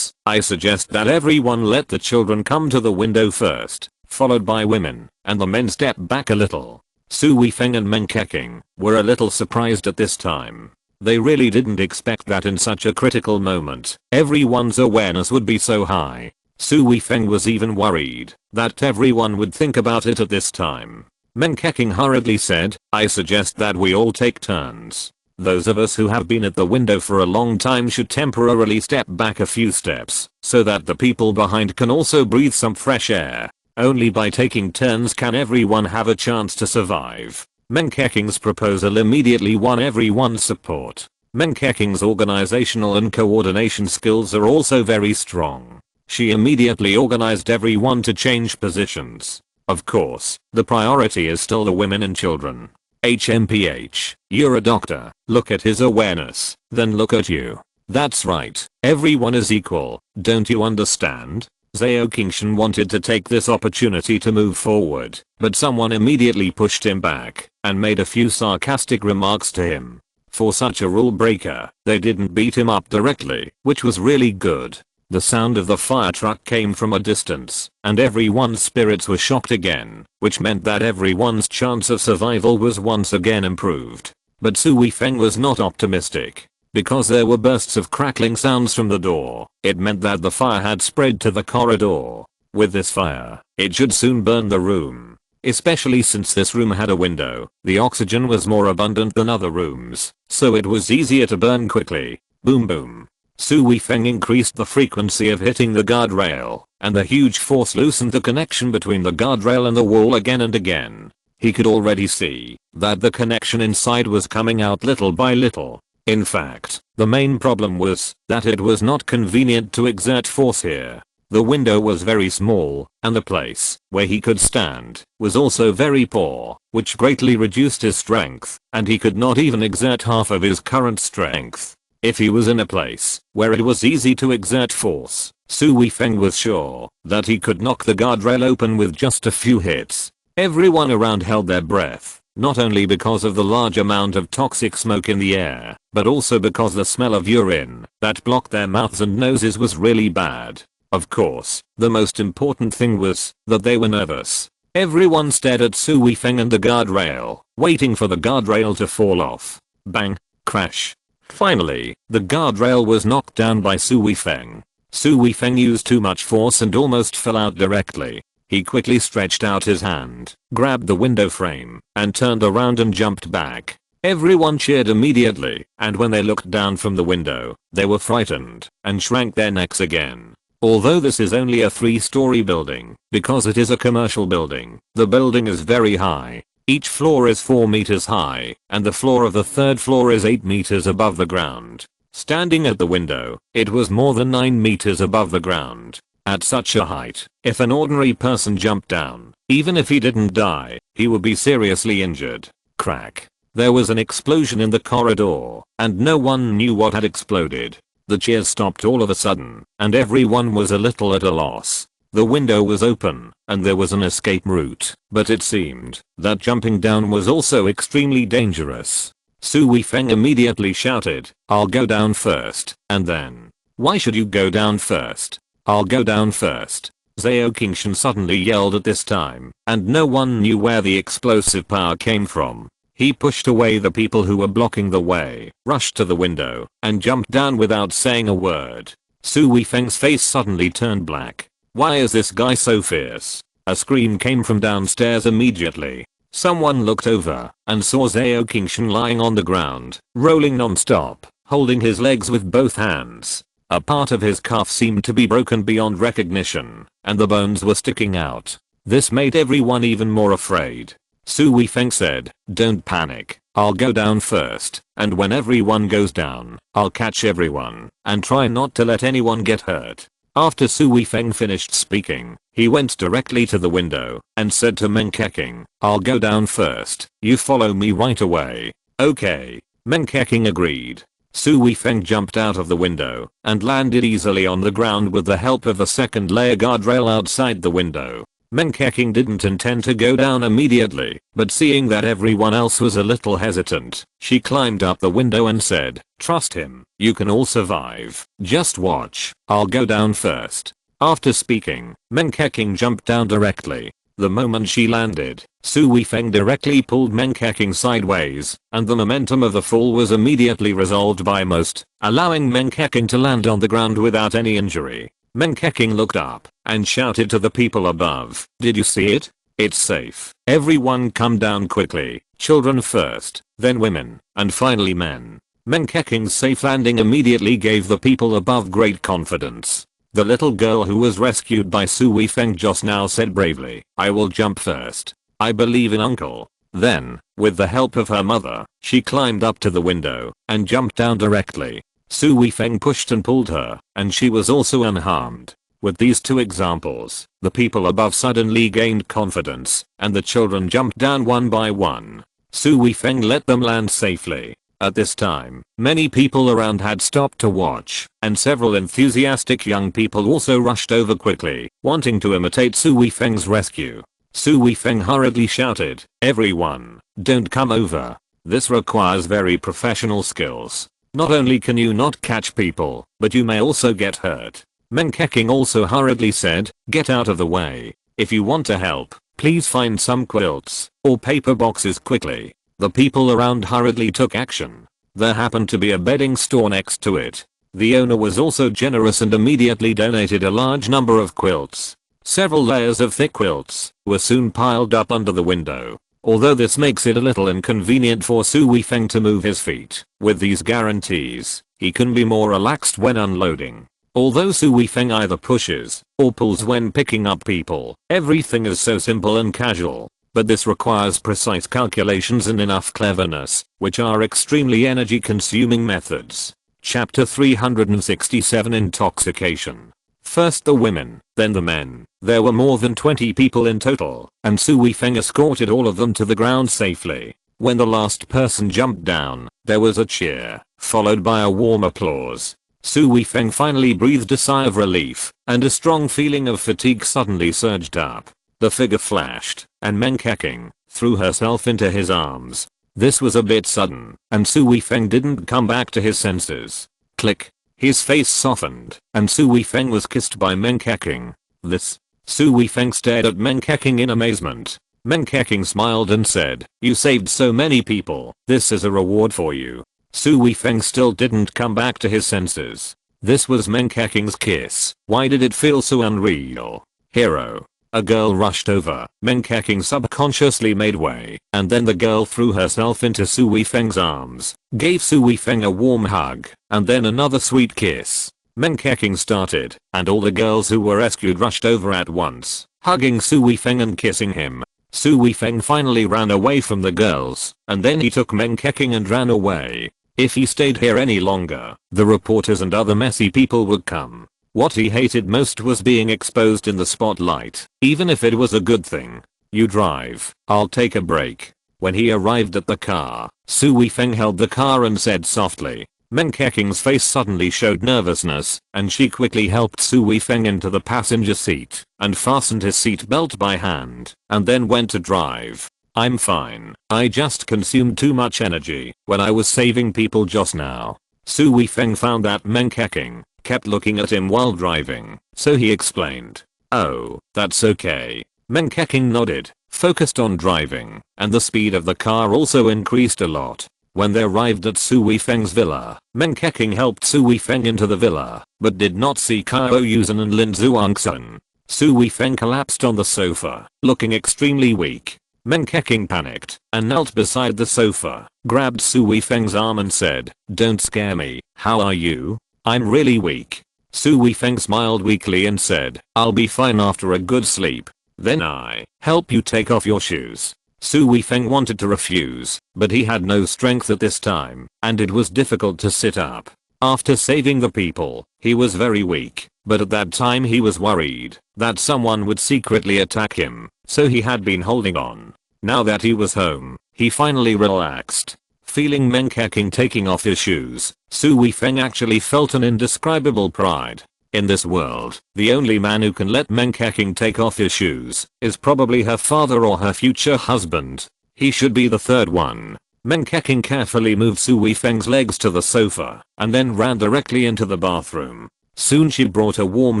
I suggest that everyone let the children come to the window first, followed by women, and the men step back a little. Su Weifeng and Meng Keqing were a little surprised at this time. They really didn't expect that in such a critical moment, everyone's awareness would be so high. Su Weifeng was even worried that everyone would think about it at this time. Meng Keqing hurriedly said, I suggest that we all take turns. Those of us who have been at the window for a long time should temporarily step back a few steps, so that the people behind can also breathe some fresh air. Only by taking turns can everyone have a chance to survive. Meng Keqing's proposal immediately won everyone's support. Meng Keqing's organizational and coordination skills are also very strong. She immediately organized everyone to change positions. Of course, the priority is still the women and children. HMPH, you're a doctor. Look at his awareness, then look at you. That's right, everyone is equal, don't you understand? Qiao Yushan wanted to take this opportunity to move forward, but someone immediately pushed him back and made a few sarcastic remarks to him. For such a rule breaker, they didn't beat him up directly, which was really good. The sound of the fire truck came from a distance, and everyone's spirits were shocked again, which meant that everyone's chance of survival was once again improved. But Su Weifeng was not optimistic. Because there were bursts of crackling sounds from the door, it meant that the fire had spread to the corridor. With this fire, it should soon burn the room. Especially since this room had a window, the oxygen was more abundant than other rooms, so it was easier to burn quickly. Boom boom. Su Weifeng increased the frequency of hitting the guardrail, and the huge force loosened the connection between the guardrail and the wall again and again. He could already see that the connection inside was coming out little by little. In fact, the main problem was that it was not convenient to exert force here. The window was very small, and the place where he could stand was also very poor, which greatly reduced his strength, and he could not even exert half of his current strength. If he was in a place where it was easy to exert force, Su Weifeng was sure that he could knock the guardrail open with just a few hits. Everyone around held their breath. Not only because of the large amount of toxic smoke in the air, but also because the smell of urine that blocked their mouths and noses was really bad. Of course, the most important thing was that they were nervous. Everyone stared at Su Weifeng and the guardrail, waiting for the guardrail to fall off. Bang! Crash! Finally, the guardrail was knocked down by Su Weifeng. Su Weifeng used too much force and almost fell out directly. He quickly stretched out his hand, grabbed the window frame, and turned around and jumped back. Everyone cheered immediately, and when they looked down from the window, they were frightened and shrank their necks again. Although this is only a 3-story building, because it is a commercial building, the building is very high. Each floor is 4 meters high, and the floor of the 3rd floor is 8 meters above the ground. Standing at the window, it was more than 9 meters above the ground. At such a height, if an ordinary person jumped down, even if he didn't die, he would be seriously injured. Crack. There was an explosion in the corridor, and no one knew what had exploded. The cheers stopped all of a sudden, and everyone was a little at a loss. The window was open, and there was an escape route, but it seemed that jumping down was also extremely dangerous. Su Weifeng immediately shouted, "I'll go down first," and then, "Why should you go down first? I'll go down first." Qiao Yushan suddenly yelled at this time, and no one knew where the explosive power came from. He pushed away the people who were blocking the way, rushed to the window, and jumped down without saying a word. Su Weifeng's face suddenly turned black. Why is this guy so fierce? A scream came from downstairs immediately. Someone looked over and saw Qiao Yushan lying on the ground, rolling non-stop, holding his legs with both hands. A part of his calf seemed to be broken beyond recognition, and the bones were sticking out. This made everyone even more afraid. Su Weifeng said, "Don't panic, I'll go down first, and when everyone goes down, I'll catch everyone, and try not to let anyone get hurt." After Su Weifeng finished speaking, he went directly to the window and said to Meng Keqing, "I'll go down first, you follow me right away." "Okay." Meng Keqing agreed. Su Weifeng jumped out of the window and landed easily on the ground with the help of a second layer guardrail outside the window. Meng Keqing didn't intend to go down immediately, but seeing that everyone else was a little hesitant, she climbed up the window and said, "Trust him, you can all survive, just watch, I'll go down first." After speaking, Meng Keqing jumped down directly. The moment she landed, Su Weifeng directly pulled Meng Keqing sideways, and the momentum of the fall was immediately resolved by most, allowing Meng Keqing to land on the ground without any injury. Meng Keqing looked up and shouted to the people above, "Did you see it? It's safe. Everyone come down quickly, children first, then women, and finally men." Meng Keqing's safe landing immediately gave the people above great confidence. The little girl who was rescued by Su Weifeng just now said bravely, "I will jump first. I believe in uncle." Then, with the help of her mother, she climbed up to the window and jumped down directly. Su Weifeng pushed and pulled her, and she was also unharmed. With these two examples, the people above suddenly gained confidence, and the children jumped down one by one. Su Weifeng let them land safely. At this time, many people around had stopped to watch, and several enthusiastic young people also rushed over quickly, wanting to imitate Su Weifeng's rescue. Su Weifeng hurriedly shouted, "Everyone, don't come over. This requires very professional skills. Not only can you not catch people, but you may also get hurt." Meng Keqing also hurriedly said, "Get out of the way. If you want to help, please find some quilts or paper boxes quickly." The people around hurriedly took action. There happened to be a bedding store next to it. The owner was also generous and immediately donated a large number of quilts. Several layers of thick quilts were soon piled up under the window. Although this makes it a little inconvenient for Su Weifeng to move his feet, with these guarantees, he can be more relaxed when unloading. Although Su Weifeng either pushes or pulls when picking up people, everything is so simple and casual. But this requires precise calculations and enough cleverness, which are extremely energy-consuming methods. Chapter 367 Intoxication. First the women, then the men. There were more than 20 people in total, and Su Weifeng escorted all of them to the ground safely. When the last person jumped down, there was a cheer, followed by a warm applause. Su Weifeng finally breathed a sigh of relief, and a strong feeling of fatigue suddenly surged up. The figure flashed, and Meng Keqing threw herself into his arms. This was a bit sudden, and Su Weifeng didn't come back to his senses. Click. His face softened, and Su Weifeng was kissed by Meng Keqing. This. Su Weifeng stared at Meng Keqing in amazement. Meng Keqing smiled and said, "You saved so many people. This is a reward for you." Su Weifeng still didn't come back to his senses. This was Meng Keqing's kiss. Why did it feel so unreal? Hero. A girl rushed over. Meng Keqing subconsciously made way, and then the girl threw herself into Su Weifeng's arms, gave Su Weifeng a warm hug, and then another sweet kiss. Meng Keqing started, and all the girls who were rescued rushed over at once, hugging Su Weifeng and kissing him. Su Weifeng finally ran away from the girls, and then he took Meng Keqing and ran away. If he stayed here any longer, the reporters and other messy people would come. What he hated most was being exposed in the spotlight, even if it was a good thing. "You drive, I'll take a break." When he arrived at the car, Su Weifeng held the car and said softly. Meng Keqing's face suddenly showed nervousness, and she quickly helped Su Weifeng into the passenger seat, and fastened his seat belt by hand, and then went to drive. "I'm fine. I just consumed too much energy when I was saving people just now." Su Weifeng found that Meng Keqing kept looking at him while driving, so he explained. "Oh, that's okay." Meng Keqing nodded, focused on driving, and the speed of the car also increased a lot. When they arrived at Su Weifeng's villa, Meng Keqing helped Su Weifeng into the villa, but did not see Qiao Yushan and Lin Zhuangxun. Su Weifeng collapsed on the sofa, looking extremely weak. Meng Keqing panicked, and knelt beside the sofa, grabbed Su Weifeng's arm and said, "Don't scare me, how are you?" "I'm really weak." Su Weifeng smiled weakly and said, "I'll be fine after a good sleep. Then I help you take off your shoes." Su Weifeng wanted to refuse, but he had no strength at this time, and it was difficult to sit up. After saving the people, he was very weak, but at that time he was worried that someone would secretly attack him, so he had been holding on. Now that he was home, he finally relaxed. Feeling Meng Keqing taking off his shoes, Su Weifeng actually felt an indescribable pride. In this world, the only man who can let Meng Keqing take off his shoes is probably her father or her future husband. He should be the third one. Meng Keqing carefully moved Su Weifeng's legs to the sofa, and then ran directly into the bathroom. Soon she brought a warm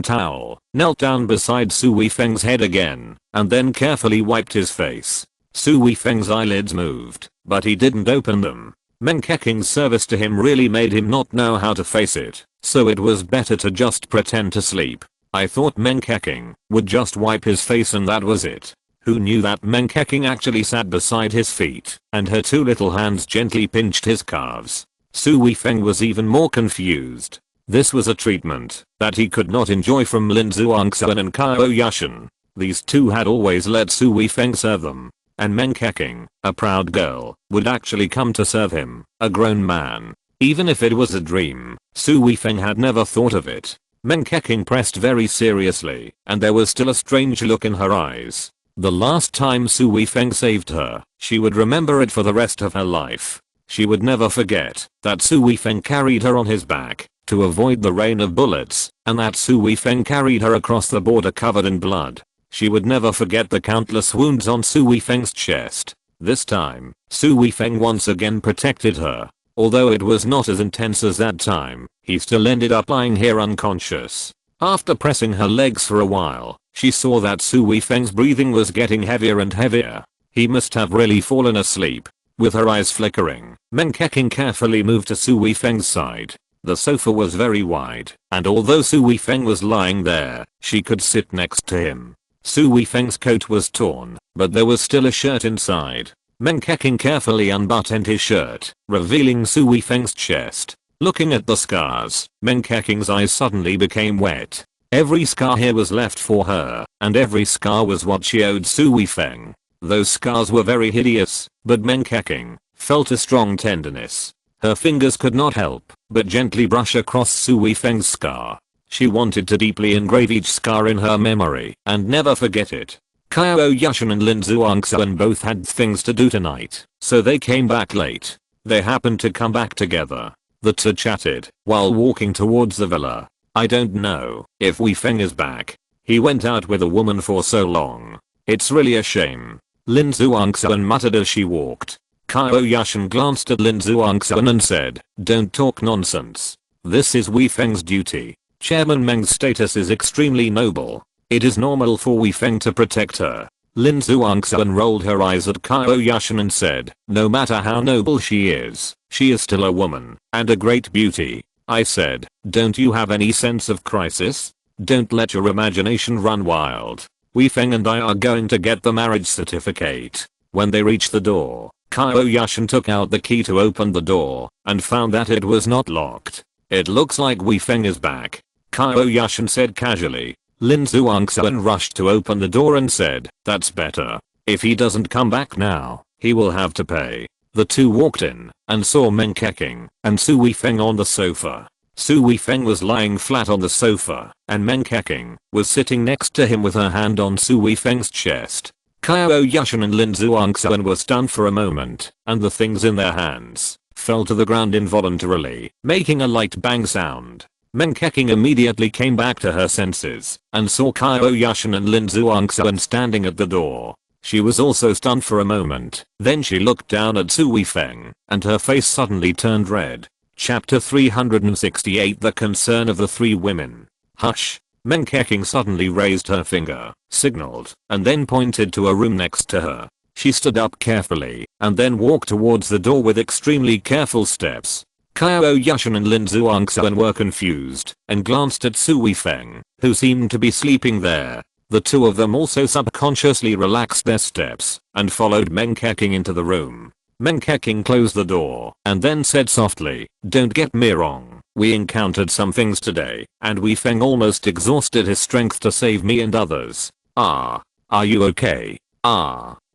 towel, knelt down beside Su Weifeng's head again, and then carefully wiped his face. Su Weifeng's eyelids moved, but he didn't open them. Meng Keqing's service to him really made him not know how to face it, so it was better to just pretend to sleep. I thought Meng Keqing would just wipe his face and that was it. Who knew that Meng Keqing actually sat beside his feet, and her two little hands gently pinched his calves. Su Weifeng was even more confused. This was a treatment that he could not enjoy from Lin Zhuangxun and Qiao Yushan. These two had always let Su Weifeng serve them. And Meng Keqing, a proud girl, would actually come to serve him, a grown man. Even if it was a dream, Su Weifeng had never thought of it. Meng Keqing pressed very seriously, and there was still a strange look in her eyes. The last time Su Weifeng saved her, she would remember it for the rest of her life. She would never forget that Su Weifeng carried her on his back to avoid the rain of bullets, and that Su Weifeng carried her across the border covered in blood. She would never forget the countless wounds on Su Weifeng's chest. This time, Su Weifeng once again protected her. Although it was not as intense as that time, he still ended up lying here unconscious. After pressing her legs for a while, she saw that Su Weifeng's breathing was getting heavier and heavier. He must have really fallen asleep. With her eyes flickering, Meng Keqing carefully moved to Su Weifeng's side. The sofa was very wide, and although Su Weifeng was lying there, she could sit next to him. Su Weifeng's coat was torn, but there was still a shirt inside. Meng Keqing carefully unbuttoned his shirt, revealing Su Weifeng's chest. Looking at the scars, Meng Keqing's eyes suddenly became wet. Every scar here was left for her, and every scar was what she owed Su Weifeng. Those scars were very hideous, but Meng Keqing felt a strong tenderness. Her fingers could not help but gently brush across Su Weifeng's scar. She wanted to deeply engrave each scar in her memory and never forget it. Qiao Yushan and Lin Zhuangxuan both had things to do tonight, so they came back late. They happened to come back together. The two chatted while walking towards the villa. I don't know if Weifeng is back. He went out with a woman for so long. It's really a shame. Lin Zhuangxuan muttered as she walked. Qiao Yushan glanced at Lin Zhuangxuan and said, don't talk nonsense. This is Weifeng's duty. Chairman Meng's status is extremely noble. It is normal for Weifeng to protect her. Lin Zhuangxuan rolled her eyes at Qiao Yushan and said, no matter how noble she is still a woman, and a great beauty. I said, don't you have any sense of crisis? Don't let your imagination run wild. Weifeng and I are going to get the marriage certificate. When they reached the door, Qiao Yushan took out the key to open the door, and found that it was not locked. It looks like Weifeng is back, Qiao Yushan said casually. Lin Zhuangxuan rushed to open the door and said, that's better. If he doesn't come back now, he will have to pay. The two walked in and saw Meng Keqing and Su Weifeng on the sofa. Su Weifeng was lying flat on the sofa, and Meng Keqing was sitting next to him with her hand on Su Weifeng's chest. Qiao Yushan and Lin Zhuangxuan were stunned for a moment, and the things in their hands fell to the ground involuntarily, making a light bang sound. Meng Keqing immediately came back to her senses and saw Qiao Yushan and Lin Zhuangxuan standing at the door. She was also stunned for a moment, then she looked down at Su Weifeng, and her face suddenly turned red. Chapter 368 The Concern of the Three Women. Hush! Meng Keqing suddenly raised her finger, signaled, and then pointed to a room next to her. She stood up carefully, and then walked towards the door with extremely careful steps. Qiao Yushan and Lin Zhuangxuan were confused and glanced at Su Weifeng, who seemed to be sleeping there. The two of them also subconsciously relaxed their steps and followed Meng Keqing into the room. Meng Keqing closed the door and then said softly, don't get me wrong, we encountered some things today, and Weifeng almost exhausted his strength to save me and others. Are you okay?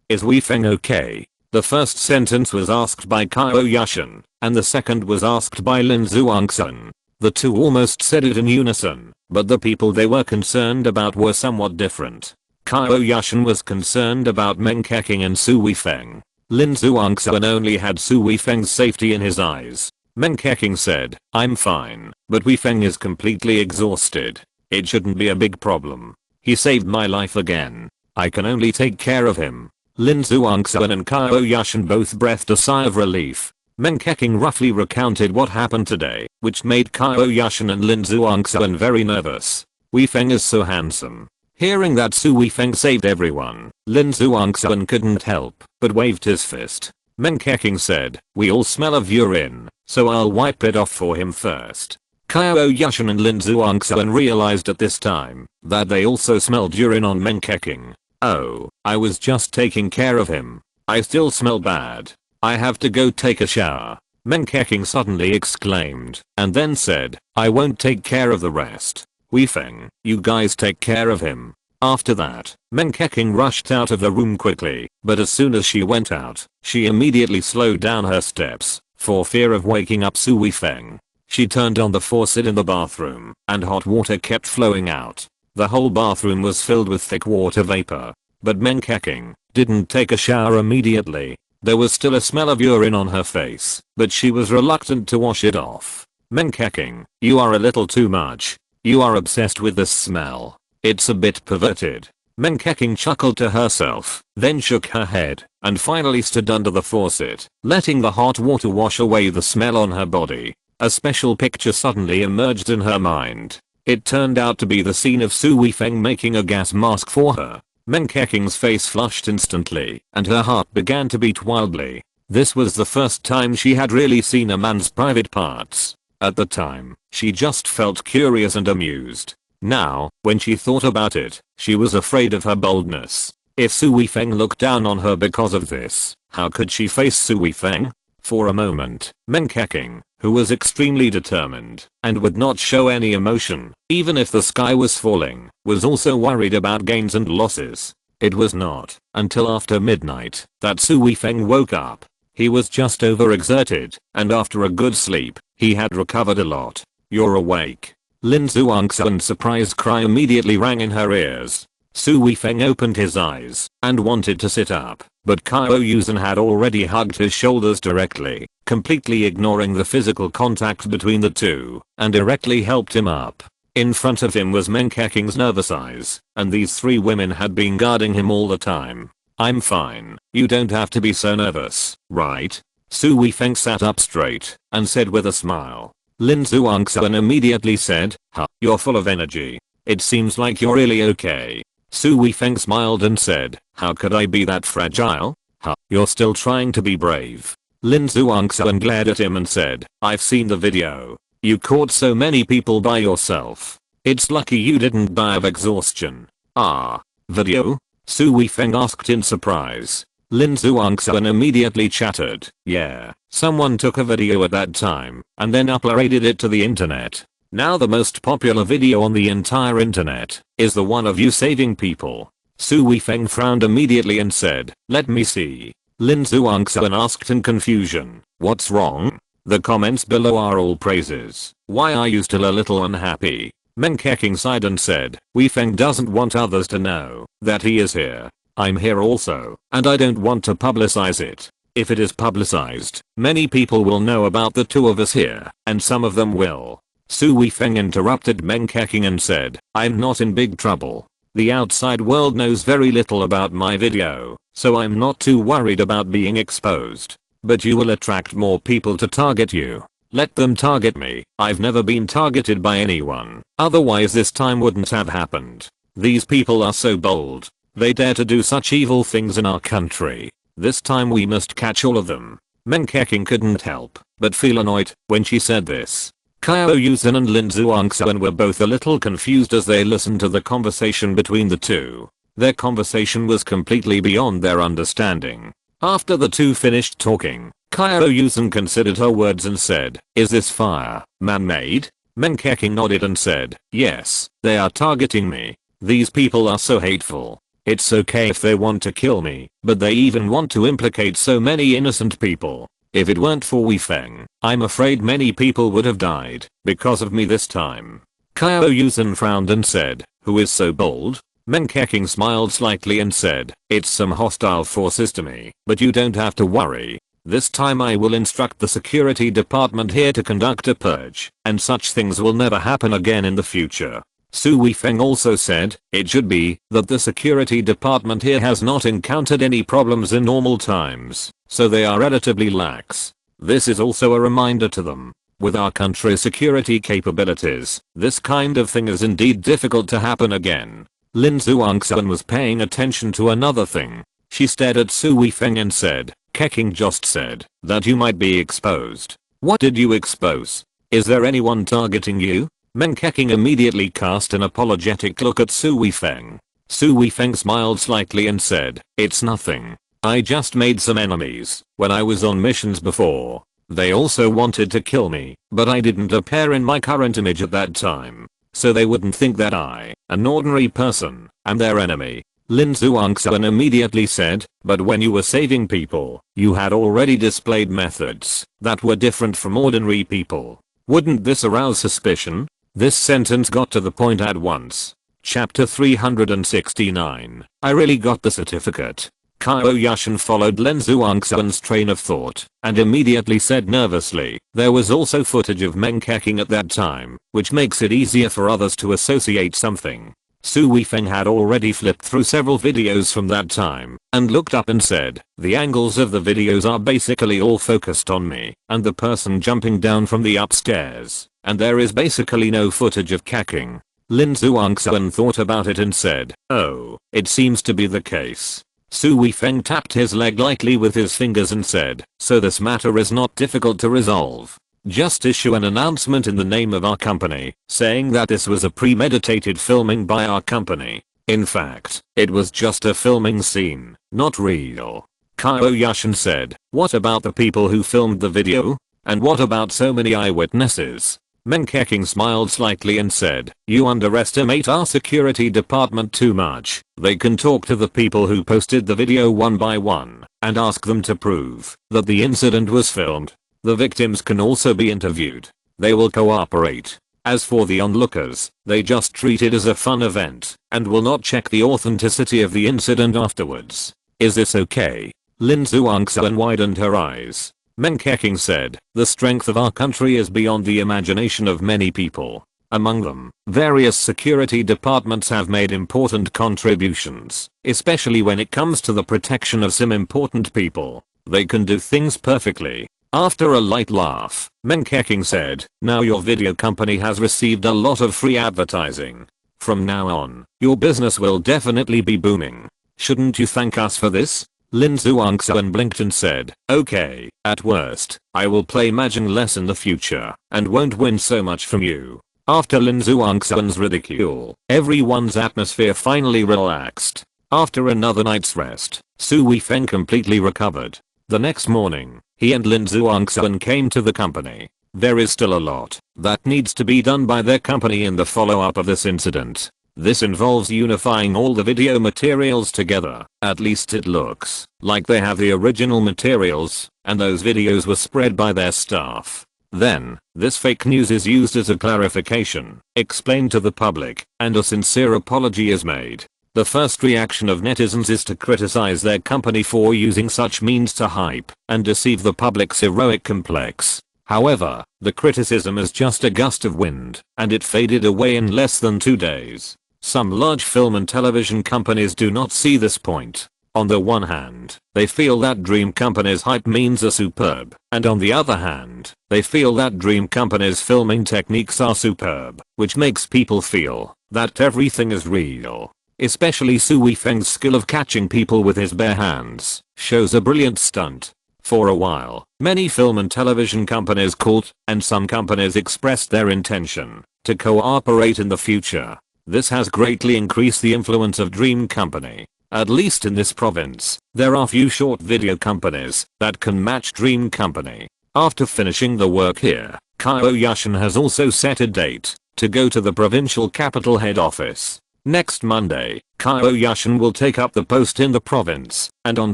Is Weifeng okay? The first sentence was asked by Qiao Yushan, and the second was asked by Lin Zhuangxuan. The two almost said it in unison, but the people they were concerned about were somewhat different. Qiao Yushan was concerned about Meng Keqing and Su Weifeng. Lin Zhuangxuan only had Su Weifeng's safety in his eyes. Meng Keqing said, I'm fine, but Weifeng is completely exhausted. It shouldn't be a big problem. He saved my life again. I can only take care of him. Lin Zhuangxuan and Qiao Yushan both breathed a sigh of relief. Meng Keqing roughly recounted what happened today, which made Qiao Yushan and Lin Zhuangxuan very nervous. Weifeng is so handsome. Hearing that Su Weifeng saved everyone, Lin Zhuangxuan couldn't help but waved his fist. Meng Keqing said, we all smell of urine, so I'll wipe it off for him first. Qiao Yushan and Lin Zhuangxuan realized at this time that they also smelled urine on Meng Keqing. Oh, I was just taking care of him. I still smell bad. I have to go take a shower. Meng Keqing suddenly exclaimed, and then said, I won't take care of the rest. Weifeng, you guys take care of him. After that, Meng Keqing rushed out of the room quickly, but as soon as she went out, she immediately slowed down her steps, for fear of waking up Su Weifeng. She turned on the faucet in the bathroom, and hot water kept flowing out. The whole bathroom was filled with thick water vapor. But Menkaking didn't take a shower immediately. There was still a smell of urine on her face, but she was reluctant to wash it off. Menkaking, you are a little too much. You are obsessed with this smell. It's a bit perverted. Menkaking chuckled to herself, then shook her head, and finally stood under the faucet, letting the hot water wash away the smell on her body. A special picture suddenly emerged in her mind. It turned out to be the scene of Su Weifeng making a gas mask for her. Menkeking's face flushed instantly, and her heart began to beat wildly. This was the first time she had really seen a man's private parts. At the time, she just felt curious and amused. Now, when she thought about it, she was afraid of her boldness. If Su Weifeng looked down on her because of this, how could she face Su Weifeng? For a moment, Menkaking, who was extremely determined and would not show any emotion, even if the sky was falling, was also worried about gains and losses. It was not until after midnight that Su Weifeng woke up. He was just overexerted, and after a good sleep, he had recovered a lot. You're awake. Lin Zhuangxuan's surprised cry immediately rang in her ears. Su Weifeng opened his eyes and wanted to sit up, but Qiao Yushan had already hugged his shoulders directly, completely ignoring the physical contact between the two, and directly helped him up. In front of him was Menkeking's nervous eyes, and these three women had been guarding him all the time. I'm fine. You don't have to be so nervous, right? Su Weifeng sat up straight and said with a smile. Lin Zhuangxuan immediately said, huh, you're full of energy. It seems like you're really okay. Su Weifeng smiled and said, how could I be that fragile? Huh, you're still trying to be brave. Lin Zhuangxuan glared at him and said, I've seen the video. You caught so many people by yourself. It's lucky you didn't die of exhaustion. Ah, video? Su Weifeng asked in surprise. Lin Zhuangxuan immediately chattered, yeah, someone took a video at that time and then uploaded it to the internet. Now the most popular video on the entire internet is the one of you saving people. Su Weifeng frowned immediately and said, let me see. Lin Zhuangxuan asked in confusion, what's wrong? The comments below are all praises. Why are you still a little unhappy? Menkaking sighed and said, Weifeng doesn't want others to know that he is here. I'm here also, and I don't want to publicize it. If it is publicized, many people will know about the two of us here, and some of them will. Su Weifeng interrupted Menkaking and said, I'm not in big trouble. The outside world knows very little about my video, so I'm not too worried about being exposed. But you will attract more people to target you. Let them target me. I've never been targeted by anyone. Otherwise this time wouldn't have happened. These people are so bold. They dare to do such evil things in our country. This time we must catch all of them. Menkaking couldn't help but feel annoyed when she said this. Qiao Yushan and Lin Zhuangxuan were both a little confused as they listened to the conversation between the two. Their conversation was completely beyond their understanding. After the two finished talking, Qiao Yushan considered her words and said, is this fire man-made? Menkaking nodded and said, yes, they are targeting me. These people are so hateful. It's okay if they want to kill me, but they even want to implicate so many innocent people. If it weren't for Weifeng, I'm afraid many people would have died because of me this time. Qiao Yushan frowned and said, who is so bold? Menkaking smiled slightly and said, it's some hostile forces to me, but you don't have to worry. This time I will instruct the security department here to conduct a purge, and such things will never happen again in the future. Su Weifeng also said, it should be that the security department here has not encountered any problems in normal times, so they are relatively lax. This is also a reminder to them. With our country's security capabilities, this kind of thing is indeed difficult to happen again. Lin Zhuangxuan was paying attention to another thing. She stared at Su Weifeng and said, Keking just said that you might be exposed. What did you expose? Is there anyone targeting you? Menkaking immediately cast an apologetic look at Su Weifeng. Su Weifeng smiled slightly and said, it's nothing. I just made some enemies when I was on missions before. They also wanted to kill me, but I didn't appear in my current image at that time, so they wouldn't think that I, an ordinary person, am their enemy. Lin Zhuangxuan immediately said, but when you were saving people, you had already displayed methods that were different from ordinary people. Wouldn't this arouse suspicion? This sentence got to the point at once. Chapter 369. I really got the certificate. Qiao Yushan followed Lin Zhuangxuan's train of thought and immediately said nervously, there was also footage of men kecking at that time, which makes it easier for others to associate something. Su Weifeng had already flipped through several videos from that time and looked up and said, the angles of the videos are basically all focused on me and the person jumping down from the upstairs, and there is basically no footage of kecking. Lin Zhuangxuan thought about it and said, oh, it seems to be the case. Su Weifeng tapped his leg lightly with his fingers and said, so this matter is not difficult to resolve. Just issue an announcement in the name of our company, saying that this was a premeditated filming by our company. In fact, it was just a filming scene, not real. Qiao Yushan said, what about the people who filmed the video? And what about so many eyewitnesses? Meng Keqing smiled slightly and said, you underestimate our security department too much. They can talk to the people who posted the video one by one and ask them to prove that the incident was filmed. The victims can also be interviewed. They will cooperate. As for the onlookers, they just treat it as a fun event and will not check the authenticity of the incident afterwards. Is this okay? Lin Zhuangxuan widened her eyes. Meng Keqing said, the strength of our country is beyond the imagination of many people. Among them, various security departments have made important contributions, especially when it comes to the protection of some important people. They can do things perfectly. After a light laugh, Meng Keqing said, now your video company has received a lot of free advertising. From now on, your business will definitely be booming. Shouldn't you thank us for this? Lin Zhuangxuan blinked and said, okay, at worst, I will play Mahjong less in the future and won't win so much from you. After Lin Zhuangxuan's ridicule, everyone's atmosphere finally relaxed. After another night's rest, Su Weifeng completely recovered. The next morning, he and Lin Zhuangxuan came to the company. There is still a lot that needs to be done by their company in the follow-up of this incident. This involves unifying all the video materials together. At least it looks like they have the original materials, and those videos were spread by their staff. Then, this fake news is used as a clarification, explained to the public, and a sincere apology is made. The first reaction of netizens is to criticize their company for using such means to hype and deceive the public's heroic complex. However, the criticism is just a gust of wind, and it faded away in less than 2 days. Some large film and television companies do not see this point. On the one hand, they feel that dream companies' hype means are superb, and on the other hand, they feel that dream companies' filming techniques are superb, which makes people feel that everything is real. Especially Su Weifeng's skill of catching people with his bare hands shows a brilliant stunt. For a while, many film and television companies called, and some companies expressed their intention to cooperate in the future. This has greatly increased the influence of Dream Company. At least in this province, there are few short video companies that can match Dream Company. After finishing the work here, Qiao Yushan has also set a date to go to the provincial capital head office. Next Monday, Qiao Yushan will take up the post in the province, and on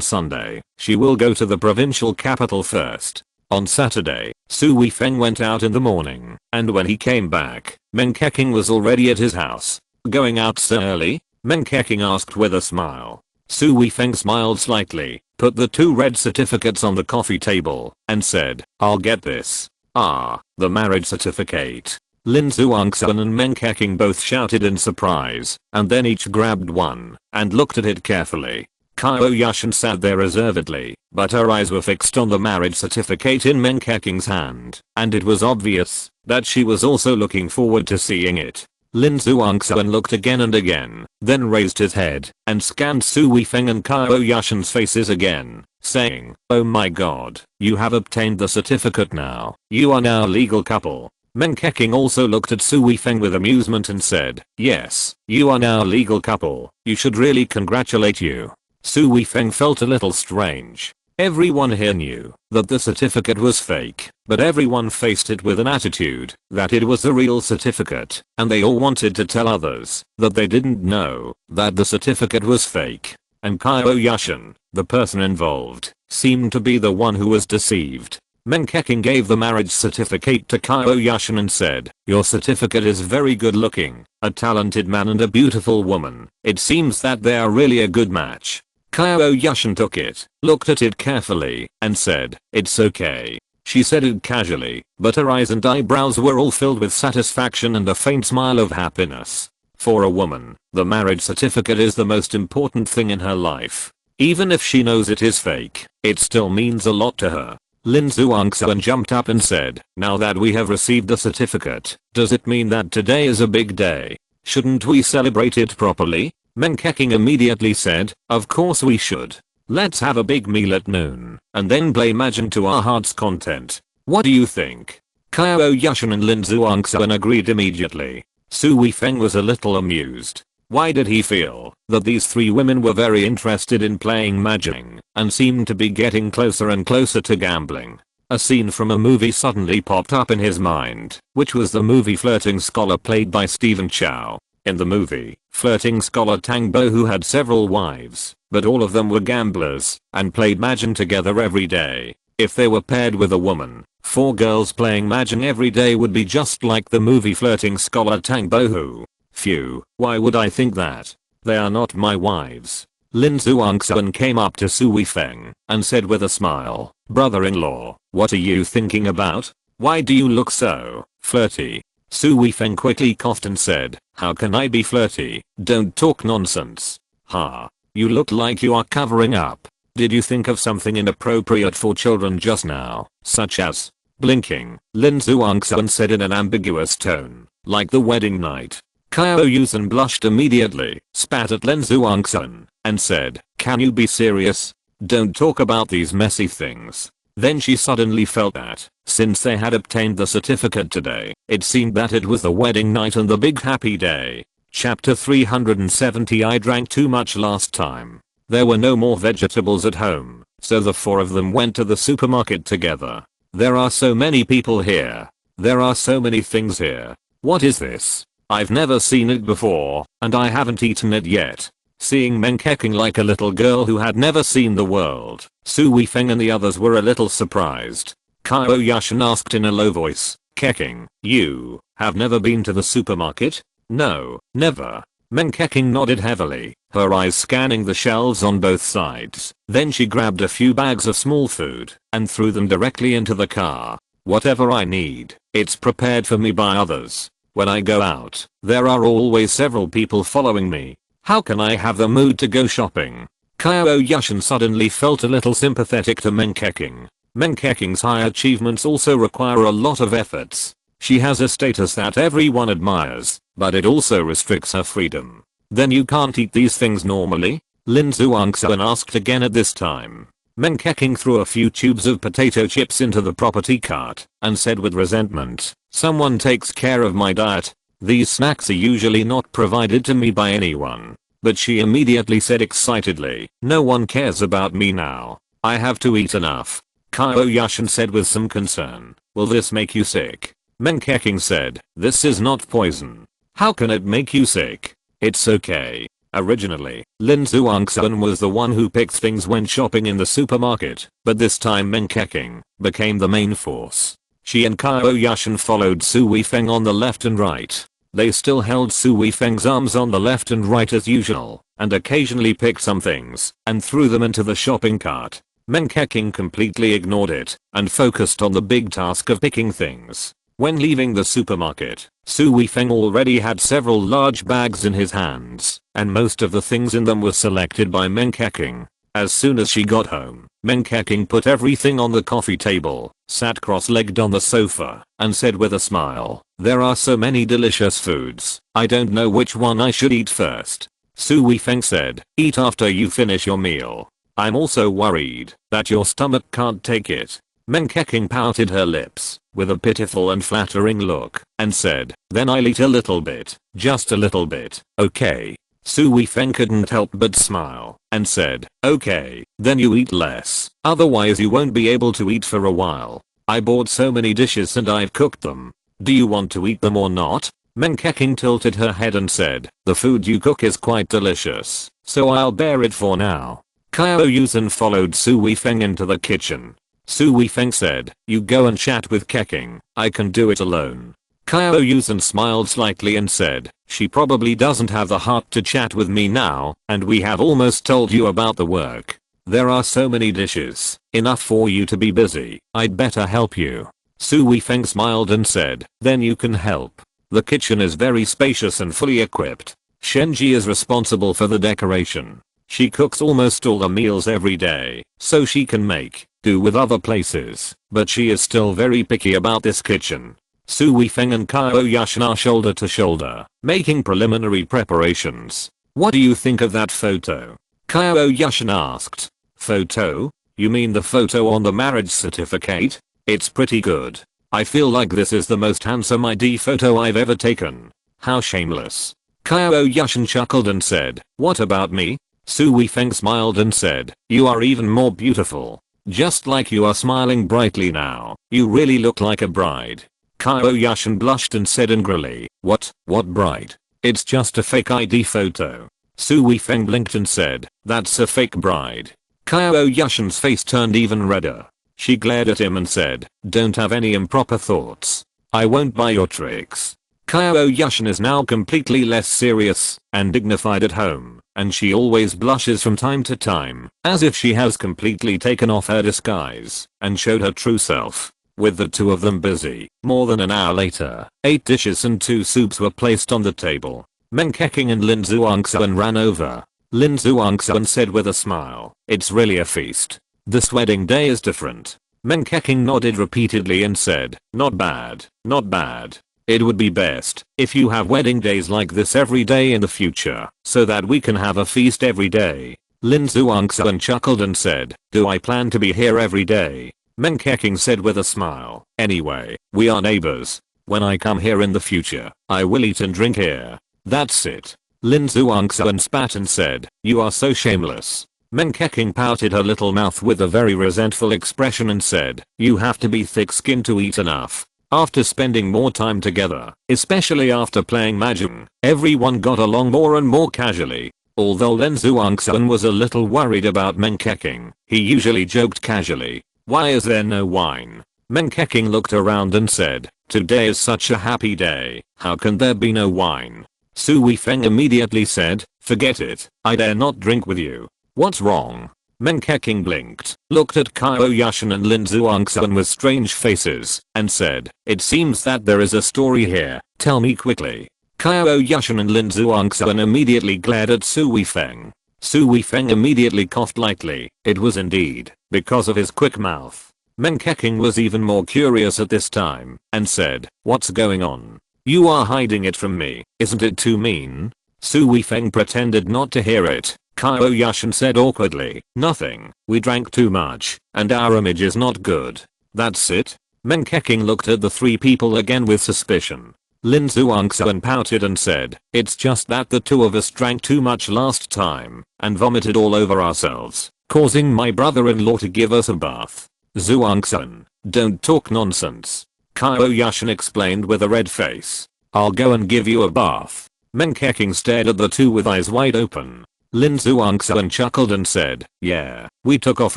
Sunday, she will go to the provincial capital first. On Saturday, Su Weifeng went out in the morning, and when he came back, Meng Keqing was already at his house. Going out so early? Meng Keqing asked with a smile. Su Weifeng smiled slightly, put the 2 red certificates on the coffee table, and said, I'll get this. Ah, the marriage certificate. Lin Zhuangxuan and Meng Keqing both shouted in surprise, and then each grabbed one and looked at it carefully. Qiao Yushan sat there reservedly, but her eyes were fixed on the marriage certificate in Meng Keqing's hand, and it was obvious that she was also looking forward to seeing it. Lin Zhuangxuan looked again and again, then raised his head and scanned Su Weifeng and Qiao Yushan's faces again, saying, oh my god, you have obtained the certificate now. You are now a legal couple. Meng Keqing also looked at Su Weifeng with amusement and said, yes, you are now a legal couple. You should really congratulate you. Su Weifeng felt a little strange. Everyone here knew that the certificate was fake, but everyone faced it with an attitude that it was a real certificate, and they all wanted to tell others that they didn't know that the certificate was fake. And Qiao Yushan, the person involved, seemed to be the one who was deceived. Meng Keqing gave the marriage certificate to Qiao Yushan and said, "Your certificate is very good looking, a talented man and a beautiful woman. It seems that they are really a good match." Qiao Yushan took it, looked at it carefully, and said, "It's okay." She said it casually, but her eyes and eyebrows were all filled with satisfaction and a faint smile of happiness. For a woman, the marriage certificate is the most important thing in her life. Even if she knows it is fake, it still means a lot to her. Lin Zhuangxuan jumped up and said, "Now that we have received the certificate, does it mean that today is a big day? Shouldn't we celebrate it properly?" Meng Keqing immediately said, "Of course we should. Let's have a big meal at noon, and then play Mahjong to our heart's content. What do you think?" Qiao Yushan and Lin Zhuangxuan agreed immediately. Su Weifeng was a little amused. Why did he feel that these three women were very interested in playing Mahjong and seemed to be getting closer and closer to gambling? A scene from a movie suddenly popped up in his mind, which was the movie Flirting Scholar played by Stephen Chow. In the movie, flirting scholar Tang Bo, who had several wives, but all of them were gamblers and played Mahjong together every day. If they were paired with a woman, 4 girls playing Mahjong every day would be just like the movie Flirting Scholar Tang Bo who. Phew, why would I think that? They are not my wives. Lin Zhuangxuan came up to Su Weifeng and said with a smile, "Brother-in-law, what are you thinking about? Why do you look so flirty?" Su Weifeng quickly coughed and said, "How can I be flirty? Don't talk nonsense." "Ha. You look like you are covering up. Did you think of something inappropriate for children just now, such as blinking?" Lin Zhuangxuan said in an ambiguous tone, "Like the wedding night." Qiao Yushan blushed immediately, spat at Lin Zhuangxuan, and said, "Can you be serious? Don't talk about these messy things." Then she suddenly felt that, since they had obtained the certificate today, it seemed that it was the wedding night and the big happy day. Chapter 370. I drank too much last time. There were no more vegetables at home, so the 4 of them went to the supermarket together. There are so many people here. There are so many things here. What is this? I've never seen it before, and I haven't eaten it yet. Seeing Meng Keqing like a little girl who had never seen the world, Su Weifeng and the others were a little surprised. Qiao Yushan asked in a low voice, "Keqing, you have never been to the supermarket?" "No, never." Meng Keqing nodded heavily, her eyes scanning the shelves on both sides. Then she grabbed a few bags of small food and threw them directly into the car. "Whatever I need, it's prepared for me by others. When I go out, there are always several people following me. How can I have the mood to go shopping?" Qiao Yushan suddenly felt a little sympathetic to Meng Keqing. Meng Keqing's high achievements also require a lot of efforts. She has a status that everyone admires, but it also restricts her freedom. "Then you can't eat these things normally?" Lin Zhuangxuan asked again at this time. Meng Keqing threw a few tubes of potato chips into the property cart and said with resentment, "Someone takes care of my diet. These snacks are usually not provided to me by anyone." But she immediately said excitedly, "No one cares about me now. I have to eat enough." Qiao Yushan said with some concern, "Will this make you sick?" Meng Keqing said, "This is not poison. How can it make you sick? It's okay." Originally, Lin Zhuangxuan was the one who picked things when shopping in the supermarket, but this time Meng Keqing became the main force. She and Qiao Yushan followed Su Weifeng on the left and right. They still held Su Weifeng's arms on the left and right as usual, and occasionally picked some things and threw them into the shopping cart. Meng Keqing completely ignored it and focused on the big task of picking things. When leaving the supermarket, Su Weifeng already had several large bags in his hands, and most of the things in them were selected by Meng Keqing. As soon as she got home, Meng Keqing put everything on the coffee table, sat cross-legged on the sofa, and said with a smile, "There are so many delicious foods, I don't know which one I should eat first." Su Weifeng said, "Eat after you finish your meal. I'm also worried that your stomach can't take it." Meng Keqing pouted her lips with a pitiful and flattering look and said, "Then I'll eat a little bit, just a little bit, okay?" Su Weifeng couldn't help but smile and said, "Okay, then you eat less, otherwise you won't be able to eat for a while. I bought so many dishes and I've cooked them. Do you want to eat them or not?" Meng Keqing tilted her head and said, "The food you cook is quite delicious, so I'll bear it for now." Qiao Yushan followed Su Weifeng into the kitchen. Su Weifeng said, you go and chat with Keking, I can do it alone. Qiao Yushan smiled slightly and said, she probably doesn't have the heart to chat with me now, and we have almost told you about the work. There are so many dishes, enough for you to be busy, I'd better help you. Su Weifeng smiled and said, then you can help. The kitchen is very spacious and fully equipped. Shenji is responsible for the decoration. She cooks almost all the meals every day, so she can make do with other places, but she is still very picky about this kitchen. Su Weifeng and Qiao Yushan are shoulder to shoulder, making preliminary preparations. What do you think of that photo? Qiao Yushan asked. Photo? You mean the photo on the marriage certificate? It's pretty good. I feel like this is the most handsome ID photo I've ever taken. How shameless. Qiao Yushan chuckled and said, what about me? Su Weifeng smiled and said, you are even more beautiful. Just like you are smiling brightly now, you really look like a bride. Qiao Yushan blushed and said angrily, what bride? It's just a fake ID photo. Su Weifeng blinked and said, that's a fake bride. Qiao Yushan's face turned even redder. She glared at him and said, don't have any improper thoughts. I won't buy your tricks. Qiao Yushan is now completely less serious and dignified at home, and she always blushes from time to time, as if she has completely taken off her disguise and showed her true self. With the two of them busy, more than an hour later, 8 dishes and 2 soups were placed on the table. Meng Keqing and Lin Zhuangxuan ran over. Lin Zhuangxuan said with a smile, it's really a feast. This wedding day is different. Meng Keqing nodded repeatedly and said, not bad, not bad. It would be best if you have wedding days like this every day in the future, so that we can have a feast every day. Lin Zhuangxuan chuckled and said, do I plan to be here every day? Meng Keqing said with a smile, anyway, we are neighbors. When I come here in the future, I will eat and drink here. That's it. Lin Zhuangxuan spat and said, you are so shameless. Meng Keqing pouted her little mouth with a very resentful expression and said, you have to be thick-skinned to eat enough. After spending more time together, especially after playing Mahjong, everyone got along more and more casually. Although Lin Zhuangxuan was a little worried about Meng Keqing, he usually joked casually, why is there no wine? Meng Keqing looked around and said, today is such a happy day, how can there be no wine? Su Weifeng immediately said, forget it, I dare not drink with you. What's wrong? Meng Keqing blinked, looked at Qiao Yushan and Lin Zhuangxuan with strange faces, and said, it seems that there is a story here, tell me quickly. Qiao Yushan and Lin Zhuangxuan immediately glared at Su Weifeng. Su Weifeng immediately coughed lightly, it was indeed, because of his quick mouth. Meng Keqing was even more curious at this time, and said, what's going on? You are hiding it from me, isn't it too mean? Su Weifeng pretended not to hear it. Qiao Yushan said awkwardly, nothing, we drank too much, and our image is not good. That's it? Meng Keqing looked at the 3 people again with suspicion. Lin Zhuangxuan pouted and said, it's just that the 2 of us drank too much last time, and vomited all over ourselves, causing my brother-in-law to give us a bath. Zhuangxuan, don't talk nonsense. Qiao Yushan explained with a red face. I'll go and give you a bath. Meng Keqing stared at the 2 with eyes wide open. Lin Zhuangxuan chuckled and said, yeah, we took off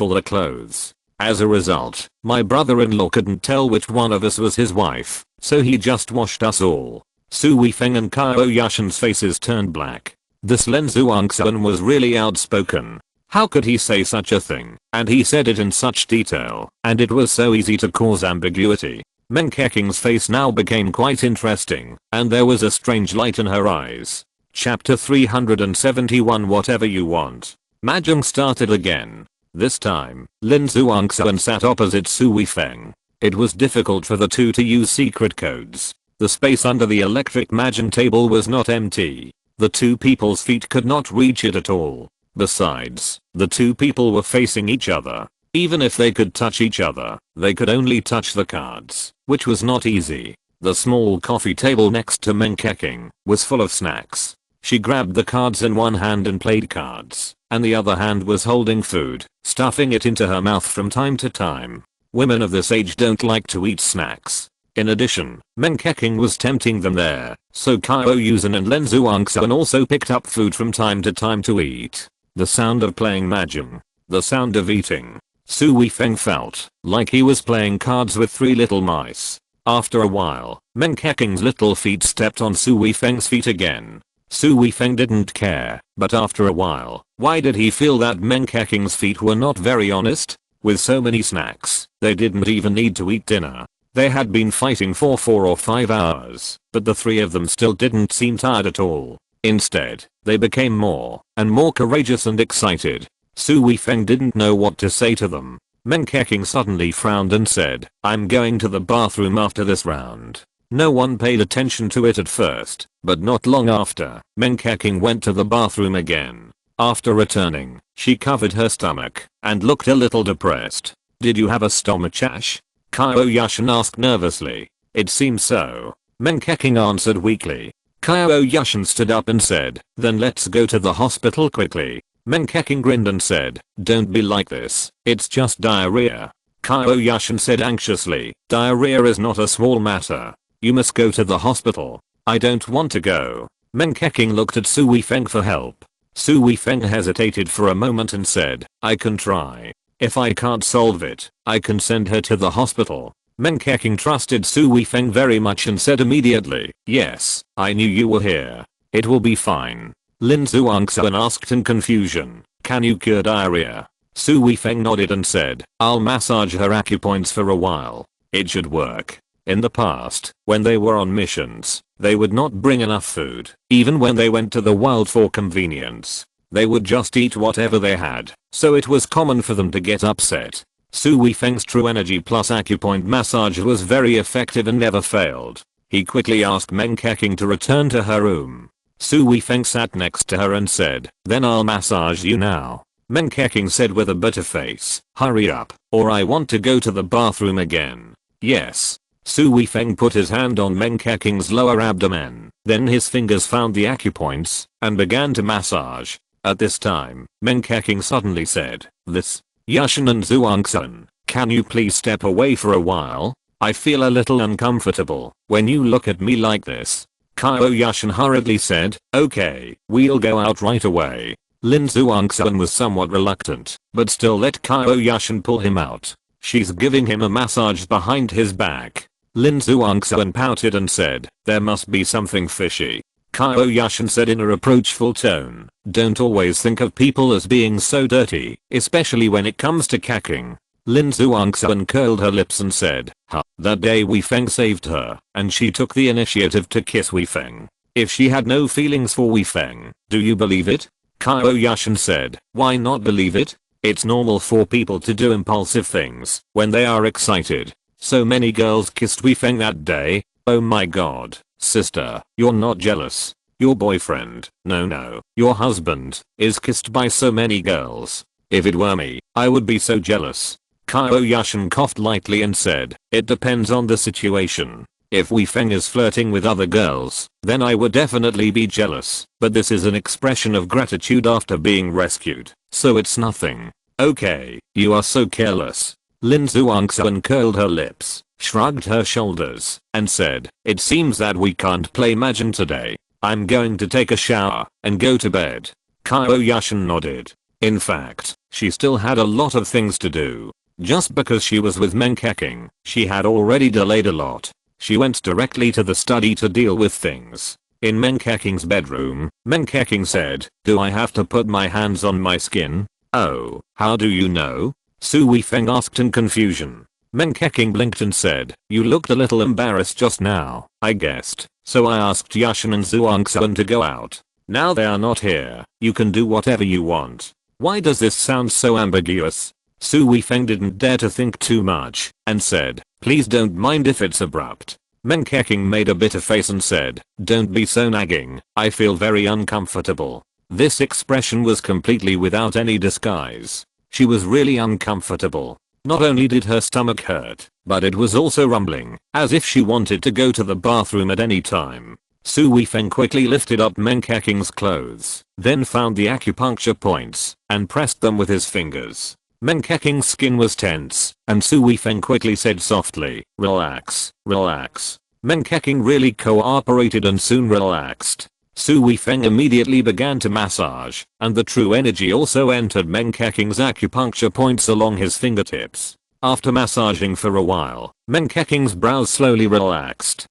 all the clothes. As a result, my brother-in-law couldn't tell which one of us was his wife, so he just washed us all. Su Weifeng and Qiao Yushan's faces turned black. This Lin Zhuangxuan was really outspoken. How could he say such a thing? And he said it in such detail, and it was so easy to cause ambiguity. Meng Keqing's face now became quite interesting, and there was a strange light in her eyes. Chapter 371 Whatever you want. Mahjong started again. This time, Lin Zhuangxuan sat opposite Su Weifeng. It was difficult for the 2 to use secret codes. The space under the electric Mahjong table was not empty. The 2 people's feet could not reach it at all. Besides, the 2 people were facing each other. Even if they could touch each other, they could only touch the cards, which was not easy. The small coffee table next to Meng Keqing was full of snacks. She grabbed the cards in one hand and played cards, and the other hand was holding food, stuffing it into her mouth from time to time. Women of this age don't like to eat snacks. In addition, Meng Keqing was tempting them there, so Qiao Yushan and Lin Zhuangxuan also picked up food from time to time to eat. The sound of playing Mahjong. The sound of eating. Su Weifeng felt like he was playing cards with 3 little mice. After a while, Meng Keking's little feet stepped on Su Weifeng's feet again. Su Weifeng didn't care, but after a while, why did he feel that Meng Keking's feet were not very honest? With so many snacks, they didn't even need to eat dinner. They had been fighting for 4 or 5 hours, but the 3 of them still didn't seem tired at all. Instead, they became more and more courageous and excited. Su Weifeng didn't know what to say to them. Meng Keqing suddenly frowned and said, "I'm going to the bathroom after this round." No one paid attention to it at first, but not long after, Meng Keqing went to the bathroom again. After returning, she covered her stomach and looked a little depressed. "Did you have a stomachache?" Qiao Yushan asked nervously. "It seems so," Meng Keqing answered weakly. Qiao Yushan stood up and said, "Then let's go to the hospital quickly." Meng Keqing grinned and said, "Don't be like this, it's just diarrhea." Qiao Yushan said anxiously, "Diarrhea is not a small matter. You must go to the hospital." "I don't want to go." Meng Keqing looked at Su Weifeng for help. Su Weifeng hesitated for a moment and said, "I can try. If I can't solve it, I can send her to the hospital." Meng Keqing trusted Su Weifeng very much and said immediately, "Yes, I knew you were here. It will be fine." Lin Zhuangxuan asked in confusion, "Can you cure diarrhea?" Su Weifeng nodded and said, "I'll massage her acupoints for a while. It should work." In the past, when they were on missions, they would not bring enough food, even when they went to the wild for convenience. They would just eat whatever they had, so it was common for them to get upset. Su Weifeng's True Energy Plus acupoint massage was very effective and never failed. He quickly asked Meng Keqing to return to her room. Su Weifeng sat next to her and said, "Then I'll massage you now." Meng Keqing said with a bitter face, "Hurry up, or I want to go to the bathroom again." "Yes." Su Weifeng put his hand on Meng Keqing's lower abdomen, then his fingers found the acupoints, and began to massage. At this time, Meng Keqing suddenly said, "This, Yushan and Zhuangxuan, can you please step away for a while? I feel a little uncomfortable when you look at me like this." Qiao Yushan hurriedly said, "Okay, we'll go out right away." Lin Zhuangxuan was somewhat reluctant, but still let Qiao Yushan pull him out. "She's giving him a massage behind his back." Lin Zhuangxuan pouted and said, "There must be something fishy." Qiao Yushan said in a reproachful tone, "Don't always think of people as being so dirty, especially when it comes to Keqing." Lin Zhuangxuan curled her lips and said, "Huh, that day Weifeng saved her, and she took the initiative to kiss Weifeng. If she had no feelings for Weifeng, do you believe it?" Qiao Yushan said, "Why not believe it? It's normal for people to do impulsive things when they are excited. So many girls kissed Weifeng that day. Oh my god, sister, you're not jealous. Your boyfriend, no, your husband, is kissed by so many girls. If it were me, I would be so jealous." Qiao Yushan coughed lightly and said, "It depends on the situation. If Weifeng is flirting with other girls, then I would definitely be jealous, but this is an expression of gratitude after being rescued, so it's nothing." "Okay, you are so careless." Lin Zhuangxuan curled her lips, shrugged her shoulders, and said, "It seems that we can't play Mahjong today. I'm going to take a shower and go to bed." Qiao Yushan nodded. In fact, she still had a lot of things to do. Just because she was with Meng Keqing, she had already delayed a lot. She went directly to the study to deal with things. In Meng Keqing's bedroom, Meng Keqing said, "Do I have to put my hands on my skin?" "Oh, how do you know?" Su Weifeng asked in confusion. Meng Keqing blinked and said, "You looked a little embarrassed just now, I guessed, so I asked Yushan and Zhuangxuan to go out. Now they are not here, you can do whatever you want." Why does this sound so ambiguous? Su Weifeng didn't dare to think too much, and said, "Please don't mind if it's abrupt." Meng Keqing made a bitter face and said, "Don't be so nagging, I feel very uncomfortable." This expression was completely without any disguise. She was really uncomfortable. Not only did her stomach hurt, but it was also rumbling, as if she wanted to go to the bathroom at any time. Su Weifeng quickly lifted up Meng Keqing's clothes, then found the acupuncture points, and pressed them with his fingers. Meng Keqing's skin was tense, and Su Weifeng quickly said softly, "Relax, relax." Meng Keqing really cooperated and soon relaxed. Su Weifeng immediately began to massage, and the true energy also entered Meng Keking's acupuncture points along his fingertips. After massaging for a while, Meng Keking's brows slowly relaxed.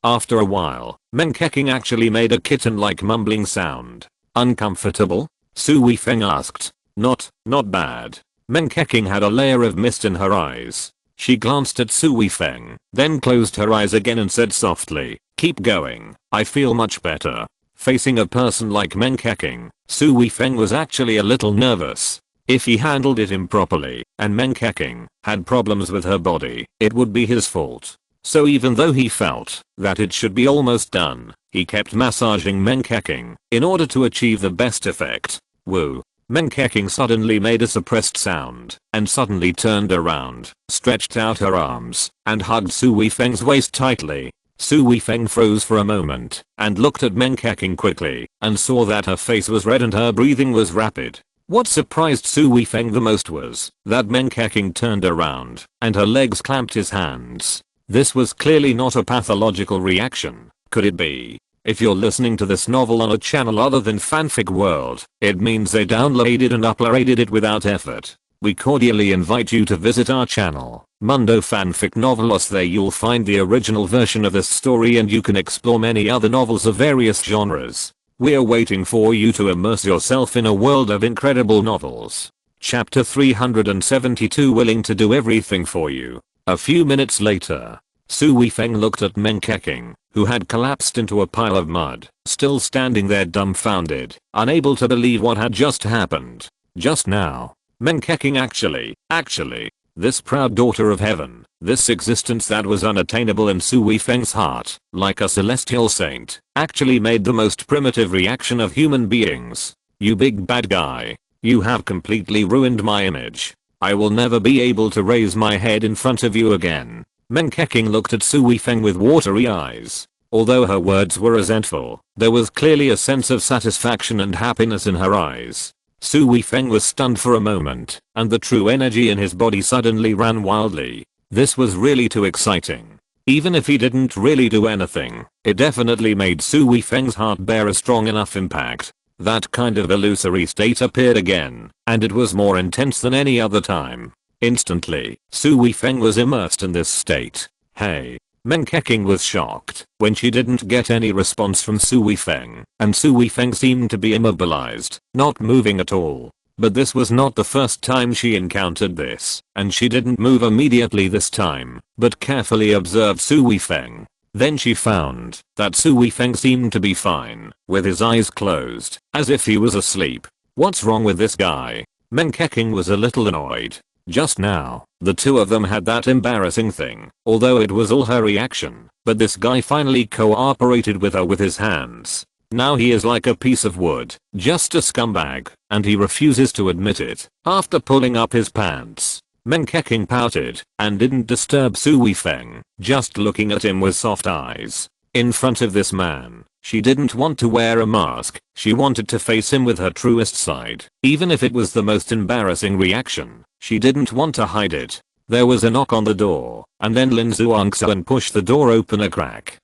After a while, Meng Keking actually made a kitten-like mumbling sound. Uncomfortable? Su Weifeng asked. Not bad. Meng Keking had a layer of mist in her eyes. She glanced at Su Weifeng, then closed her eyes again and said softly, "Keep going, I feel much better." Facing a person like Meng Keking, Su Weifeng was actually a little nervous. If he handled it improperly, and Meng Keking had problems with her body, it would be his fault. So even though he felt that it should be almost done, he kept massaging Meng Keking in order to achieve the best effect. Woo. Meng Keking suddenly made a suppressed sound and suddenly turned around, stretched out her arms, and hugged Su Weifeng's waist tightly. Su Weifeng froze for a moment and looked at Meng Keking quickly and saw that her face was red and her breathing was rapid. What surprised Su Weifeng the most was that Meng Keking turned around and her legs clamped his hands. This was clearly not a pathological reaction. Could it be? If you're listening to this novel on a channel other than Fanfic World, it means they downloaded and uploaded it without effort. We cordially invite you to visit our channel, Mundo Fanfic Novelos. There you'll find the original version of this story and you can explore many other novels of various genres. We're waiting for you to immerse yourself in a world of incredible novels. Chapter 372, willing to do everything for you. A few minutes later, Su Weifeng looked at Meng Keking, who had collapsed into a pile of mud, still standing there dumbfounded, unable to believe what had just happened. Just now, Meng Keking actually, this proud daughter of heaven, this existence that was unattainable in Su Weifeng's heart, like a celestial saint, actually made the most primitive reaction of human beings. You big bad guy. You have completely ruined my image. I will never be able to raise my head in front of you again. Meng Keking looked at Su Weifeng with watery eyes. Although her words were resentful, there was clearly a sense of satisfaction and happiness in her eyes. Su Weifeng was stunned for a moment, and the true energy in his body suddenly ran wildly. This was really too exciting. Even if he didn't really do anything, it definitely made Su Weifeng's heart bear a strong enough impact. That kind of illusory state appeared again, and it was more intense than any other time. Instantly, Su Weifeng was immersed in this state. Hey. Meng Keking was shocked when she didn't get any response from Su Weifeng, and Su Weifeng seemed to be immobilized, not moving at all. But this was not the first time she encountered this, and she didn't move immediately this time, but carefully observed Su Weifeng. Then she found that Su Weifeng seemed to be fine, with his eyes closed, as if he was asleep. What's wrong with this guy? Meng Keking was a little annoyed. Just now, the two of them had that embarrassing thing, although it was all her reaction, but this guy finally cooperated with her with his hands. Now he is like a piece of wood, just a scumbag, and he refuses to admit it. After pulling up his pants, Meng Keking pouted and didn't disturb Su Weifeng, just looking at him with soft eyes. In front of this man, she didn't want to wear a mask, she wanted to face him with her truest side. Even if it was the most embarrassing reaction, she didn't want to hide it. There was a knock on the door, and then Lin Zhuangxuan pushed the door open a crack.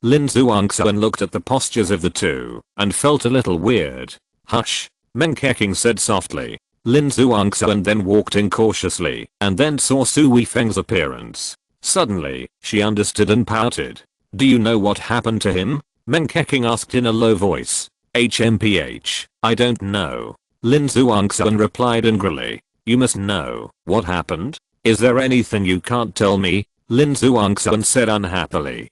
Lin Zhuangxuan looked at the postures of the two, and felt a little weird. Hush, Meng Keking said softly. Lin Zhuangxuan then walked in cautiously, and then saw Su Weifeng's appearance. Suddenly, she understood and pouted. Do you know what happened to him? Meng Keking asked in a low voice. I don't know. Lin Zhuangxuan replied angrily. You must know. What happened? Is there anything you can't tell me? Lin Zhuangxuan said unhappily.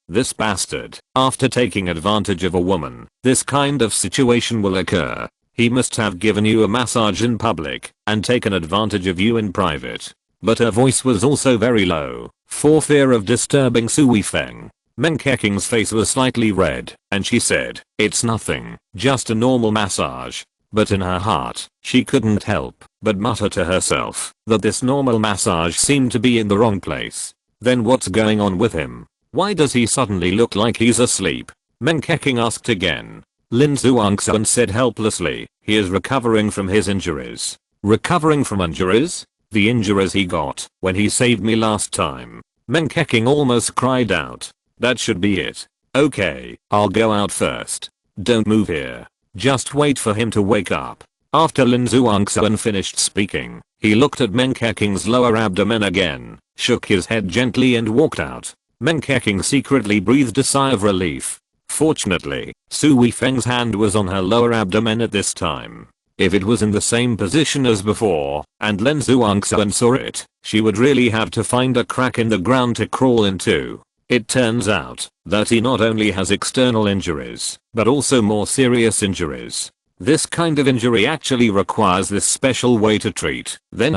This bastard. After taking advantage of a woman, this kind of situation will occur. He must have given you a massage in public and taken advantage of you in private. But her voice was also very low, for fear of disturbing Su Weifeng. Meng Keking's face was slightly red, and she said, it's nothing, just a normal massage. But in her heart, she couldn't help but mutter to herself that this normal massage seemed to be in the wrong place. Then what's going on with him? Why does he suddenly look like he's asleep? Meng Keking asked again. Lin Zhuangxuan said helplessly, he is recovering from his injuries. Recovering from injuries? The injuries he got when he saved me last time. Meng Keking almost cried out. That should be it. Okay, I'll go out first. Don't move here. Just wait for him to wake up. After Lin Zhuangxuan finished speaking, he looked at Meng Keking's lower abdomen again, shook his head gently and walked out. Meng Keking secretly breathed a sigh of relief. Fortunately, Su Weifeng's hand was on her lower abdomen at this time. If it was in the same position as before, and Lin Zhuangxuan saw it, she would really have to find a crack in the ground to crawl into. It turns out that he not only has external injuries, but also more serious injuries. This kind of injury actually requires this special way to treat. Then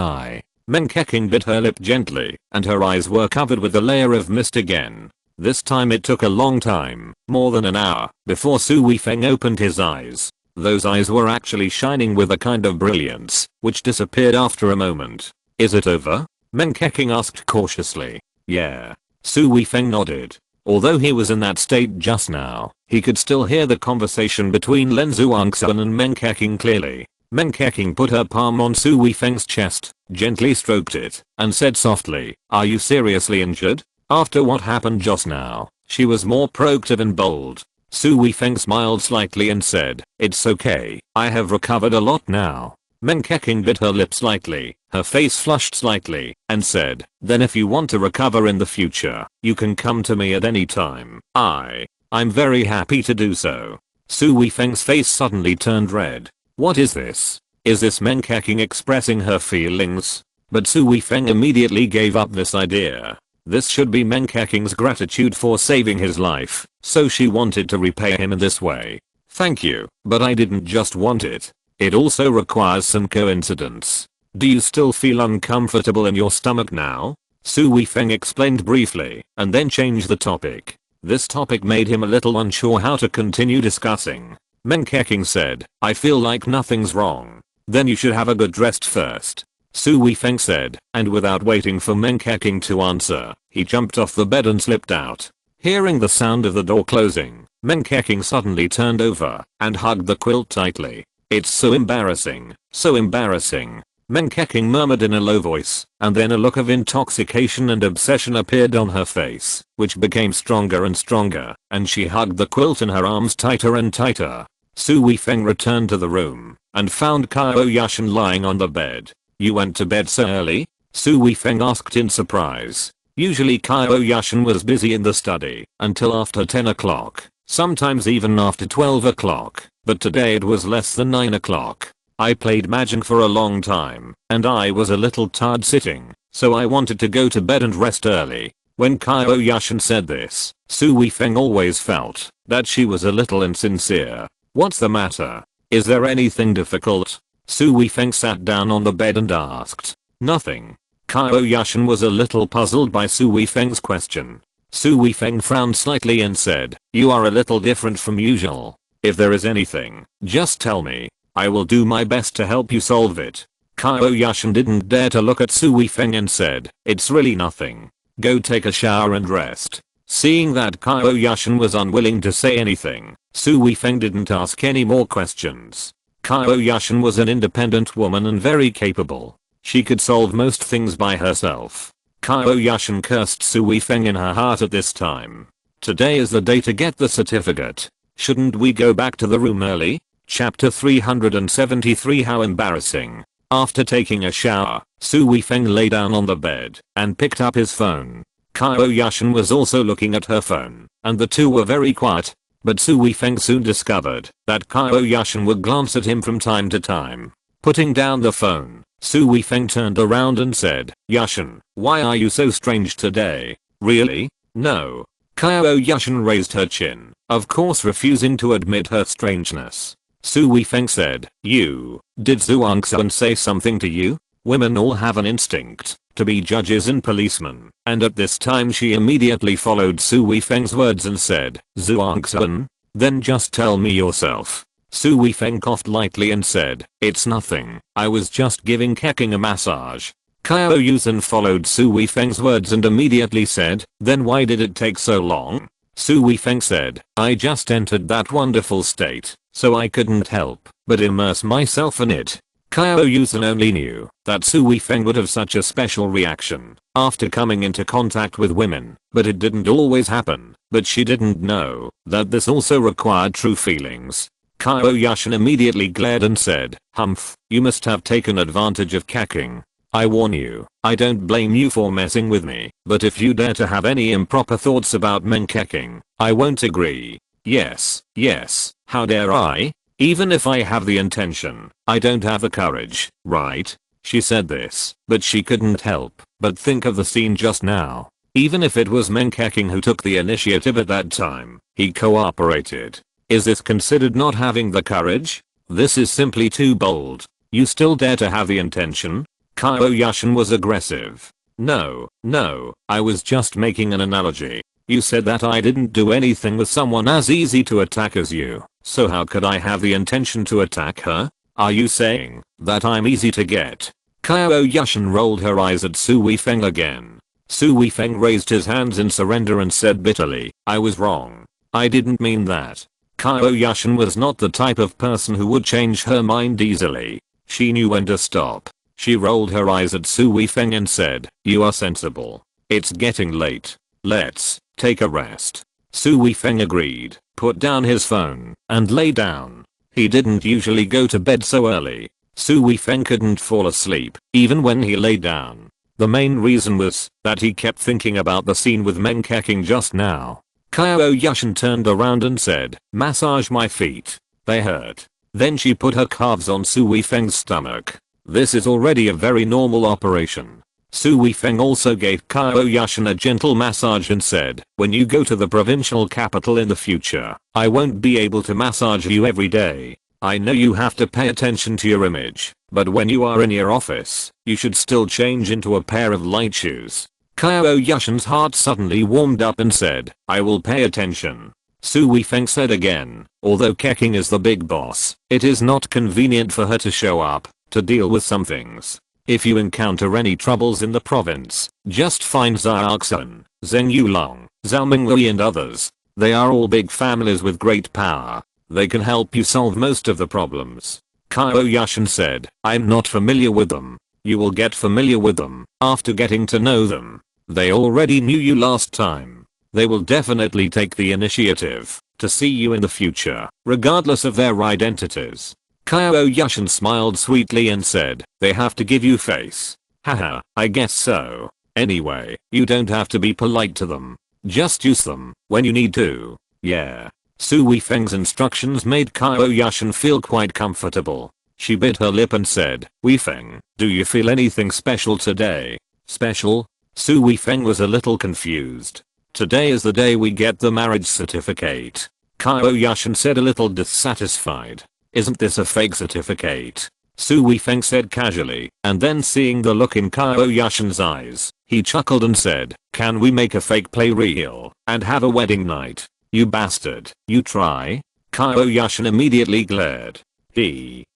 Meng Keking bit her lip gently, and her eyes were covered with a layer of mist again. This time it took a long time, more than an hour, before Su Weifeng opened his eyes. Those eyes were actually shining with a kind of brilliance, which disappeared after a moment. Is it over? Meng Keking asked cautiously. Yeah. Su Weifeng nodded. Although he was in that state just now, he could still hear the conversation between Lin Zhuangxuan and Meng Keking clearly. Meng Keking put her palm on Su Weifeng's chest, gently stroked it, and said softly, "Are you seriously injured?" After what happened just now, she was more proactive and bold. Su Weifeng smiled slightly and said, "It's okay, I have recovered a lot now." Meng Keking bit her lip slightly, her face flushed slightly, and said, "Then if you want to recover in the future, you can come to me at any time. I'm very happy to do so." Su Weifeng's face suddenly turned red. What is this? Is this Meng Keking expressing her feelings? But Su Weifeng immediately gave up this idea. This should be Meng Keking's gratitude for saving his life, so she wanted to repay him in this way. "Thank you, but I didn't just want it. It also requires some coincidence. Do you still feel uncomfortable in your stomach now?" Su Weifeng explained briefly, and then changed the topic. This topic made him a little unsure how to continue discussing. Meng Keking said, "I feel like nothing's wrong." "Then you should have a good rest first," Su Weifeng said, and without waiting for Meng Keking to answer, he jumped off the bed and slipped out. Hearing the sound of the door closing, Meng Keking suddenly turned over and hugged the quilt tightly. "It's so embarrassing, so embarrassing," Meng Keking murmured in a low voice, and then a look of intoxication and obsession appeared on her face, which became stronger and stronger, and she hugged the quilt in her arms tighter and tighter. Su Weifeng returned to the room and found Qiao Yushan lying on the bed. "You went to bed so early?" Su Weifeng asked in surprise. Usually Qiao Yushan was busy in the study until after 10 o'clock, sometimes even after 12 o'clock, but today it was less than 9 o'clock. "I played Mahjong for a long time, and I was a little tired sitting, so I wanted to go to bed and rest early." When Qiao Yushan said this, Su Weifeng always felt that she was a little insincere. "What's the matter? Is there anything difficult?" Su Weifeng sat down on the bed and asked. "Nothing." Qiao Yushan was a little puzzled by Su Weifeng's question. Su Weifeng frowned slightly and said, "You are a little different from usual. If there is anything, just tell me. I will do my best to help you solve it." Qiao Yushan didn't dare to look at Su Weifeng and said, "It's really nothing. Go take a shower and rest." Seeing that Qiao Yushan was unwilling to say anything, Su Weifeng didn't ask any more questions. Qiao Yushan was an independent woman and very capable. She could solve most things by herself. Qiao Yushan cursed Su Weifeng in her heart at this time. Today is the day to get the certificate. Shouldn't we go back to the room early? Chapter 373 How embarrassing. After taking a shower, Su Weifeng lay down on the bed and picked up his phone. Qiao Yushan was also looking at her phone, and the two were very quiet. But Su Weifeng soon discovered that Qiao Yushan would glance at him from time to time. Putting down the phone, Su Weifeng turned around and said, "Yushan, why are you so strange today?" "Really?" "No." Qiao Yushan raised her chin, of course refusing to admit her strangeness. Su Weifeng said, Did Zhuangxuan say something to you?" Women all have an instinct to be judges and policemen, and at this time she immediately followed Su Weifeng's words and said, "Zhuangxuan? Then just tell me yourself." Su Weifeng coughed lightly and said, "It's nothing, I was just giving Keking a massage." Qiao Yushan followed Su Weifeng's words and immediately said, "Then why did it take so long?" Su Weifeng said, "I just entered that wonderful state, so I couldn't help but immerse myself in it." Qiao Yushan only knew that Su Weifeng would have such a special reaction after coming into contact with women, but it didn't always happen. But she didn't know that this also required true feelings. Qiao Yushan immediately glared and said, "Humph, you must have taken advantage of Kaking. I warn you, I don't blame you for messing with me, but if you dare to have any improper thoughts about men Kaking, I won't agree. Yes, how dare I? Even if I have the intention, I don't have the courage, right?" She said this, but she couldn't help but think of the scene just now. Even if it was Menkaking who took the initiative at that time, he cooperated. Is this considered not having the courage? This is simply too bold. You still dare to have the intention? Qiao Yushan was aggressive. No, I was just making an analogy. You said that I didn't do anything with someone as easy to attack as you, so how could I have the intention to attack her? Are you saying that I'm easy to get? Qiao Yushan rolled her eyes at Su Weifeng again. Su Weifeng raised his hands in surrender and said bitterly, "I was wrong. I didn't mean that." Qiao Yushan was not the type of person who would change her mind easily. She knew when to stop. She rolled her eyes at Su Weifeng and said, "You are sensible. It's getting late. Let's take a rest." Su Weifeng agreed, put down his phone, and lay down. He didn't usually go to bed so early. Su Weifeng couldn't fall asleep, even when he lay down. The main reason was that he kept thinking about the scene with Menkaking just now. Qiao Yushan turned around and said, "Massage my feet. They hurt." Then she put her calves on Su Weifeng's stomach. This is already a very normal operation. Su Weifeng also gave Qiao Yushan a gentle massage and said, "When you go to the provincial capital in the future, I won't be able to massage you every day. I know you have to pay attention to your image, but when you are in your office, you should still change into a pair of light shoes." Qiao Yushan's heart suddenly warmed up and said, "I will pay attention." Su Weifeng said again, "Although Keking is the big boss, it is not convenient for her to show up to deal with some things. If you encounter any troubles in the province, just find Xiaoxun, Zheng Yulong, Zhao Mingwei and others. They are all big families with great power. They can help you solve most of the problems." Qiao Yushan said, "I'm not familiar with them." "You will get familiar with them after getting to know them. They already knew you last time. They will definitely take the initiative to see you in the future, regardless of their identities." Qiao Yushan smiled sweetly and said, "They have to give you face. Haha, I guess so. Anyway, you don't have to be polite to them. Just use them when you need to. Yeah." Su Weifeng's instructions made Qiao Yushan feel quite comfortable. She bit her lip and said, "Weifeng, do you feel anything special today?" "Special?" Su Weifeng was a little confused. "Today is the day we get the marriage certificate." Qiao Yushan said a little dissatisfied. "Isn't this a fake certificate?" Su Weifeng said casually, and then seeing the look in Qiao Yushan's eyes, he chuckled and said, "Can we make a fake play real and have a wedding night? You bastard, you try?" Qiao Yushan immediately glared.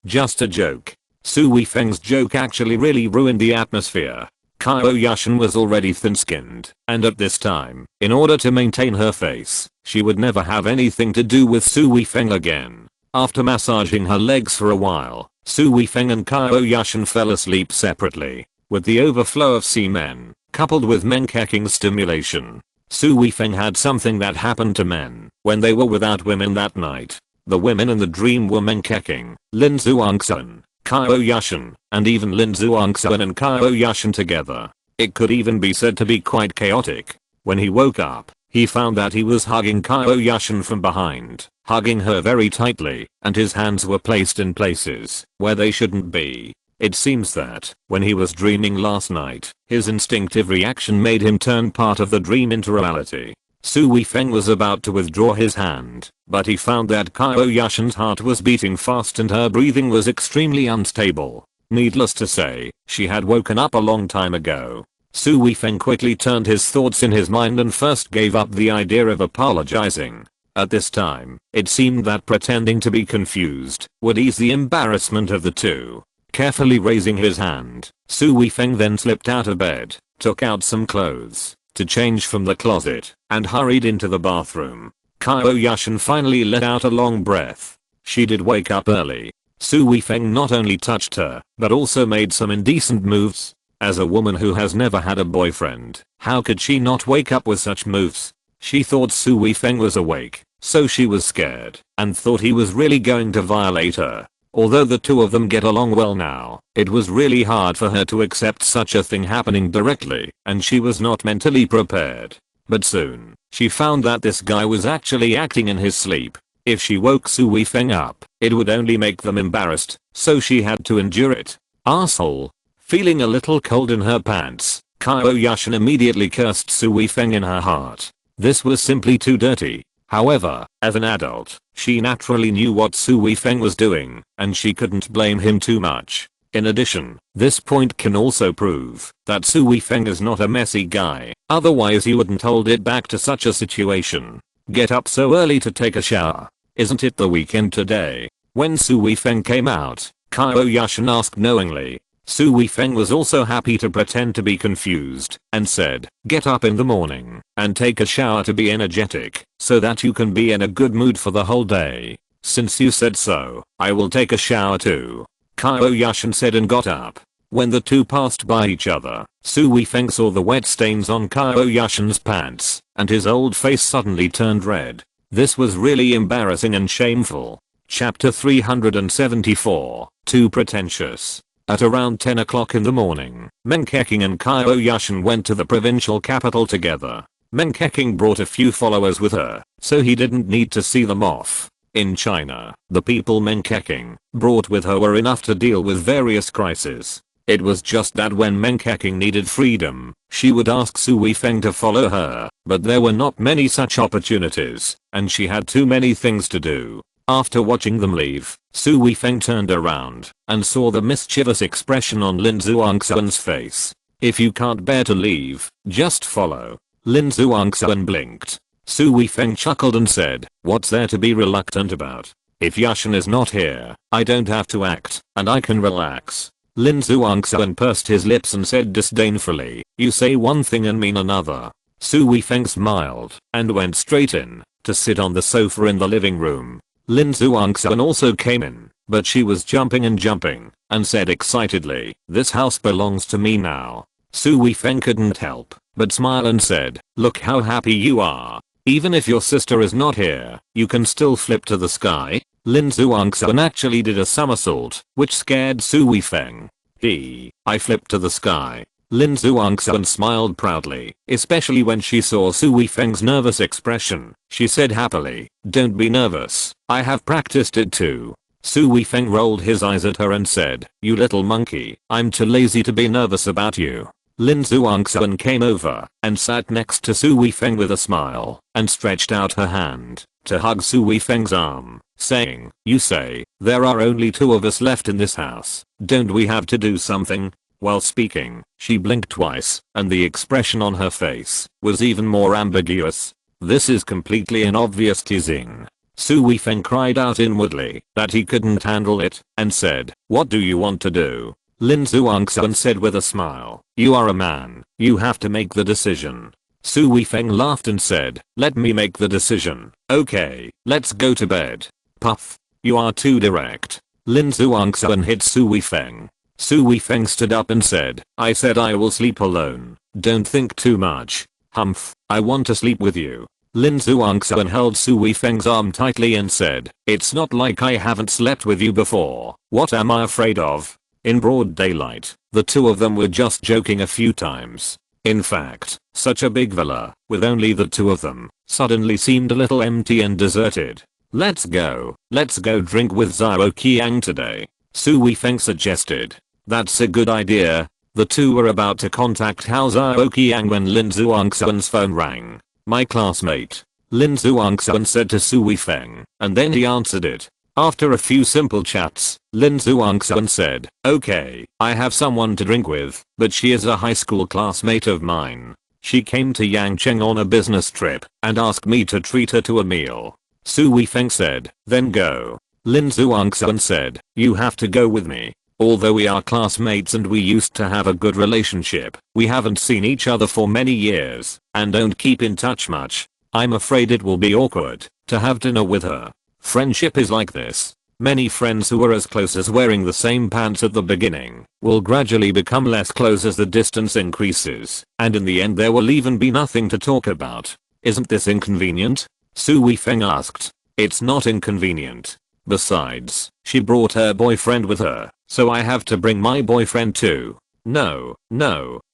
Just a joke." Su Weifeng's joke actually really ruined the atmosphere. Qiao Yushan was already thin-skinned, and at this time, in order to maintain her face, she would never have anything to do with Su Weifeng again. After massaging her legs for a while, Su Weifeng and Qiao Yushan fell asleep separately. With the overflow of semen, coupled with Menkaking's stimulation, Su Weifeng had something that happened to men when they were without women that night. The women in the dream were Menkaking, Lin Zhuangxun, Qiao Yushan, and even Lin Zhuangxun and Qiao Yushan together. It could even be said to be quite chaotic. When he woke up, he found that he was hugging Qiao Yushan from behind, hugging her very tightly, and his hands were placed in places where they shouldn't be. It seems that, when he was dreaming last night, his instinctive reaction made him turn part of the dream into reality. Su Weifeng was about to withdraw his hand, but he found that Qiao Yushan's heart was beating fast and her breathing was extremely unstable. Needless to say, she had woken up a long time ago. Su Weifeng quickly turned his thoughts in his mind and first gave up the idea of apologizing. At this time, it seemed that pretending to be confused would ease the embarrassment of the two. Carefully raising his hand, Su Weifeng then slipped out of bed, took out some clothes to change from the closet, and hurried into the bathroom. Qiao Yushan finally let out a long breath. She did wake up early. Su Weifeng not only touched her, but also made some indecent moves. As a woman who has never had a boyfriend, how could she not wake up with such moves? She thought Su Weifeng was awake, so she was scared, and thought he was really going to violate her. Although the two of them get along well now, it was really hard for her to accept such a thing happening directly, and she was not mentally prepared. But soon, she found that this guy was actually acting in his sleep. If she woke Su Weifeng up, it would only make them embarrassed, so she had to endure it. Asshole. Feeling a little cold in her pants, Qiao Yushan immediately cursed Su Weifeng in her heart. This was simply too dirty. However, as an adult, she naturally knew what Su Weifeng was doing, and she couldn't blame him too much. In addition, this point can also prove that Su Weifeng is not a messy guy, otherwise he wouldn't hold it back to such a situation. Get up so early to take a shower. Isn't it the weekend today? When Su Weifeng came out, Qiao Yushan asked knowingly. Su Weifeng was also happy to pretend to be confused, and said, get up in the morning, and take a shower to be energetic, so that you can be in a good mood for the whole day. Since you said so, I will take a shower too. Qiao Yushan said and got up. When the two passed by each other, Su Weifeng saw the wet stains on Qiao Yushan's pants, and his old face suddenly turned red. This was really embarrassing and shameful. Chapter 374, Too Pretentious. At around 10 o'clock in the morning, Meng Keqing and Qiao Yushan went to the provincial capital together. Meng Keqing brought a few followers with her, so he didn't need to see them off. In China, the people Meng Keqing brought with her were enough to deal with various crises. It was just that when Meng Keqing needed freedom, she would ask Su Weifeng to follow her, but there were not many such opportunities, and she had too many things to do. After watching them leave, Su Weifeng turned around and saw the mischievous expression on Lin Zhuangxuan's face. If you can't bear to leave, just follow. Lin Zhuangxuan blinked. Su Weifeng chuckled and said, what's there to be reluctant about? If Yushan is not here, I don't have to act, and I can relax. Lin Zhuangxuan pursed his lips and said disdainfully, you say one thing and mean another. Su Weifeng smiled and went straight in to sit on the sofa in the living room. Lin Zhuangxuan also came in, but she was jumping and said excitedly, this house belongs to me now. Su Weifeng couldn't help but smile and said, look how happy you are. Even if your sister is not here, you can still flip to the sky. Lin Zhuangxuan actually did a somersault, which scared Su Weifeng. I flipped to the sky. Lin Zhuangxuan smiled proudly, especially when she saw Su Weifeng's nervous expression. She said happily, don't be nervous, I have practiced it too. Su Weifeng rolled his eyes at her and said, you little monkey, I'm too lazy to be nervous about you. Lin Zhuangxuan came over and sat next to Su Weifeng with a smile and stretched out her hand to hug Su Weifeng's arm, saying, you say, there are only two of us left in this house, don't we have to do something? While speaking, she blinked twice, and the expression on her face was even more ambiguous. This is completely an obvious teasing. Su Weifeng cried out inwardly that he couldn't handle it, and said, what do you want to do? Lin Zhuangxuan said with a smile, you are a man, you have to make the decision. Su Weifeng laughed and said, let me make the decision. Okay, let's go to bed. Puff. You are too direct. Lin Zhuangxuan hit Su Weifeng. Su Weifeng stood up and said, I said I will sleep alone. Don't think too much. Humph, I want to sleep with you. Lin Zhuangxuan held Su Weifeng's arm tightly and said, it's not like I haven't slept with you before. What am I afraid of? In broad daylight, the two of them were just joking a few times. In fact, such a big villa, with only the two of them, suddenly seemed a little empty and deserted. Let's go drink with Zhao Qiang today, Su Weifeng suggested. That's a good idea. The two were about to contact Zhao Qiang when Lin Zhuangxuan's phone rang. My classmate, Lin Zhuangxuan said to Su Weifeng, and then he answered it. After a few simple chats, Lin Zhuangxuan said, okay, I have someone to drink with, but she is a high school classmate of mine. She came to Yangcheng on a business trip and asked me to treat her to a meal. Su Weifeng said, then go. Lin Zhuangxuan said, you have to go with me. Although we are classmates and we used to have a good relationship, we haven't seen each other for many years and don't keep in touch much. I'm afraid it will be awkward to have dinner with her. Friendship is like this. Many friends who were as close as wearing the same pants at the beginning will gradually become less close as the distance increases, and in the end there will even be nothing to talk about. Isn't this inconvenient? Su Weifeng asked. It's not inconvenient. Besides, she brought her boyfriend with her, so I have to bring my boyfriend too. No,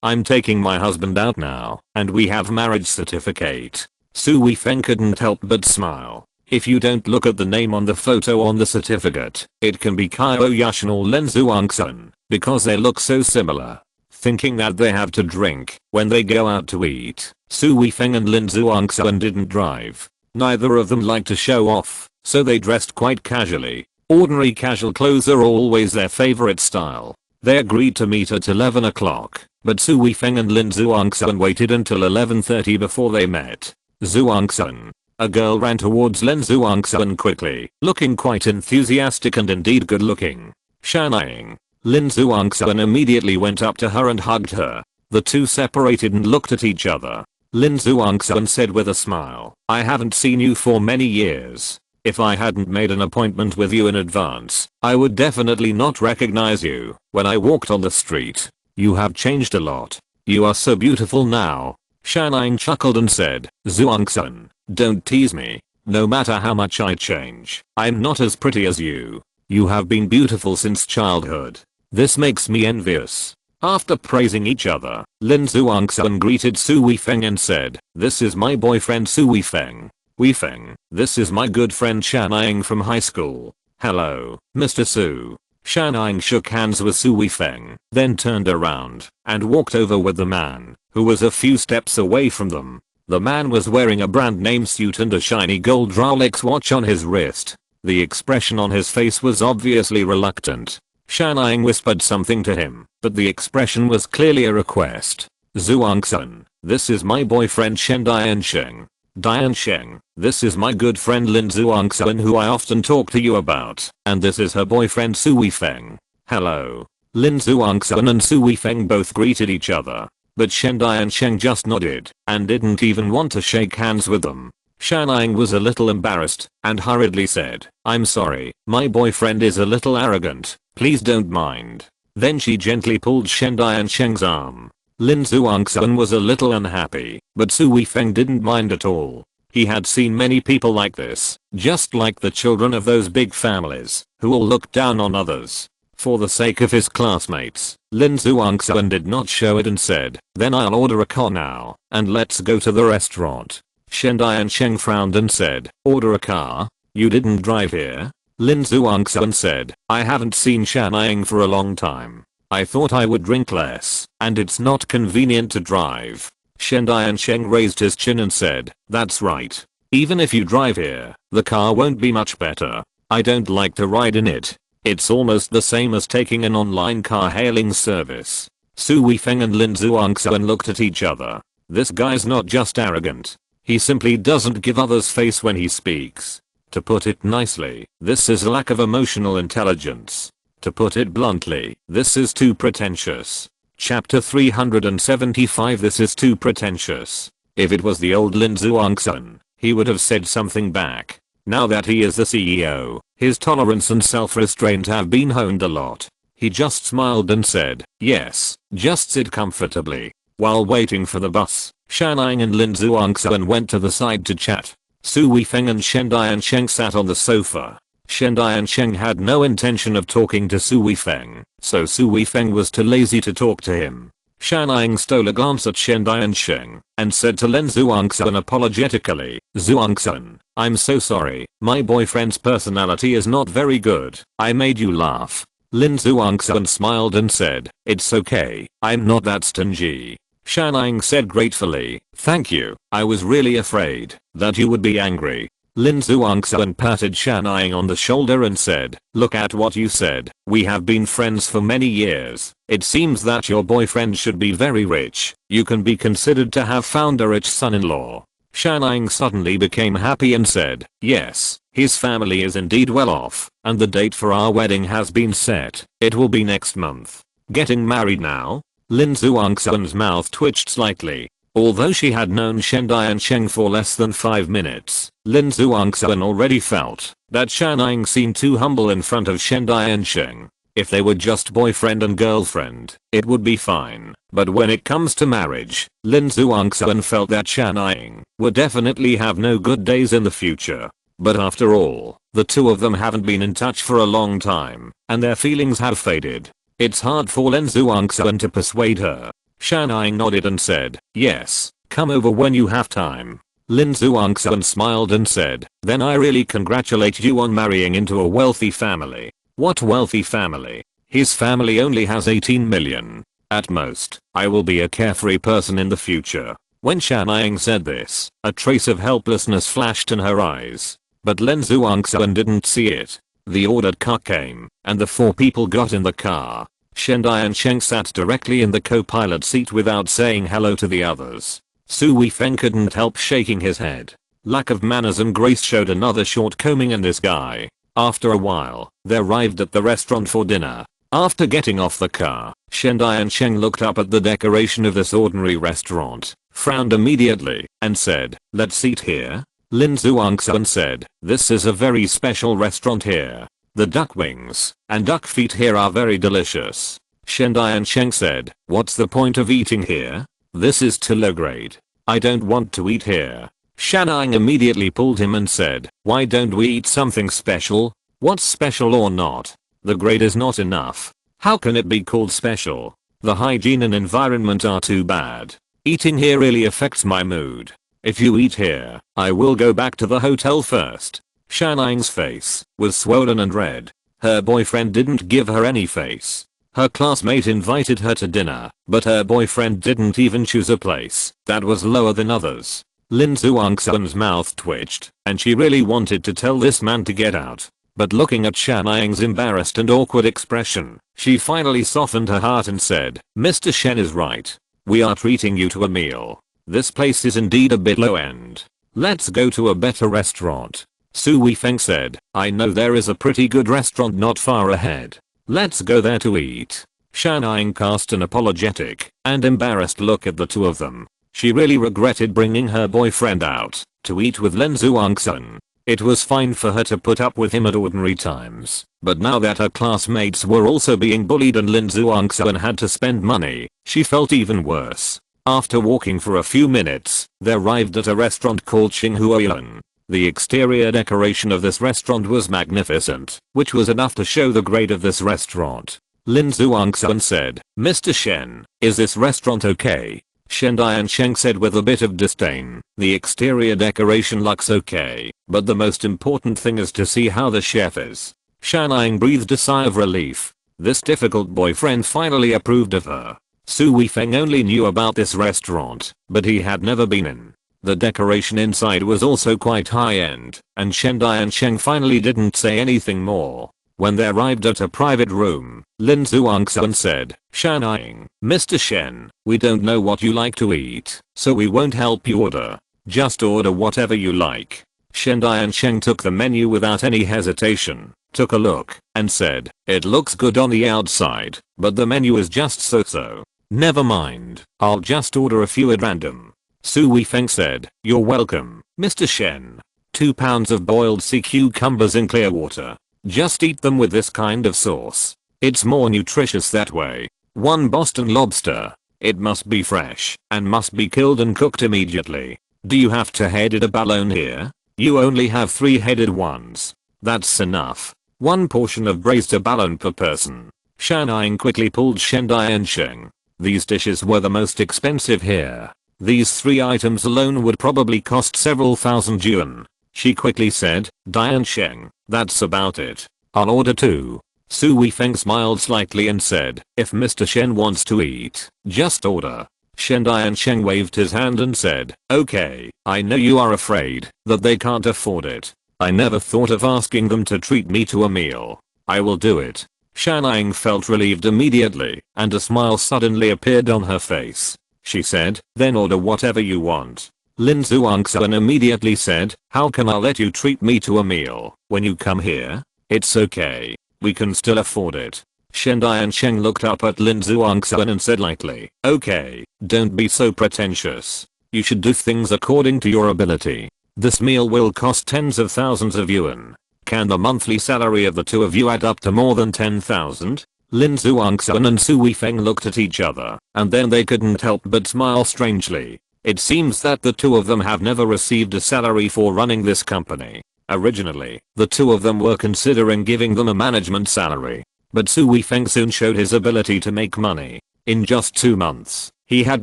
I'm taking my husband out now, and we have marriage certificate. Su Weifeng couldn't help but smile. If you don't look at the name on the photo on the certificate, it can be Qiao Yushan or Lin Zhuangsun, because they look so similar. Thinking that they have to drink when they go out to eat, Su Weifeng and Lin Zhuangsun didn't drive. Neither of them liked to show off, so they dressed quite casually. Ordinary casual clothes are always their favorite style. They agreed to meet at 11 o'clock, but Su Weifeng and Lin Zhuangsun waited until 11:30 before they met. Zhuangsun. A girl ran towards Lin Zhuangsun quickly, looking quite enthusiastic and indeed good looking. Shannying. Lin Zhuangsun immediately went up to her and hugged her. The two separated and looked at each other. Lin Zhuangsun said with a smile, I haven't seen you for many years. If I hadn't made an appointment with you in advance, I would definitely not recognize you when I walked on the street. You have changed a lot. You are so beautiful now. Shannying chuckled and said, Zhuangsun, don't tease me. No matter how much I change, I'm not as pretty as you. You have been beautiful since childhood. This makes me envious. After praising each other, Lin Zhuangsun greeted Su Weifeng and said, this is my boyfriend Su Weifeng. Weifeng, this is my good friend Shannying from high school. Hello, Mr. Su. Shannying shook hands with Su Weifeng, then turned around and walked over with the man, who was a few steps away from them. The man was wearing a brand name suit and a shiny gold Rolex watch on his wrist. The expression on his face was obviously reluctant. Shannying whispered something to him, but the expression was clearly a request. Zhuangsun, this is my boyfriend Shen Diansheng. Diansheng, this is my good friend Lin Zhuangsun who I often talk to you about, and this is her boyfriend Su Weifeng. Hello. Lin Zhuangsun and Su Weifeng both greeted each other, but Shen Diansheng just nodded and didn't even want to shake hands with them. Shannying was a little embarrassed and hurriedly said, I'm sorry, my boyfriend is a little arrogant, please don't mind. Then she gently pulled Shen Diansheng's arm. Lin Zhuangsun was a little unhappy, but Su Weifeng didn't mind at all. He had seen many people like this, just like the children of those big families, who all looked down on others. For the sake of his classmates, Lin Zhuangsun did not show it and said, then I'll order a car now, and let's go to the restaurant. Shen Diansheng frowned and said, order a car? You didn't drive here? Lin Zhuangsun said, I haven't seen Shannying for a long time. I thought I would drink less, and it's not convenient to drive. Shen Diansheng raised his chin and said, that's right. Even if you drive here, the car won't be much better. I don't like to ride in it. It's almost the same as taking an online car hailing service. Su Weifeng and Lin Zhuangsun looked at each other. This guy's not just arrogant. He simply doesn't give others face when he speaks. To put it nicely, this is a lack of emotional intelligence. To put it bluntly, this is too pretentious. Chapter 375. This is too pretentious. If it was the old Lin Zhuangsun, he would have said something back. Now that he is the CEO, his tolerance and self-restraint have been honed a lot. He just smiled and said, yes, just sit comfortably. While waiting for the bus, Shannying and Lin Zhuangsun went to the side to chat. Su Weifeng and Shen Diansheng sat on the sofa. Shen Diansheng had no intention of talking to Su Weifeng, so Su Weifeng was too lazy to talk to him. Shannying stole a glance at Shen Diansheng and said to Lin Zhuangsun apologetically, Zhuangsun, I'm so sorry, my boyfriend's personality is not very good. I made you laugh. Lin Zhuangsun smiled and said, it's okay, I'm not that stingy. Shannying said gratefully, thank you, I was really afraid that you would be angry. Lin Zhuangsun patted Shannying on the shoulder and said, look at what you said, we have been friends for many years. It seems that your boyfriend should be very rich. You can be considered to have found a rich son-in-law. Shannying suddenly became happy and said, yes, his family is indeed well off, and the date for our wedding has been set. It will be next month. Getting married now? Lin Zhuangsun's mouth twitched slightly. Although she had known Shen Diansheng for less than 5 minutes, Lin Zhuangxuan already felt that Shanning seemed too humble in front of Shen Diansheng. If they were just boyfriend and girlfriend, it would be fine. But when it comes to marriage, Lin Zhuangxuan felt that Shanning would definitely have no good days in the future. But after all, the two of them haven't been in touch for a long time, and their feelings have faded. It's hard for Lin Zhuangxuan to persuade her. Shanning nodded and said, yes, come over when you have time. Lin Zhuangxuan smiled and said, then I really congratulate you on marrying into a wealthy family. What wealthy family? His family only has 18 million. At most, I will be a carefree person in the future. When Shanning said this, a trace of helplessness flashed in her eyes. But Lin Zhuangxuan didn't see it. The ordered car came, and the 4 people got in the car. Shen Diansheng sat directly in the co-pilot seat without saying hello to the others. Su Weifeng couldn't help shaking his head. Lack of manners and grace showed another shortcoming in this guy. After a while, they arrived at the restaurant for dinner. After getting off the car, Shen Diansheng looked up at the decoration of this ordinary restaurant, frowned immediately, and said, let's eat here. Lin Zhuangxuan said, this is a very special restaurant here. The duck wings and duck feet here are very delicious. Shen Diansheng said, what's the point of eating here? This is too low grade. I don't want to eat here. Shanning immediately pulled him and said, why don't we eat something special? What's special or not? The grade is not enough. How can it be called special? The hygiene and environment are too bad. Eating here really affects my mood. If you eat here, I will go back to the hotel first. Shanning's face was swollen and red. Her boyfriend didn't give her any face. Her classmate invited her to dinner, but her boyfriend didn't even choose a place that was lower than others. Lin Zhuangxuan's mouth twitched, and she really wanted to tell this man to get out. But looking at Shanning's embarrassed and awkward expression, she finally softened her heart and said, Mr. Shen is right. We are treating you to a meal. This place is indeed a bit low end. Let's go to a better restaurant. Su Weifeng said, I know there is a pretty good restaurant not far ahead. Let's go there to eat. Shanning cast an apologetic and embarrassed look at the two of them. She really regretted bringing her boyfriend out to eat with Lin Zhuangxuan. It was fine for her to put up with him at ordinary times, but now that her classmates were also being bullied and Lin Zhuangxuan had to spend money, she felt even worse. After walking for a few minutes, they arrived at a restaurant called Qiao Yushan. The exterior decoration of this restaurant was magnificent, which was enough to show the grade of this restaurant. Lin Zhuangxuan said, Mr. Shen, is this restaurant okay? Shen Diansheng said with a bit of disdain, the exterior decoration looks okay, but the most important thing is to see how the chef is. Shanning breathed a sigh of relief. This difficult boyfriend finally approved of her. Su Weifeng only knew about this restaurant, but he had never been in. The decoration inside was also quite high-end, and Shen Diansheng finally didn't say anything more. When they arrived at a private room, Lin Zhuangxuan said, Shanning, Mr. Shen, we don't know what you like to eat, so we won't help you order. Just order whatever you like. Shen Diansheng took the menu without any hesitation, took a look, and said, it looks good on the outside, but the menu is just so-so. Never mind, I'll just order a few at random. Su Weifeng said, you're welcome, Mr. Shen. 2 pounds of boiled sea cucumbers in clear water. Just eat them with this kind of sauce. It's more nutritious that way. 1 Boston lobster. It must be fresh and must be killed and cooked immediately. Do you have 2-headed abalone here? You only have 3-headed ones. That's enough. 1 portion of braised abalone per person. Shanning quickly pulled Shen Diansheng. These dishes were the most expensive here. These 3 items alone would probably cost several thousand yuan. She quickly said, Diansheng, that's about it. I'll order 2. Su Weifeng smiled slightly and said, if Mr. Shen wants to eat, just order. Shen Diansheng waved his hand and said, okay, I know you are afraid that they can't afford it. I never thought of asking them to treat me to a meal. I will do it. Shanning felt relieved immediately, and a smile suddenly appeared on her face. She said, then order whatever you want. Lin Zhuangxuan immediately said, how can I let you treat me to a meal when you come here? It's okay. We can still afford it. Shen and Sheng looked up at Lin Zhuangxuan and said lightly, okay, don't be so pretentious. You should do things according to your ability. This meal will cost tens of thousands of yuan. Can the monthly salary of the two of you add up to more than 10,000? Lin Zhuangxuan and Su Weifeng looked at each other, and then they couldn't help but smile strangely. It seems that the two of them have never received a salary for running this company. Originally, the two of them were considering giving them a management salary. But Su Weifeng soon showed his ability to make money. In just 2 months, he had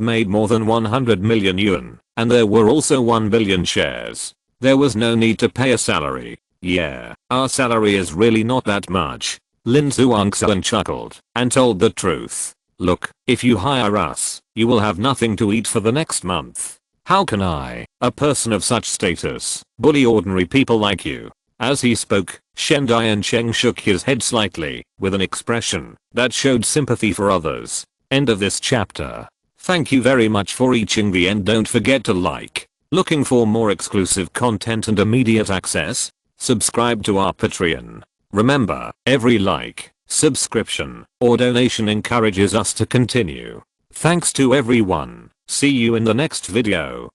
made more than 100 million yuan, and there were also 1 billion shares. There was no need to pay a salary. Yeah, our salary is really not that much. Lin Zhuangxuan chuckled and told the truth. Look, if you hire us, you will have nothing to eat for the next month. How can I, a person of such status, bully ordinary people like you? As he spoke, Shen and Sheng shook his head slightly, with an expression that showed sympathy for others. End of this chapter. Thank you very much for reaching the end. Don't forget to like. Looking for more exclusive content and immediate access? Subscribe to our Patreon. Remember, every like, subscription, or donation encourages us to continue. Thanks to everyone. See you in the next video.